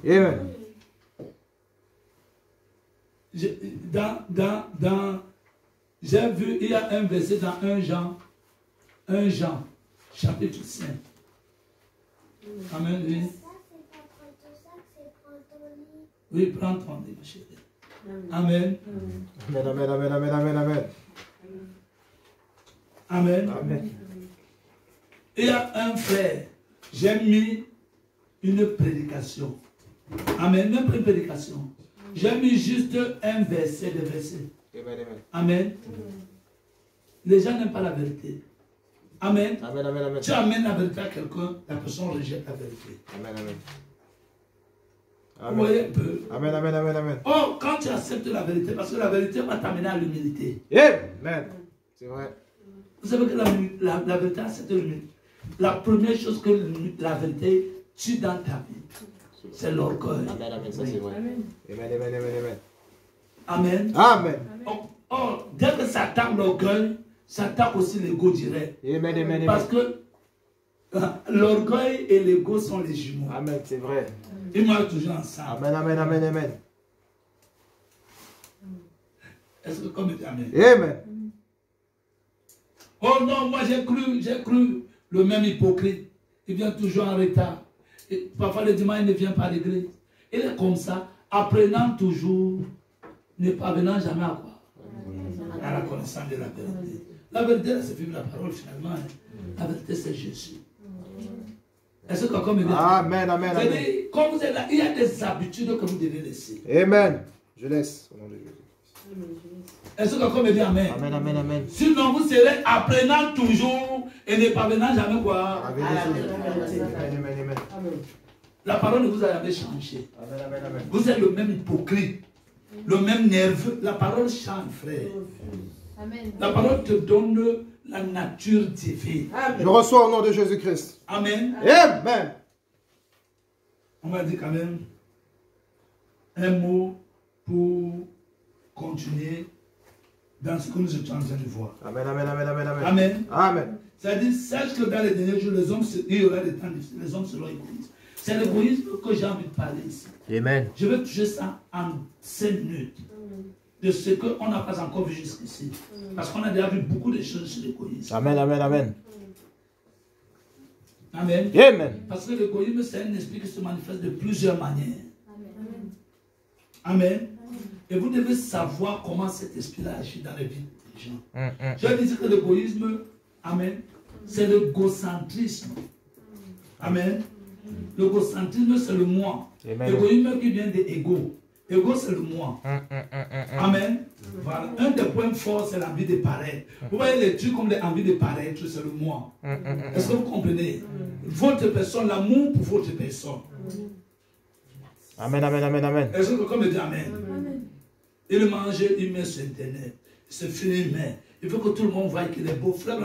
J'ai vu, il y a un verset dans 1 Jean, chapitre 5. Amen, oui. Oui, prends ton livre, ma chérie. Amen. Amen. Il y a un frère, j'ai mis une prédication. Amen, même pas une prédication. J'ai mis juste un verset, des versets. Amen. Les gens n'aiment pas la vérité. Amen. Tu amènes la vérité à quelqu'un, la personne rejette la vérité. Vous voyez un peu. Amen. Oh, quand tu acceptes la vérité, parce que la vérité va t'amener à l'humilité. Amen. C'est vrai. Vous savez que la vérité a cette limite. La première chose que la vérité tue dans ta vie, c'est l'orgueil. Amen, amen, ça c'est vrai. Amen. Amen, amen, amen, Amen. amen. Amen. Or, dès que ça attaque l'orgueil, ça attaque aussi l'ego direct. Amen, amen, amen. Parce que l'orgueil et l'ego sont les jumeaux. Amen, c'est vrai. Ils marchent toujours ensemble. Amen, amen, amen, amen. Est-ce que comme dit Amen? Amen. Oh non, moi j'ai cru le même hypocrite. Il vient toujours en retard. Et parfois le dimanche, il ne vient pas à l'église. Il est comme ça, apprenant toujours, ne parvenant jamais à quoi? À la connaissance de la vérité. La vérité, c'est vivre la parole finalement. La vérité, c'est Jésus. Est-ce que quelqu'un me dit? Amen, amen, amen. C'est-à-dire, quand vous êtes là, il y a des habitudes que vous devez laisser. Amen. Je laisse au nom de Jésus. Est-ce que quelqu'un me dit Amen? Amen, amen, amen. Sinon, vous serez apprenant toujours et ne parvenant jamais quoi? Amen, amen, amen. La parole ne vous a jamais changé. Amen, amen, amen. Vous êtes le même hypocrite, le même nerveux. La parole change, frère. Amen. La parole te donne la nature divine. Je reçois au nom de Jésus-Christ. Amen. Amen. On va dire quand même un mot pour continuer dans ce que nous étions en train de voir. Amen, amen, amen, amen, amen. Amen. Amen. C'est-à-dire, sache que dans les derniers jours, il y aura des temps difficiles, les hommes seront égoïstes. C'est l'égoïsme que j'ai envie de parler ici. Amen. Je vais toucher ça en 5 minutes. De ce qu'on n'a pas encore vu jusqu'ici. Parce qu'on a déjà vu beaucoup de choses sur l'égoïsme. Amen, amen, amen. Amen. Amen. Parce que l'égoïsme, c'est un esprit qui se manifeste de plusieurs manières. Amen. Amen. Et vous devez savoir comment cet esprit-là agit dans la vie des gens. Je vais dire que l'égoïsme, amen, c'est l'égocentrisme. Amen. L'égocentrisme, c'est le moi. L'égoïsme qui vient de ego. Ego, c'est le moi. Amen. Voilà. Un des points forts, c'est l'envie de paraître. Vous voyez les trucs comme l'envie de paraître, c'est le moi. Est-ce que vous comprenez? Votre personne, l'amour pour votre personne. Amen, amen, amen, amen. Est-ce que quelqu'un me dit Amen? Il mange, il met sur Internet. Se filme. Il faut que tout le monde voie qu'il est beau. Frère,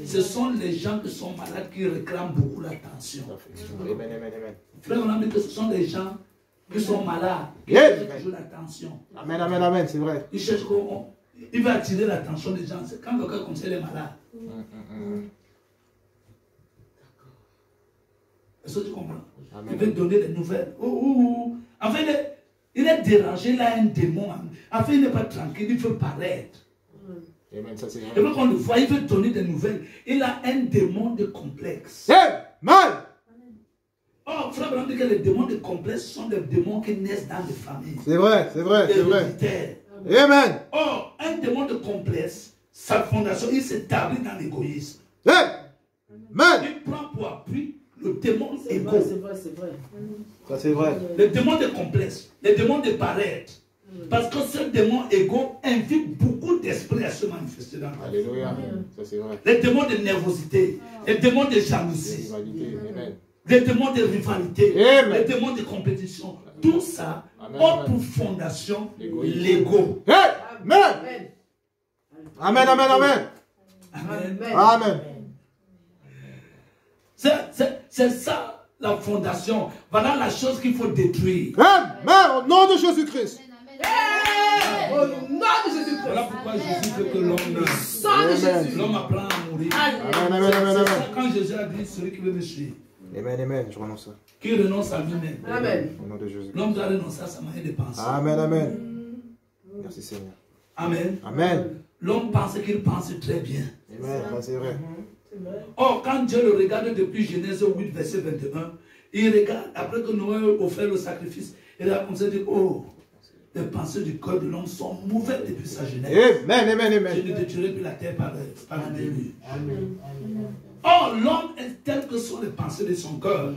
ce sont les gens qui sont malades qui réclament beaucoup l'attention. Amen, amen, amen. Frère, on a dit que ce sont les gens qui sont malades, qui cherchent toujours l'attention. Amen, amen, amen, c'est vrai. Ils cherchent il va attirer l'attention des gens. C'est quand quelqu'un conseille les malades. Est-ce que tu comprends? Il veut donner des nouvelles. En fait, il est dérangé, il a un démon. En fait, il n'est pas tranquille, il veut paraître. Amen, ça c'est vrai. Et quand on le voit, il veut donner des nouvelles. Il a un démon de complexe. Amen. Oh, frère, on dit que les démons de complexe sont des démons qui naissent dans les familles. C'est vrai, c'est vrai, c'est vrai. Héréditaires. Amen. Oh, un démon de complexe, sa fondation, il s'établit dans l'égoïsme. Amen. Il prend pour appui le démon égo. C'est vrai, c'est vrai. Ça c'est vrai. Les démons de complexe, les démons de paraître. Parce que ce démon égo invite beaucoup d'esprits à se manifester dans la vie. Alléluia. Ça c'est vrai. Les démons de nervosité, les démons de jalousie, Rivalité. Amen. les démons de rivalité, Amen. les démons de compétition. Tout ça Amen. ont pour fondation l'ego. Amen. Amen, amen, amen. Amen. Amen. C'est ça la fondation. Voilà la chose qu'il faut détruire. Amen. Au nom de Jésus-Christ. Au nom de Jésus-Christ. Voilà pourquoi Jésus veut que l'homme meure. Sang de Jésus. L'homme apprend à mourir. Amen, amen, amen, C'est amen. ça quand Jésus a dit celui qui veut me suivre, Amen, amen. Je renonce ça. qui renonce à lui-même. Amen. Au nom de Jésus. L'homme doit renoncer à sa manière de penser. Amen, amen. Merci Seigneur. Amen. Amen. L'homme pense qu'il pense très bien. Amen. Ça c'est vrai. Or, quand Dieu le regarde depuis Genèse 8, verset 21, il regarde, après que Noé a offert le sacrifice, il a commencé à dire, oh, les pensées du cœur de l'homme sont mauvaises depuis sa jeunesse. Amen, amen, Je amen. ne détruirai plus la terre par le déluge. Or, l'homme est tel que sont les pensées de son cœur.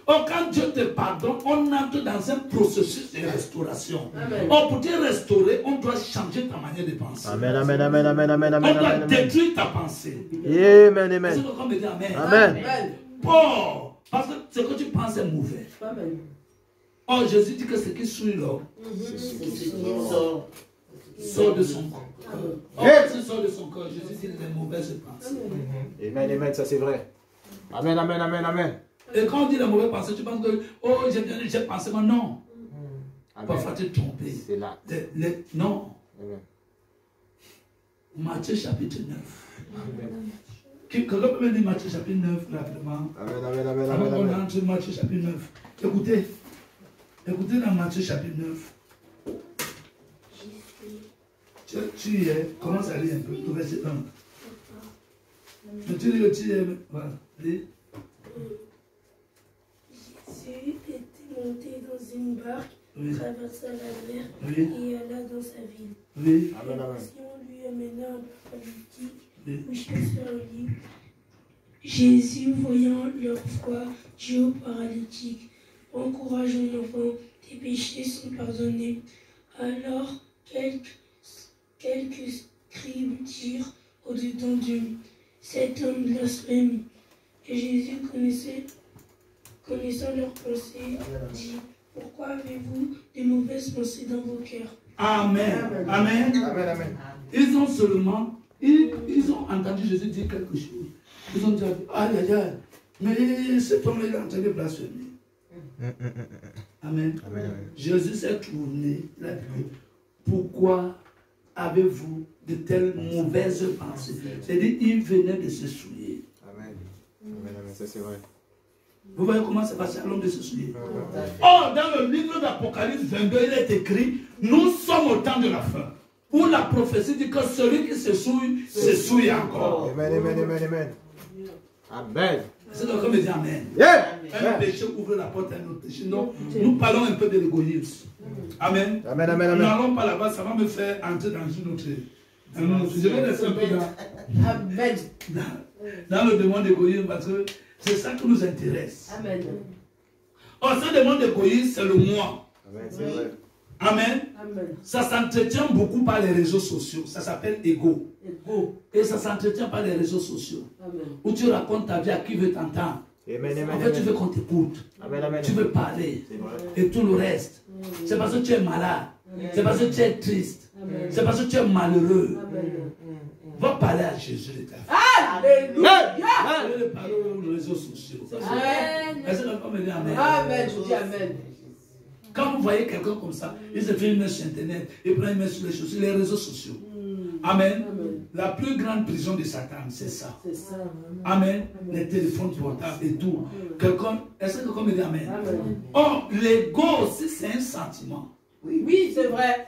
Or, quand Dieu te pardonne, on entre dans un processus de restauration. Or, pour te restaurer, on doit changer ta manière de penser. Amen, amen, amen, amen, amen, On amen, doit amen. détruire ta pensée. Amen, C'est amen. ce qu'on me dit Amen. Amen. Oh, parce que ce que tu penses est mauvais. Amen. Or, Jésus dit que ce qui suit l'homme C'est ce qui sort. sort de son corps. Ce sort de son corps, Jésus dit les mauvaises pensées. Amen, amen, ça c'est vrai. Amen, amen, amen, amen. Et quand on dit les mauvaises pensées, tu penses que, oh, j'ai pensé, mais non. Amen. Parfois tu te trompes. C'est là. Non. Amen. Matthieu chapitre 9. Amen. Quelqu'un peut me dire Matthieu chapitre 9 rapidement. Amen, amen, amen, Avant amen, qu'on amen. entre Matthieu chapitre 9. Écoutez. Écoutez dans Matthieu chapitre 9. Tu y es. Commence à lire un peu. Au verset 1. Mais tu lis, tu y es. Voilà. Lis. Jésus était monté dans une barque, traversa la mer et alla dans sa ville. Oui. Amen, amen. Si on lui amena un paralytique Oui. couché sur un lit, Jésus, voyant leur foi, dit au paralytique, prends courage mon enfant, tes péchés sont pardonnés. Alors quelques scribes dirent au-dedans d'eux, cet homme blasphème. Et Jésus, connaissant leurs pensées, dit, pourquoi avez-vous des mauvaises pensées dans vos cœurs? Amen. Amen. Amen, amen. Ils ont seulement, ils ont entendu Jésus dire quelque chose. Ils ont dit, aïe, aïe, aïe, mais cet homme-là, il est en train de blasphémer. Amen. Amen. Jésus s'est tourné, il a dit, pourquoi avez-vous de telles mauvaises pensées? C'est-à-dire, il venait de se souiller. Amen. Amen, amen, ça c'est vrai. Vous voyez comment c'est passé à l'homme de se souiller? Or, dans le livre d'Apocalypse 22, il est écrit, nous sommes au temps de la fin. Où la prophétie dit que celui qui se souille encore. Amen, amen, amen, amen. Amen. C'est donc comme dit Amen. Yeah. Un péché ouvre la porte à un autre péché. Donc, nous parlons un peu de l'égoïsme. Amen. Amen, amen, Nous amen. n'allons pas là-bas, ça va me faire entrer dans une autre. Je vais laisser un peu Amen. dans le demande d'égoïsme parce que c'est ça qui nous intéresse. Amen. Or, ce demande d'égoïsme, c'est le moi. Amen, c'est vrai. Amen. Amen. Ça s'entretient beaucoup par les réseaux sociaux. Ça s'appelle ego. Ego. Et ça s'entretient par les réseaux sociaux. Amen. Où tu racontes ta vie à qui veut t'entendre. Amen, amen, En fait, tu veux amen. qu'on t'écoute. Amen, amen. Tu veux parler. C'est vrai. Et tout le reste. C'est parce que tu es malade. C'est parce que tu es triste. Amen. C'est parce que tu es malheureux. Amen. Va parler à Jésus de ta vie. Alléluia. Au lieu de parler aux réseaux sociaux. Amen. Est-ce que quelqu'un me dit Amen? Amen. Je dis Amen. Quand vous voyez quelqu'un comme ça, il se fait une messe sur Internet, il prend une messe sur les réseaux sociaux. Amen. Amen. La plus grande prison de Satan, c'est ça. C'est ça. Amen. Les téléphones portables et tout. Quelqu'un, est-ce que quelqu'un me dit Amen? Amen. Or, l'ego aussi, c'est un sentiment. Oui, c'est vrai.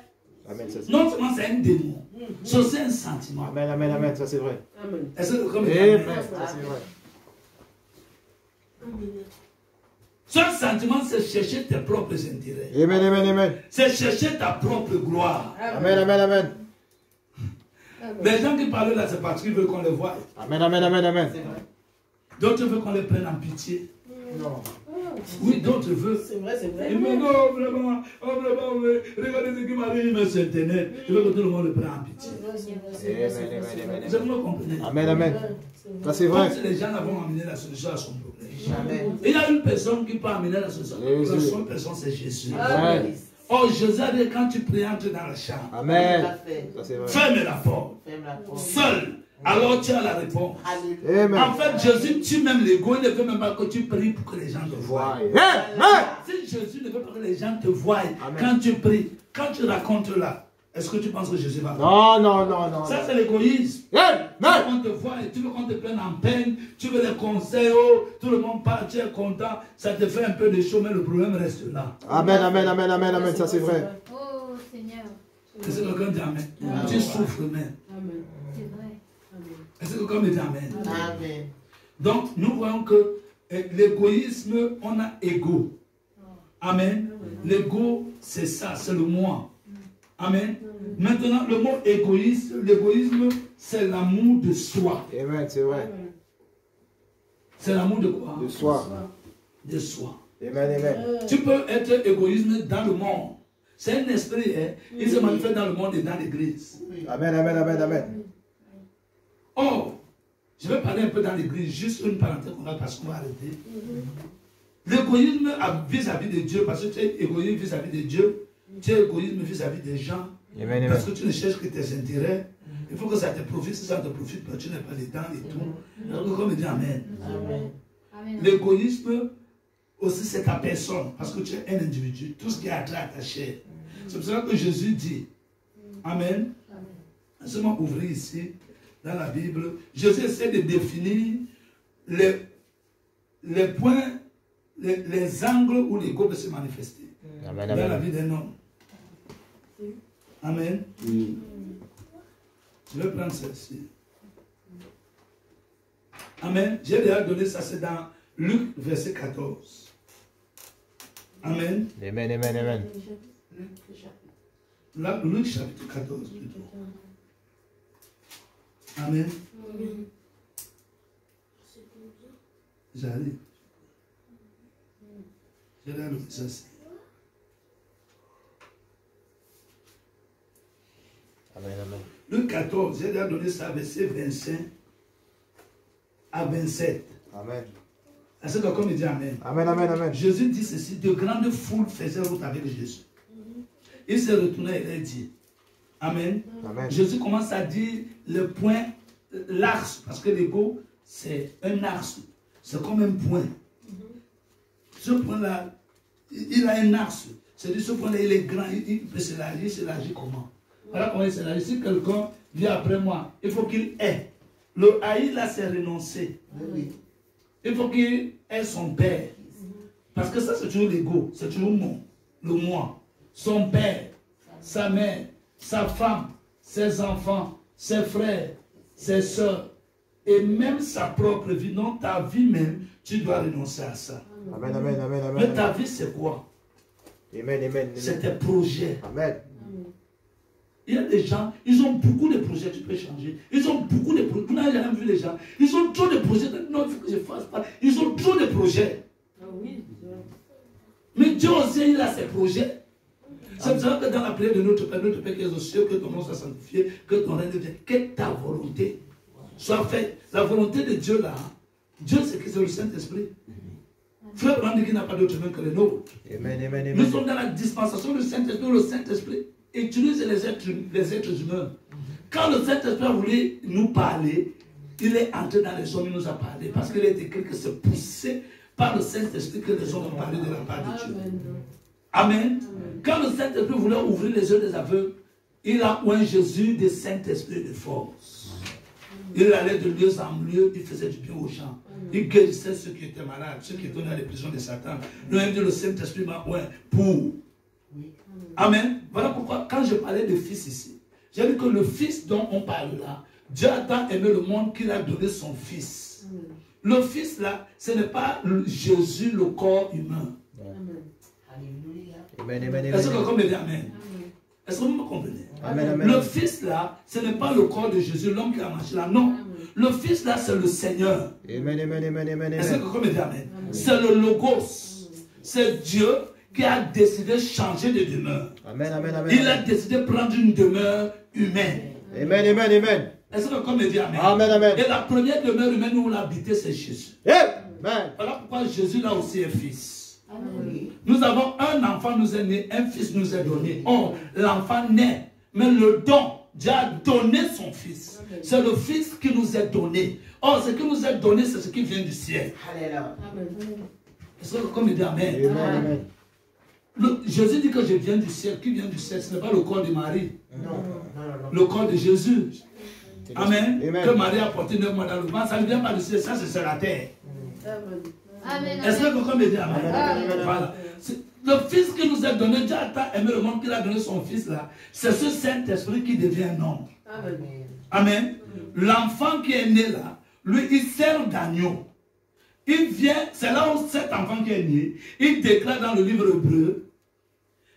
Amen, ça c'est vrai. Non seulement c'est un démon, c'est aussi un sentiment. Amen, amen, amen, ça c'est vrai. Amen. Est-ce que quelqu'un me dit Amen, Amen? ça c'est vrai. Ce sentiment, c'est chercher tes propres intérêts. Amen, amen, amen. C'est chercher ta propre gloire. Amen, amen, amen. Les gens qui parlent là, c'est parce qu'ils veulent qu'on les voie. Amen, amen, amen, amen. D'autres veulent qu'on les prenne en pitié. Non. Oui, d'autres veulent. C'est vrai, c'est vrai. Ils me disent, oh vraiment, regardez ce qui m'arrive, mais sur Internet. Je veux que tout le monde le prenne en pitié. Amen, amen, amen, Est-ce que vous me comprenez? amen. Amen. Ça c'est Comme vrai. si les gens vont amener la solution à son problème. Amen. Il y a une personne qui peut amener la solution. Jésus. La seule personne, c'est Jésus. Amen. Oh, Jésus a dit, quand tu pries, entre dans la chambre. Amen. Ça c'est vrai. Ferme la porte. Seul. Alors tu as la réponse. Amen. En fait, Jésus tue même l'ego. Il ne veut même pas que tu pries pour que les gens te voient. Amen. Si Jésus ne veut pas que les gens te voient, Amen. quand tu pries, quand tu racontes là, est-ce que tu penses que Jésus va faire? Non, non, non, non. Ça, c'est l'égoïsme. Tu veux Amen. qu'on te voie, tu veux qu'on te prenne en peine, tu veux les conseils, oh, tout le monde part, tu es content, ça te fait un peu de chaud, mais le problème reste là. Amen, amen, amen, amen, amen, ça c'est vrai. Oh Seigneur, Est-ce que quelqu'un dit Amen? Tu souffres même. Amen. c'est vrai. Est-ce que quelqu'un me dit Amen? Amen. Donc, nous voyons que l'égoïsme, on a ego. Amen. L'ego, c'est ça, c'est le moi. Amen. Maintenant, le mot égoïsme, l'égoïsme, c'est l'amour de soi. Amen, c'est vrai. C'est l'amour de quoi? De soi. De soi. Amen, amen. Tu peux être égoïste dans le monde. C'est un esprit, hein? Il se manifeste dans le monde et dans l'église. Amen, amen, amen, amen. Oh, je vais parler un peu dans l'église, juste une parenthèse qu'on a parce qu'on va arrêter. L'égoïsme vis-à-vis de Dieu, parce que tu es égoïste vis-à-vis de Dieu, tu es égoïste vis-à-vis des gens, Amen. Parce que tu ne cherches que tes intérêts. Il faut que ça te profite. Si ça ne te profite pas, tu n'as pas le temps et tout. Alors, comme il dit Amen. Amen. L'égoïsme aussi, c'est ta personne. Parce que tu es un individu. Tout ce qui est attrait à ta chair. C'est pour ça que Jésus dit Amen. Laissez-moi ouvrir ici, dans la Bible. Jésus essaie de définir les points, les angles où l'ego peut se manifester. Amen. Dans la vie d'un homme. Amen. Je vais prendre celle-ci. Amen. J'ai déjà donné ça, c'est dans Luc, verset 14. Amen. Amen. Là, Luc, chapitre 14, plutôt. Amen. J'arrive. J'ai déjà donné ça. Amen. Luc 14, j'ai déjà donné ça, verset 25 à 27. Amen. Est-ce que comme il dit Amen? Amen. Jésus dit ceci, de grandes foules faisaient route avec Jésus. Il s'est retourné et il a dit Amen. Jésus commence à dire le point, l'axe, parce que l'ego, c'est un axe. C'est comme un point. Ce point-là, il a un axe. C'est-à-dire ce point-là, il est grand, il peut s'élargir comment? Voilà comment il s'élargit. Si quelqu'un vient après moi, il faut qu'il ait. Le haïr, là, c'est renoncer. Il faut qu'il ait son père. Parce que ça, c'est toujours l'ego. C'est toujours le moi. Son père, sa mère, sa femme, ses enfants, ses frères, ses soeurs, et même sa propre vie. Non, ta vie même, tu dois renoncer à ça. Amen. Mais ta vie, c'est quoi? Amen. C'est tes projets. Amen. Il y a des gens, ils ont beaucoup de projets, tu peux changer. Ils ont beaucoup de projets. Vous n'avez jamais vu les gens. Ils ont trop de projets. Non, il faut que je fasse pas. Ils ont trop de projets. Mais Dieu aussi, il a ses projets. C'est pour ça que dans la prière de notre Père qui est aux cieux, que ton nom soit sanctifié, que ton règne vienne, que ta volonté soit faite. La volonté de Dieu là, Dieu c'est que c'est le Saint-Esprit. Frère Brandi qui n'a pas d'autre main que le nôtre. Amen. Nous sommes dans la dispensation du Saint-Esprit. Le Saint-Esprit utilise les êtres humains. Quand le Saint-Esprit a voulu nous parler, il est entré dans les hommes, il nous a parlé. Parce qu'il est écrit que c'est poussé par le Saint-Esprit que les hommes ont parlé de la part de Dieu. Amen. Quand le Saint-Esprit voulait ouvrir les yeux des aveugles, il a oint Jésus de Saint-Esprit de force. Il allait de lieu en lieu, il faisait du bien aux gens. Il guérissait ceux qui étaient malades, ceux qui étaient dans les prisons de Satan. Le Saint-Esprit m'a oint pour. Amen. Voilà pourquoi, quand je parlais de fils ici, j'ai dit que le fils dont on parle là, Dieu a tant aimé le monde qu'il a donné son fils. Le fils là, ce n'est pas Jésus, le corps humain. Est-ce que quelqu'un me dit Amen? Est-ce que vous me comprenez? Le fils là, ce n'est pas le corps de Jésus, l'homme qui a marché là. Non. Le fils là, c'est le Seigneur. Est-ce que quelqu'un me dit Amen? C'est le Logos. C'est Dieu qui a décidé de changer de demeure. Il a décidé de prendre une demeure humaine. Amen. Est-ce que quelqu'un me dit Amen? Et la première demeure humaine où on habitait, c'est Jésus. Voilà pourquoi Jésus là aussi est fils. Nous avons un enfant nous est né, un fils nous est donné. Or, l'enfant naît, mais le don, Dieu a donné son fils. C'est le fils qui nous est donné. Or, ce qui nous est donné, c'est ce qui vient du ciel. Est-ce que quelqu'un me dit Amen? Jésus dit que je viens du ciel. Qui vient du ciel? Ce n'est pas le corps de Marie. Le corps de Jésus. Amen. Que Marie a porté 9 mois dans le ventre. Ça ne vient pas du ciel. Ça, c'est la terre. Est-ce que quelqu'un me dit Amen? Voilà. Le fils qui nous a donné, Dieu a tant aimé le monde qu'il a donné son fils là. C'est ce Saint-Esprit qui devient un homme. Amen. L'enfant qui est né là, lui, il sert d'agneau. Il vient, c'est là où cet enfant qui est né, il déclare dans le livre hébreu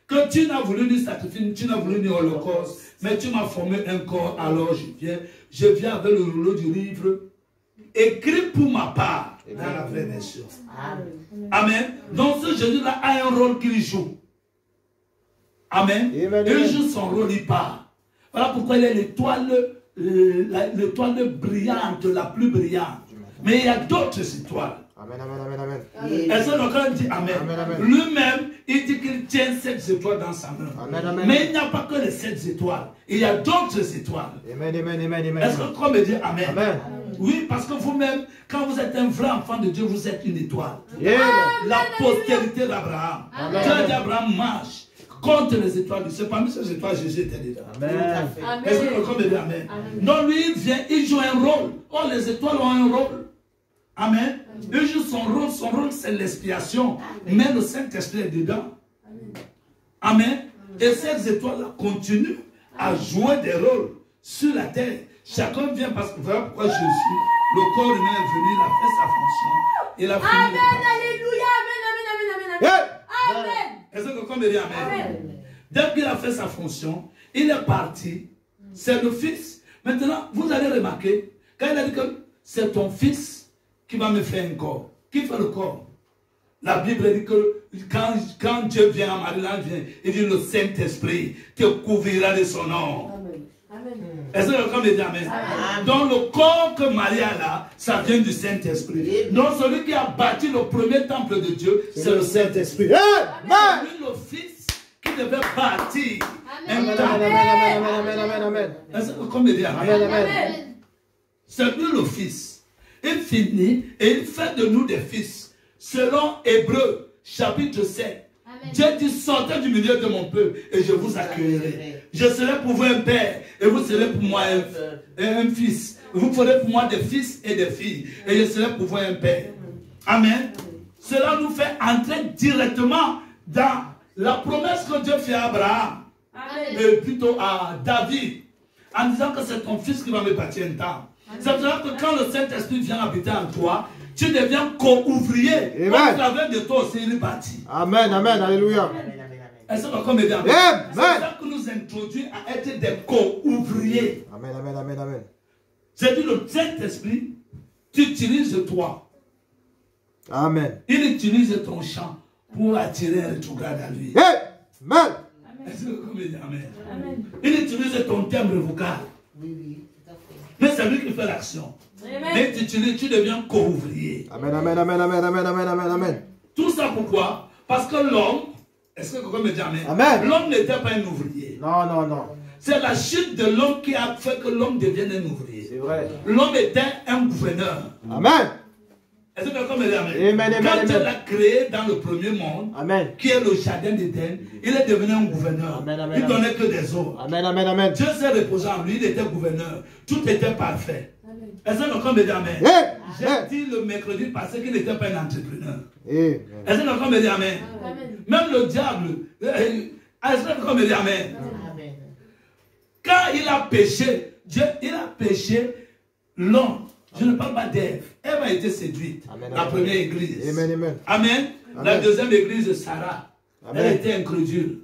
que tu n'as voulu ni sacrifier, tu n'as voulu ni holocauste, mais tu m'as formé un corps, alors je viens avec le rouleau du livre, écrit pour ma part, dans la vraie version. Amen. Donc ce Jésus-là a un rôle qu'il joue. Amen. Il joue son rôle, il part. Voilà pourquoi il est l'étoile brillante, la plus brillante. Mais il y a d'autres étoiles. Amen. Est-ce que quelqu'un dit Amen? Lui-même, il dit qu'il tient 7 étoiles dans sa main. Amen, amen. Mais il n'y a pas que les 7 étoiles. Il y a d'autres étoiles. Amen, amen, amen, amen. Est-ce que tu peux me dire Amen? Amen. Oui, parce que vous-même, quand vous êtes un vrai enfant de Dieu, vous êtes une étoile. Yeah. La postérité d'Abraham. Dieu a dit Abraham marche contre les étoiles. C'est parmi ces étoiles, Jésus était dedans. Amen. Est-ce que quelqu'un me dit Amen? Donc lui, il vient, il joue un rôle. Oh, les étoiles ont un rôle. Amen. Il joue son rôle. Son rôle, c'est l'expiation. Mais le Saint-Esprit est dedans. Amen. Et ces étoiles-là continuent à jouer des rôles sur la terre. Chacun vient parce que voilà pourquoi Jésus, le corps humain est venu, il a fait sa fonction. Il a fini. Amen, alléluia, amen, amen, amen, amen. Amen. Est-ce que quelqu'un me dit Amen? Dès qu'il a fait sa fonction, il est parti. C'est le Fils. Maintenant, vous allez remarquer, quand il a dit que c'est ton Fils qui va me faire un corps. Qui fait le corps? La Bible dit que quand Dieu vient, Marie-Ange vient, il dit le Saint-Esprit te couvrira de son nom. Est-ce que quelqu'un me dit Amen? Donc le corps que Marie a là, ça vient du Saint-Esprit. Donc celui qui a bâti le premier temple de Dieu, c'est le Saint-Esprit. Amen. C'est lui le Fils qui devait bâtir un Amen, temple. amen, amen, amen, amen. Est-ce que quelqu'un me dit Amen? Amen, amen. C'est lui le Fils. Il finit et il fait de nous des fils. Selon Hébreux, chapitre 7. Amen. Dieu dit, sortez du milieu de mon peuple et je vous accueillerai. Je serai pour vous un père et vous serez pour moi un fils. Vous ferez pour moi des fils et des filles et je serai pour vous un père. Amen. Cela nous fait entrer directement dans la promesse que Dieu fait à Abraham. Et plutôt à David. En disant que c'est ton fils qui va me bâtir un temple. C'est pour ça que quand le Saint-Esprit vient habiter en toi, tu deviens co-ouvrier. Au travers de toi aussi, il est bâti. Amen, amen, alléluia. Est-ce que quelqu'un me dit Amen? C'est ça que nous introduit à être des co-ouvriers. Amen, amen, amen, amen. J'ai dit le Saint-Esprit, tu utilises toi. Amen. Il utilise ton champ pour attirer un rétrograde à lui. Amen. Est-ce que quelqu'un me dit Amen? Il utilise ton timbre vocal. Oui, tout à fait. Mais c'est lui qui fait l'action. Mais tu deviens co-ouvrier. Amen, amen, amen, amen, amen, amen, amen, amen. Tout ça pourquoi? Parce que l'homme, est-ce que quelqu'un me dit Amen? Amen. L'homme n'était pas un ouvrier. Non, non, non. C'est la chute de l'homme qui a fait que l'homme devienne un ouvrier. C'est vrai. L'homme était un gouverneur. Amen. Est-ce que quelqu'un me dit Amen? Amen, amen, Quand Dieu amen. l'a créé dans le premier monde, Amen. qui est le jardin d'Éden, il est devenu un gouverneur. Amen, amen, Il amen. donnait que des ordres. Amen, amen, amen. Dieu s'est reposé en lui, il était gouverneur. Tout était parfait. Est-ce que quelqu'un me dit Amen? J'ai Amen. dit le mercredi passé qu'il n'était pas un entrepreneur. Amen. Est-ce que quelqu'un me dit Amen? Même le diable, est-ce que quelqu'un me dit Amen? Amen. Quand il a péché, Dieu, il a péché l'homme. Je ne parle pas d'Ève. Ève a été séduite. Amen, La amen. première église. Amen, amen. Amen. La Amen. deuxième église, Sarah. Amen. Elle était incrédule.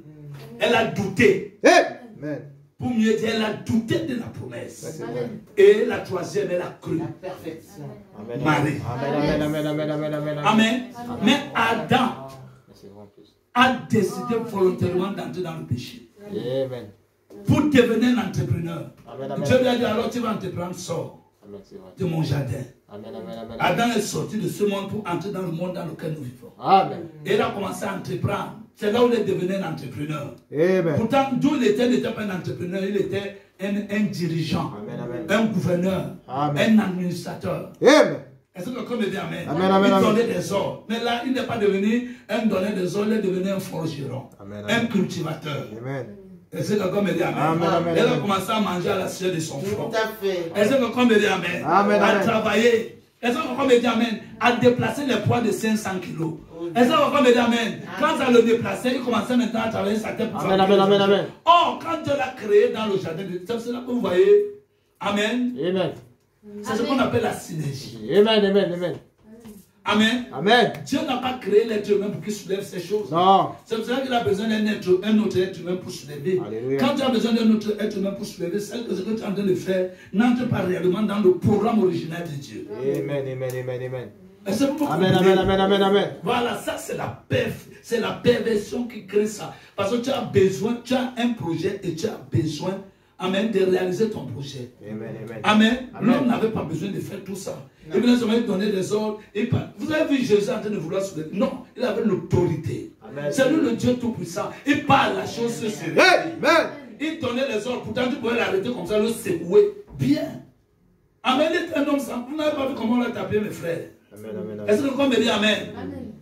Elle a douté. Amen. Pour mieux dire, elle a douté de la Ça, promesse. c'est vrai. Et la troisième, elle a cru. La perfection. Amen, Marie. amen, amen, amen, amen, amen, amen. Amen. Mais Adam C'est vrai en plus. a décidé volontairement d'entrer dans le péché. Amen. Pour devenir un entrepreneur. Amen, amen. Dieu lui a dit, alors tu vas entreprendre, sors Amen, c'est vrai. de mon jardin. Amen, amen, amen. Adam est sorti de ce monde pour entrer dans le monde dans lequel nous vivons. Amen. Et il a commencé à entreprendre. C'est là où il est devenu un entrepreneur. Amen. Pourtant, d'où il n'était pas un entrepreneur, il était un dirigeant, Amen, amen. un gouverneur, Amen. un administrateur. Amen. Est-ce que quelqu'un me dit Amen? Amen, amen, Il amen. donnait des ordres. Mais là, il n'est pas devenu un donneur des ordres, il est devenu un forgeron, Amen, un amen. cultivateur. Amen. Est-ce que quelqu'un me dit Amen? Amen, amen, Il a amen. commencé à manger à la sueur de son front. Tout à fait. Est-ce que quelqu'un me dit Amen? Amen, À amen. travailler. Est-ce que quelqu'un me dit Amen? À déplacer les poids de 500 kilos. Est-ce que quelqu'un me dit Amen? Quand ça le déplaçait, il commençait maintenant à travailler sa tête pour Amen, fabriquer amen, les amen, objets. Or, quand Dieu l'a créé dans le jardin, c'est là que vous voyez. Amen. Amen. C'est ce qu'on appelle la synergie. Amen, amen, amen. Amen. Amen. Dieu n'a pas créé l'être humain pour qu'il soulève ces choses. Non. C'est pour ça qu'il a besoin un autre être humain pour soulever. Alléluia. Quand tu as besoin d'un autre être humain pour soulever, c'est que ce que tu es en train de faire n'entre pas réellement dans le programme original de Dieu. Amen, amen, amen, amen. Et c'est pour Amen, amen, amen, amen, amen. Voilà, ça c'est la perversion qui crée ça. Parce que tu as besoin, tu as un projet et tu as besoin, amen, de réaliser ton projet. Amen, amen. Amen. Amen. L'homme n'avait pas besoin de faire tout ça. Il venait seulement donner des ordres. Vous avez vu Jésus en train de vouloir soulever? Non, il avait l'autorité. C'est lui le Dieu Tout-Puissant. Il parle la chose se serrer. Amen. Il donnait les ordres. Pourtant, tu pouvais l'arrêter comme ça, le secouer. Bien. Amen. Il est un homme sans. Vous n'avez pas vu comment on l'a tapé, mes frères. Est-ce que quelqu'un me dit Amen?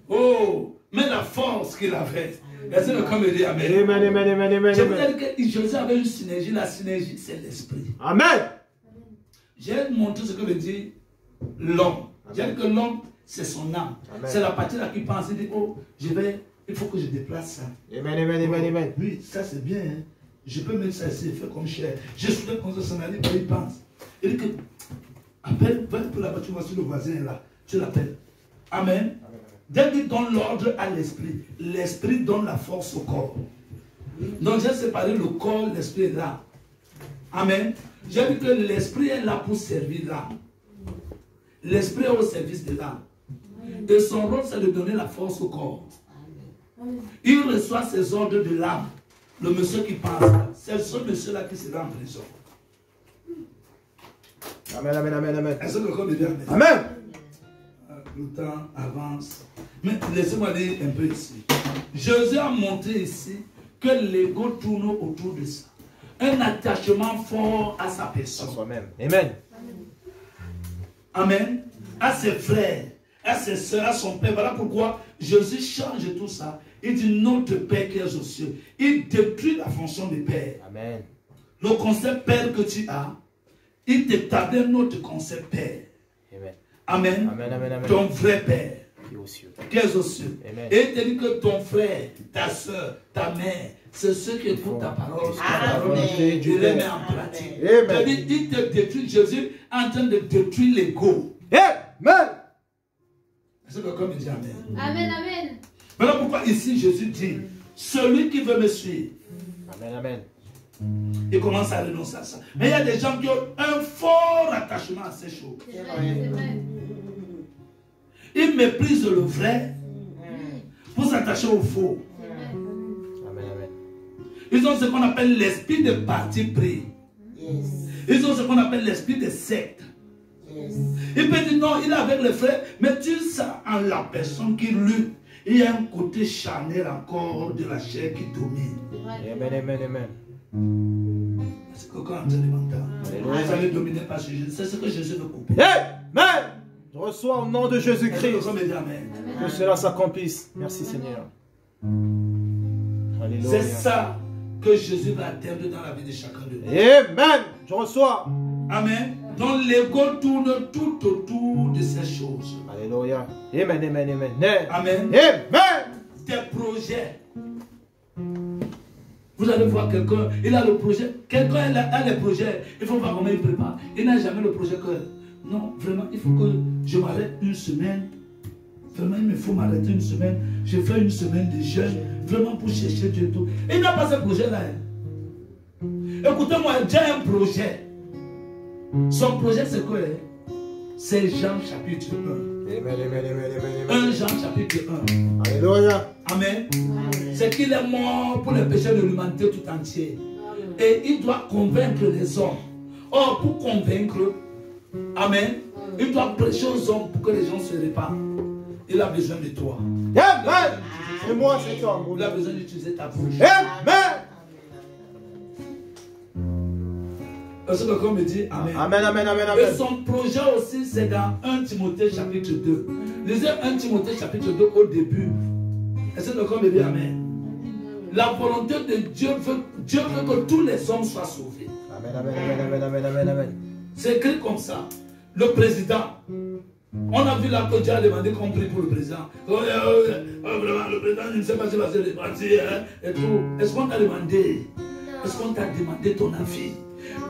Oh, mais la force qu'il avait. Est-ce que quelqu'un me dit Amen? Je vous ai dit que Jésus avait une synergie. La synergie, c'est l'esprit. Amen. J'ai montré ce que veut dire l'homme. J'ai dit que l'homme, c'est son âme. C'est la partie là qui pense. Il dit, oh, il faut que je déplace ça. Amen. Oui, ça c'est bien. Hein. Je peux mettre ça ici et faire comme cher. Je souhaite qu'on s'en aille, il pense. Il dit que, appelle, va pour là-bas, tu vois sur le voisin là. Tu l'appelles. Amen. Dès qu'il donne l'ordre à l'esprit, l'esprit donne la force au corps. Donc j'ai séparé le corps, l'esprit et l'âme. Amen. J'ai dit que l'esprit est là pour servir l'âme. L'esprit est au service de l'âme. Et son rôle, c'est de donner la force au corps. Il reçoit ses ordres de l'âme. Le monsieur qui pense, c'est ce monsieur-là qui sera en prison. Amen. Est-ce que le me dit Amen? Amen. Le temps avance. Mais laissez-moi dire un peu ici. Jésus a montré ici que l'ego tourne autour de ça. Un attachement fort à sa personne. Amen. Amen. À ses frères, à ses soeurs, à son père. Voilà pourquoi Jésus change tout ça. Il dit notre Père qui est aux cieux. Il détruit la fonction de Père. Amen. Le concept Père que tu as, il t'établit un autre concept Père. Amen. Ton vrai Père qui est aux cieux. Et il te dit que ton frère, ta soeur, ta mère, c'est ceux qui écoutent ta parole. Il les met en pratique. Il te détruit. Jésus est en train de détruire l'ego. Amen. Est-ce que quelqu'un me dit Amen? Amen. Voilà pourquoi ici Jésus dit, celui qui veut me suivre. Amen. Il commence à renoncer à ça. Mais il y a des gens qui ont un fort attachement à ces choses. C'est vrai. Ils méprisent le vrai pour s'attacher au faux. Amen. Ils ont ce qu'on appelle l'esprit de parti pris. Ils ont ce qu'on appelle l'esprit de secte. Il peut dire non, il est avec les frères, mais tu sens en la personne qui lutte. Il y a un côté charnel encore de la chair qui domine. Amen. Est-ce que quand tu m'entends, vous allez dominer par Jésus. C'est ce que Jésus veut couper. Amen. Je reçois au nom de Jésus-Christ. Amen. Que cela s'accomplisse. Merci Seigneur. Alléluia. C'est ça que Jésus va atteindre dans la vie de chacun de nous. Amen. Je reçois. Amen. Donc l'ego tourne tout autour de ces choses. Alléluia. Amen. Amen. Tes projets. Vous allez voir quelqu'un, il a le projet. Quelqu'un a les projets. Il faut voir comment il prépare. Il n'a jamais le projet que... Non, vraiment, il faut que je m'arrête une semaine. Vraiment, il me faut m'arrêter une semaine. Je fais une semaine de jeûne. Vraiment pour chercher Dieu et tout. Il n'a pas ce projet-là. Écoutez-moi, Dieu a un projet. Son projet, c'est quoi? C'est Jean chapitre 1. 1 Jean chapitre 1. Alléluia. Amen. C'est qu'il est mort pour les péchés de l'humanité tout entière. Et il doit convaincre les hommes. Or, pour convaincre, amen, il doit prêcher aux hommes pour que les gens se répandent. Il a besoin de toi. Amen. C'est moi, c'est toi. Il a besoin d'utiliser ta bouche. Amen. Est-ce que quelqu'un me dit Amen? Amen. Et son projet aussi, c'est dans 1 Timothée chapitre 2. Lisez 1 Timothée chapitre 2 au début. Est-ce que quelqu'un me dit Amen? La volonté de Dieu veut que tous les hommes soient sauvés. Amen. C'est écrit comme ça. Le président. On a vu là que Dieu a demandé qu'on prie pour le président. Vraiment, le président, je ne sais pas s'il va se répartir et tout. Est-ce qu'on t'a demandé? Est-ce qu'on t'a demandé ton avis?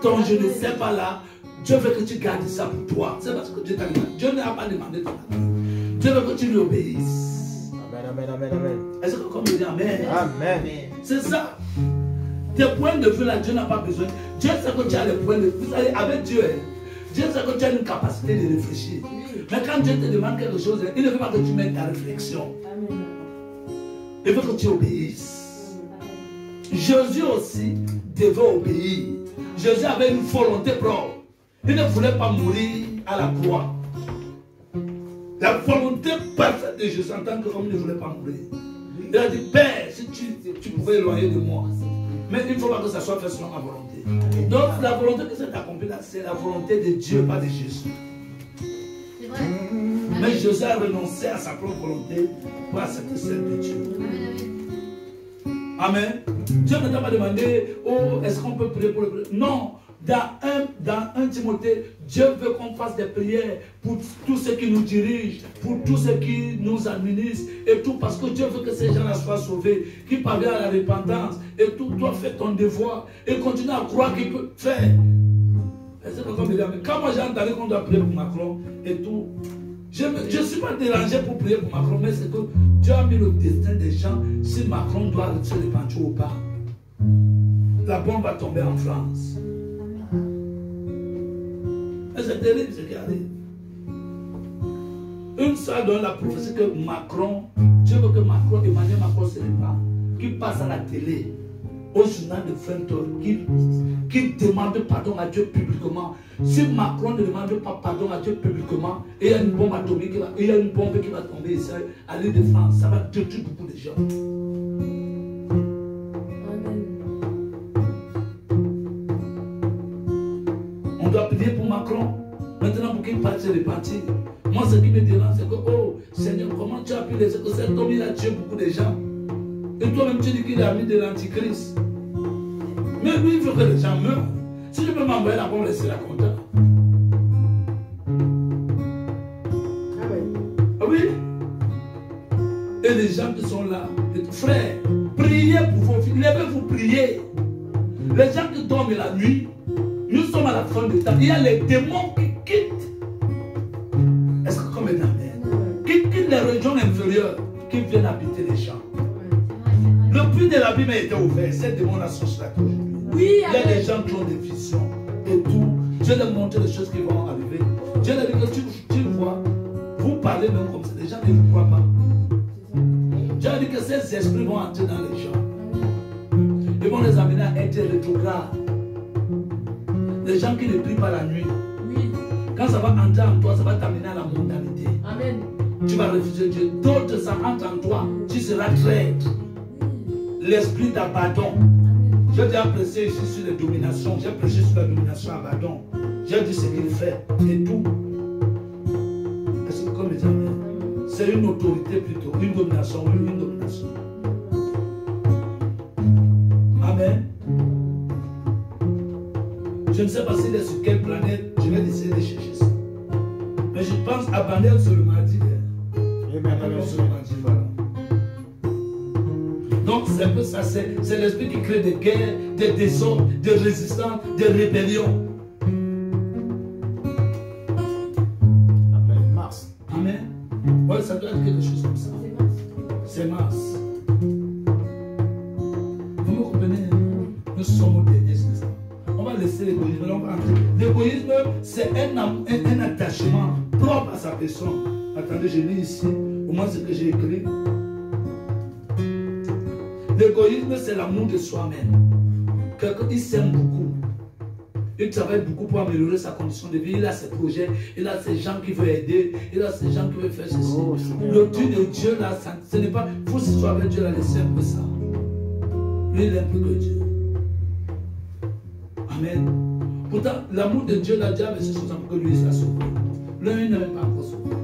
Ton je ne sais pas là, Dieu veut que tu gardes ça pour toi. C'est parce que Dieu t'a demandé. Dieu n'a pas demandé ton avis. Dieu veut que tu lui obéisses. Amen. Est-ce que comme il dit Amen? Amen. C'est ça. Tes points de vue là, Dieu n'a pas besoin. Dieu sait que tu as les points de vue. Vous savez, avec Dieu, Dieu sait que tu as une capacité de réfléchir. Mais quand Dieu te demande quelque chose, il ne veut pas que tu mettes ta réflexion. Il veut que tu obéisses. Jésus aussi devait obéir. Jésus avait une volonté propre. Il ne voulait pas mourir à la croix. La volonté parfaite de Jésus en tant qu'homme ne voulait pas mourir. Il a dit, Père, si tu pouvais éloigner de moi. Mais il ne faut pas que ça soit fait selon ma volonté. Donc la volonté que c'est accomplie là, c'est la volonté de Dieu, pas de Jésus. C'est vrai. Mais Jésus a renoncé à sa propre volonté pour accepter celle de Dieu. Amen. Dieu ne t'a pas demandé, oh, est-ce qu'on peut prier pour le prier? Non. Dans 1 Timothée, Dieu veut qu'on fasse des prières pour tous ceux qui nous dirigent, pour tous ceux qui nous administrent et tout, parce que Dieu veut que ces gens-là soient sauvés, qu'ils parviennent à la repentance et tout. Toi, fais ton devoir et continue à croire qu'il peut faire. Quand moi j'ai entendu qu'on doit prier pour Macron et tout, je ne suis pas dérangé pour prier pour Macron, mais c'est que Dieu a mis le destin des gens si Macron doit se repentir ou pas. La bombe va tomber en France. Et c'est terrible ce qui arrive. Une seule donne la prophétie que Macron, Dieu veut que Macron, Emmanuel Macron se répand, qu'il passe à la télé, au journal de 20 heures, qu'il demande pardon à Dieu publiquement. Si Macron ne demande pas pardon à Dieu publiquement, et il y a une bombe atomique, il y a une bombe qui va tomber ici à l'île de France, ça va détruire beaucoup de gens. On doit prier pour Macron. Maintenant, pour qu'il parte se repentir. Moi, ce qui me dérange, c'est que, oh, Seigneur, comment tu as pu laisser que cet homme, il a tué beaucoup de gens. Et toi-même, tu dis qu'il est ami de l'Antichrist. Mais lui, il veut que les gens meurent. Si je peux m'envoyer là-bas, on laisse la compta. Ah oui? Et les gens qui sont là, frères, priez pour vos filles. Levez-vous, prier. Les gens qui dorment la nuit, nous sommes à la fin du temps. Il y a les démons qui quittent. Est-ce que comme est qui quittent les régions inférieures, qui viennent habiter les champs? Le puits de l'abîme a été ouvert. Ces démons-là sont là aujourd'hui. Oui, il y a des gens qui ont des visions et tout. Dieu leur montre les choses qui vont arriver. Dieu leur dit que tu vois, vous parlez même comme ça. Les gens ne vous croient pas. Dieu a dit que ces esprits vont entrer dans les gens. Ils vont les amener à être rétrogrades. Les gens qui ne prient pas la nuit. Oui. Quand ça va entrer en toi, ça va t'amener à la mondanité. Amen. Tu vas refuser Dieu. D'autres, ça entre en toi. Tu seras traître. L'esprit d'Abaddon. J'ai déjà prêché ici sur les dominations. J'ai prêché sur la domination Abaddon. J'ai dit ce qu'il fait et tout. Est-ce que comme les amis, c'est une autorité plutôt. Une domination, oui, une domination. Amen. Je ne sais pas s'il est sur quelle planète. Je vais essayer de chercher ça. Mais je pense à Banel sur le mardi. Sur le mardi, voilà. Donc c'est un peu ça, c'est l'esprit qui crée des guerres, des désordres, des résistances, des rébellions. Après Mars. Amen. Oui, ça doit être quelque chose comme ça. C'est Mars. Vous me comprenez? Nous sommes au dernier instant. On va laisser l'égoïsme. L'égoïsme, c'est un attachement propre à sa personne. Attendez, je lis ici, au moins ce que j'ai écrit. L'égoïsme, c'est l'amour de soi-même. Quelqu'un, il s'aime beaucoup. Il travaille beaucoup pour améliorer sa condition de vie. Il a ses projets, il a ses gens qui veulent aider, il a ses gens qui veulent faire ceci. Le Dieu de Dieu, là, ce n'est pas... Il faut se soit avec Dieu, là, laisser un peu ça. Lui, il aime plus que Dieu. Amen. Pourtant, l'amour de Dieu, là, Dieu avait ces choses pour que lui, il soit sauvé. Lui, il n'avait pas encore sauvé.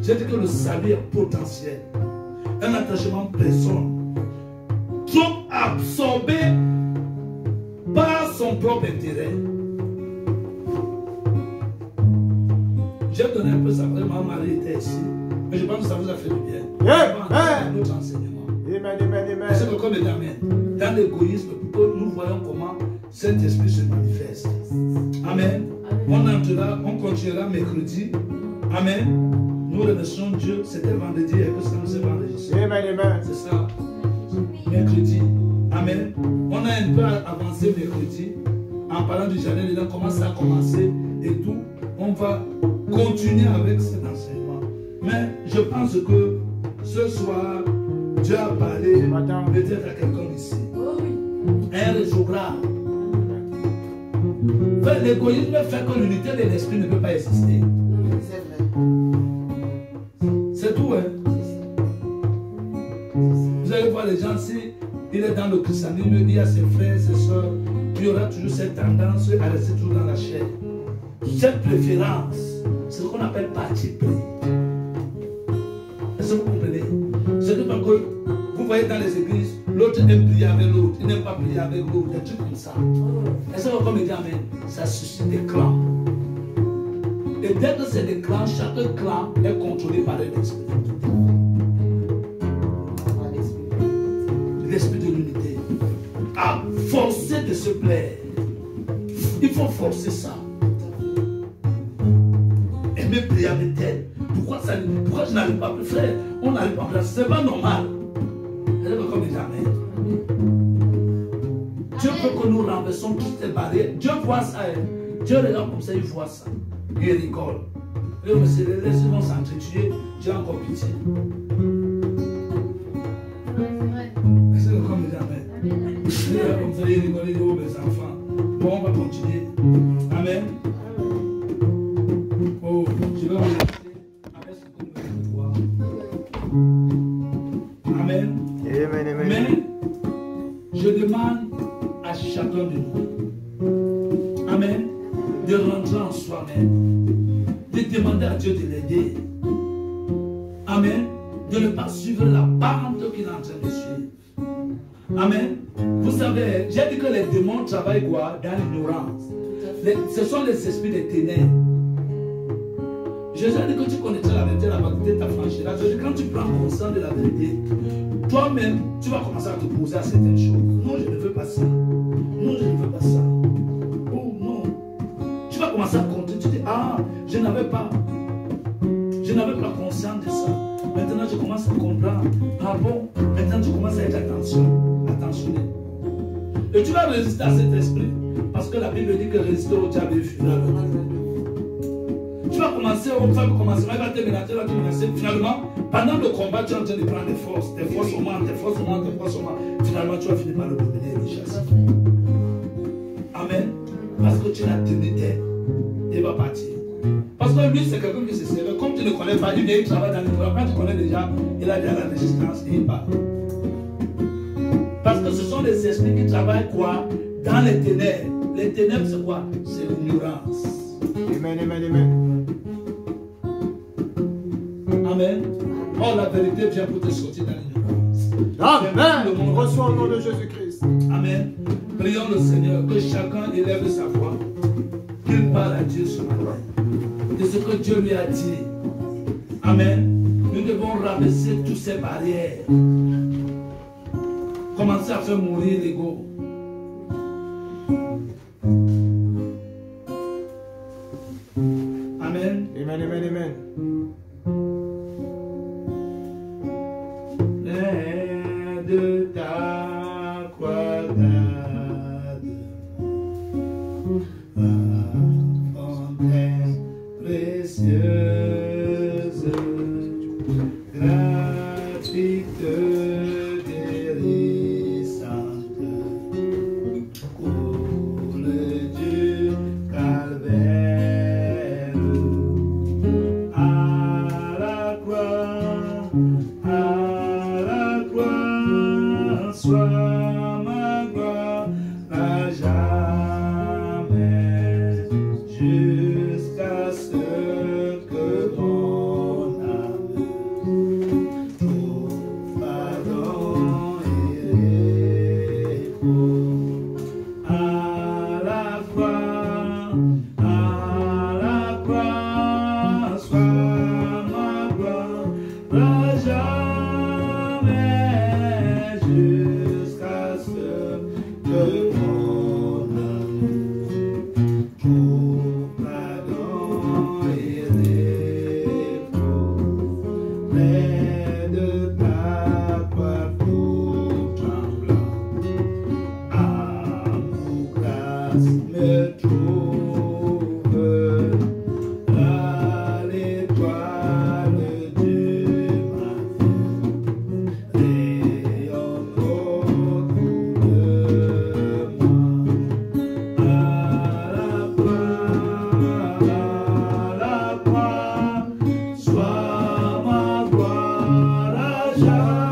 J'ai dit que le salut est potentiel. Un attachement personne, trop absorbé par son propre intérêt. J'ai donné un peu ça, ma mari était ici, mais je pense que ça vous a fait du bien. Un autre enseignement. C'est comme le amen. Dans l'égoïsme, pour que nous voyons comment cet esprit se manifeste. Amen. On continuera mercredi. Amen. Nous remercions Dieu, c'était vendredi et que ça nous est vendredi. C'est ça. Mercredi. Amen. On a un peu avancé mercredi en parlant du jardin, il a commencé à commencer et tout. On va continuer avec cet enseignement. Mais je pense que ce soir, Dieu a parlé peut-être à quelqu'un ici. Un rétrograde. L'égoïsme fait que l'unité de l'esprit ne peut pas exister. C'est tout, hein? maintenant, si il est dans le christianisme, il dit à ses frères, ses soeurs, il y aura toujours cette tendance à rester toujours dans la chair. Cette préférence, c'est ce qu'on appelle parti pris. Est-ce que vous comprenez? C'est que vous voyez dans les églises, l'autre aime prier avec l'autre, il n'aime pas prier avec l'autre, des trucs comme ça. Est-ce que vous comprenez? Amen? Ça suscite des clans. Et dès que c'est des clans, chaque clan est contrôlé par un esprit. L'esprit de l'unité. À forcer de se plaire. Il faut forcer ça. Aimer prier avec tel. Pourquoi je n'arrive pas à plus frère? On n'arrive pas à faire. C'est pas normal. Comme jamais. Dieu peut que nous renversons toutes ces barrières. Dieu voit ça. Dieu regarde comme ça, il voit ça. Il rigole. Les laissés vont s'entretuer. Dieu a encore pitié. Est-ce que comme jamais? Comme ça, il rigole, il dit, oh mes enfants. Bon, on va continuer. Amen. Oh, je vais vous laisser avec ce que nous allons voir. Amen. Amen, amen. Mais je demande à chacun de nous, amen, de rentrer en soi-même, de demander à Dieu de l'aider, amen, de ne pas suivre la pente qu'il est en train de suivre. Amen. Vous savez, j'ai dit que les démons travaillent quoi? Dans l'ignorance. Ce sont les esprits des ténèbres. Jésus a dit que tu connaîtras la vérité t'affranchira. Je dis quand tu prends conscience de la vérité, toi-même, tu vas commencer à te poser à certaines choses. Non, je ne veux pas ça. Non, je ne veux pas ça. Oh non. Tu vas commencer à compter. Tu dis, ah, je n'avais pas conscience de ça. Maintenant, je commence à comprendre. Ah bon, maintenant, tu commences à être attentionné. Et tu vas résister à cet esprit. Parce que la Bible dit que résister au diable, il fuira. Tu vas commencer, il va terminer, finalement, pendant le combat, tu es en train de prendre des forces au moins, finalement, tu vas finir par le dominer et le chasser. Amen. Parce que tu l'as tenu tête, il va partir. Parce que lui, c'est quelqu'un qui se sert. Comme tu ne connais pas, il travaille dans le travail, quand tu connais déjà, il a déjà la résistance et il part. Parce que ce sont les esprits qui travaillent quoi? Dans les ténèbres. Les ténèbres, c'est quoi? C'est l'ignorance. Amen, amen, amen. Amen. Oh, la vérité vient pour te sortir dans l'ignorance. Amen. Reçois au nom de Jésus-Christ. Amen. Prions le Seigneur que chacun élève sa voix, qu'il parle à Dieu ce matin de ce que Dieu lui a dit. Amen. Nous devons rabaisser toutes ces barrières. Commencer à faire mourir l'ego. Amen. Amen, amen, amen. De ta croix garde, fontaine précieuse, gratuite, guérissante, coule du calvaire, à la croix, sois ma gloire à jamais, jusqu'à ce que mon âme trouve pardon et repos. À la croix, sois ma gloire à jamais. Jusqu'à ce que mon âme trouve pardon et repos. Près de ta croix tout tremblant, amour, grâce me trouve. À l'étoile du matin, sois ma gloire à jamais.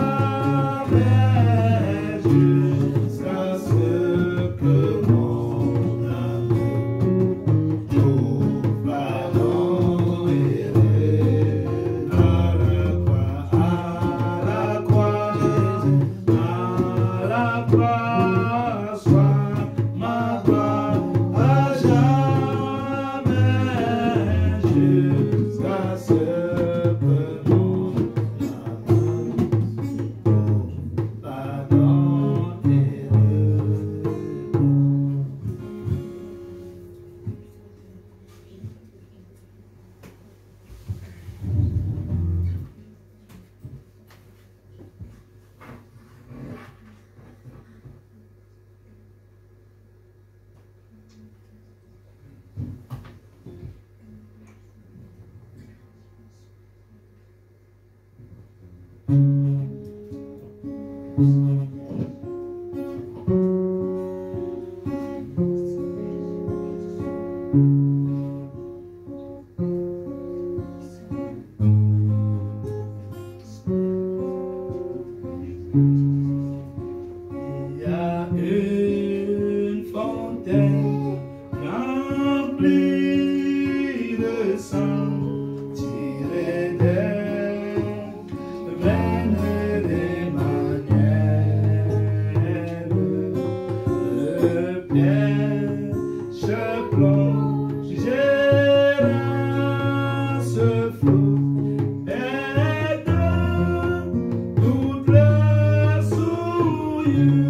rempli de sang, tiré des veines d'Emmanuel. Le piège plongera ce flot et de toute la souillure.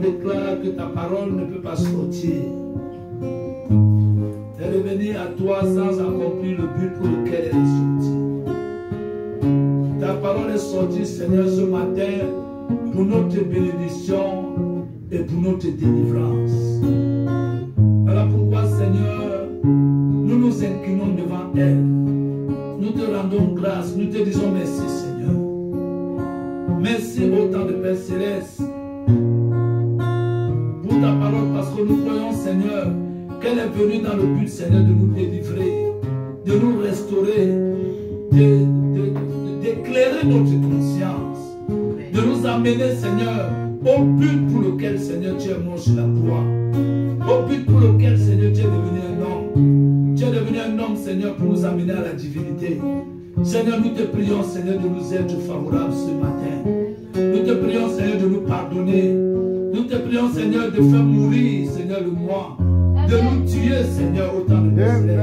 Déclare que ta parole ne peut pas sortir et revenir à toi sans accomplir le but pour lequel elle est sortie. Ta parole est sortie, Seigneur, ce matin pour notre bénédiction et pour notre délivrance. Voilà pourquoi, Seigneur, nous nous inclinons devant elle. Nous te rendons grâce, nous te disons merci, Seigneur. Merci autant de Père Céleste pour ta parole, parce que nous croyons, Seigneur, qu'elle est venue dans le but, Seigneur, de nous délivrer, de nous restaurer, d'éclairer notre conscience, de nous amener, Seigneur, au but pour lequel, Seigneur, tu es mort sur la croix, au but pour lequel, Seigneur, tu es devenu un homme. Tu es devenu un homme, Seigneur, pour nous amener à la divinité. Seigneur, nous te prions, Seigneur, de nous être favorables ce matin. Nous te prions, Seigneur, de nous pardonner. Nous te prions, Seigneur, de faire mourir, Seigneur, le moi. De nous tuer, Seigneur, autant de personnes.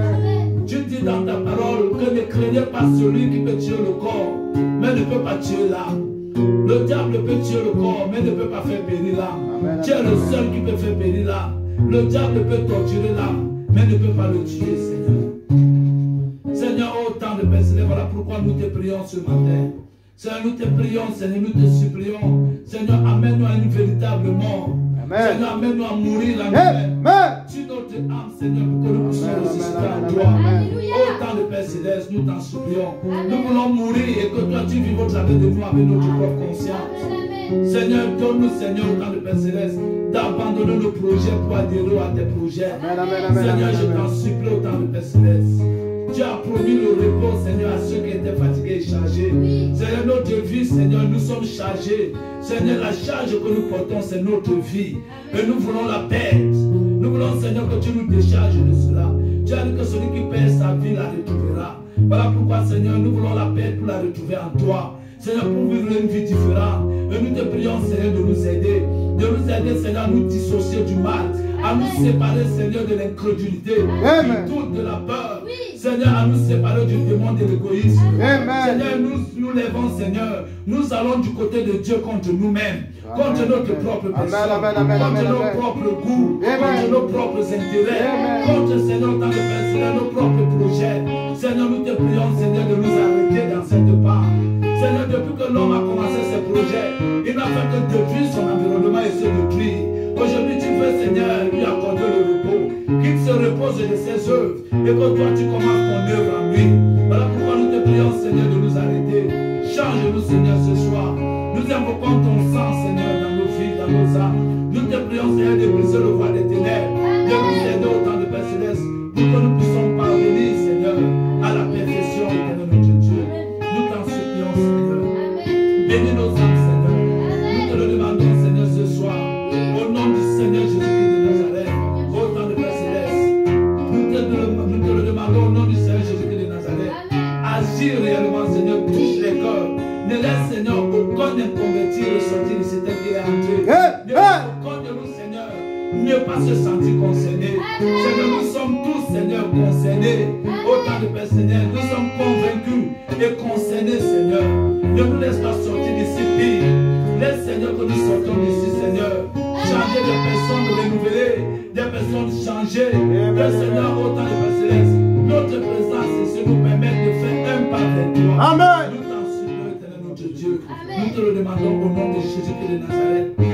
Tu dis dans ta parole que ne craignez pas celui qui peut tuer le corps, mais ne peut pas tuer l'âme. Le diable peut tuer le corps, mais ne peut pas faire périr l'âme. Tu es le seul qui peut faire périr l'âme. Le diable peut torturer l'âme, mais ne peut pas le tuer, Seigneur. Seigneur, autant de personnes, voilà pourquoi nous te prions ce matin. Seigneur, nous te prions, Seigneur, nous te supplions. Seigneur, amène-nous à une véritable mort. Amen. Seigneur, amène-nous à mourir à nous-mêmes. Tue notre âme, Seigneur, pour que nous puissions ressusciter en toi. Autant de Père Céleste, nous t'en supplions. Nous voulons mourir et que toi, tu vives au travers de nous avec notre propre conscience. Seigneur, donne-nous, Seigneur, autant de Père Céleste, d'abandonner nos projets pour adhérer à tes projets. Seigneur, je t'en supplie autant de Père Céleste. Tu as promis le repos, Seigneur, à ceux qui étaient fatigués et chargés. Seigneur, notre vie, Seigneur, nous sommes chargés. Seigneur, la charge que nous portons, c'est notre vie. Et nous voulons la perdre. Nous voulons, Seigneur, que tu nous décharges de cela. Tu as dit que celui qui perd sa vie la retrouvera. Voilà pourquoi, Seigneur, nous voulons la perdre pour la retrouver en toi. Seigneur, pour vivre une vie différente. Et nous te prions, Seigneur, de nous aider. De nous aider, Seigneur, à nous dissocier du mal. À nous séparer, Seigneur, de l'incrédulité, du doute, de la peur. Seigneur, à nous séparer du démon de l'égoïsme. Seigneur, nous lèvons, Seigneur. Nous allons du côté de Dieu contre nous-mêmes, contre notre propre personne, contre nos propres goûts, contre nos propres intérêts, contre, Seigneur, dans le Père, nos propres projets. Seigneur, nous te prions, Seigneur, de nous arrêter dans cette part. Seigneur, depuis que l'homme a commencé ses projets, il n'a fait que détruire son environnement et se détruire. Aujourd'hui, tu veux, Seigneur, lui accorder le repos. Qu'il se repose cause de ses œuvres. Et que toi, tu commences ton œuvre en lui. Voilà pourquoi nous te prions, Seigneur, de nous arrêter. Change-nous, Seigneur, ce soir. Nous invoquons ton sang, Seigneur, dans nos vies, dans nos âmes. Nous te prions, Seigneur, de briser le voile des ténèbres, de nous aider au temps de Père Céleste, pour que nous puissions parvenir, Seigneur, à la perfection, éternelle notre Dieu. Nous t'en supplions, Seigneur. Bénis nos âmes, Seigneur. Nous te le demandons, Seigneur, ce soir. Au nom du Seigneur Jésus-Christ de Nazareth, au temps de Père Céleste. Nous te le demandons au nom du Seigneur Jésus-Christ de Nazareth. Agir réellement, Seigneur, touche les cœurs. Ne laisse, Seigneur, aucun inconverti ressortir de cet qui est entré. Ne laisse aucun de nous, Seigneur, ne pas se sentir concerné. Seigneur, nous sommes tous, Seigneur, concernés. Au temps de Père Seigneur, nous sommes convaincus et concernés, Seigneur. Ne nous laisse pas sortir d'ici pire. Laisse, Seigneur, que nous sortons d'ici, Seigneur. Changer de personnes renouvelées, des personnes changées. Le Seigneur, au temps de Père Céleste, notre présence, c'est nous permettre de faire un pas vers toi. Amen. Nous t'en supplions, éternel notre Dieu. Nous te le demandons au nom de Jésus-Christ de Nazareth.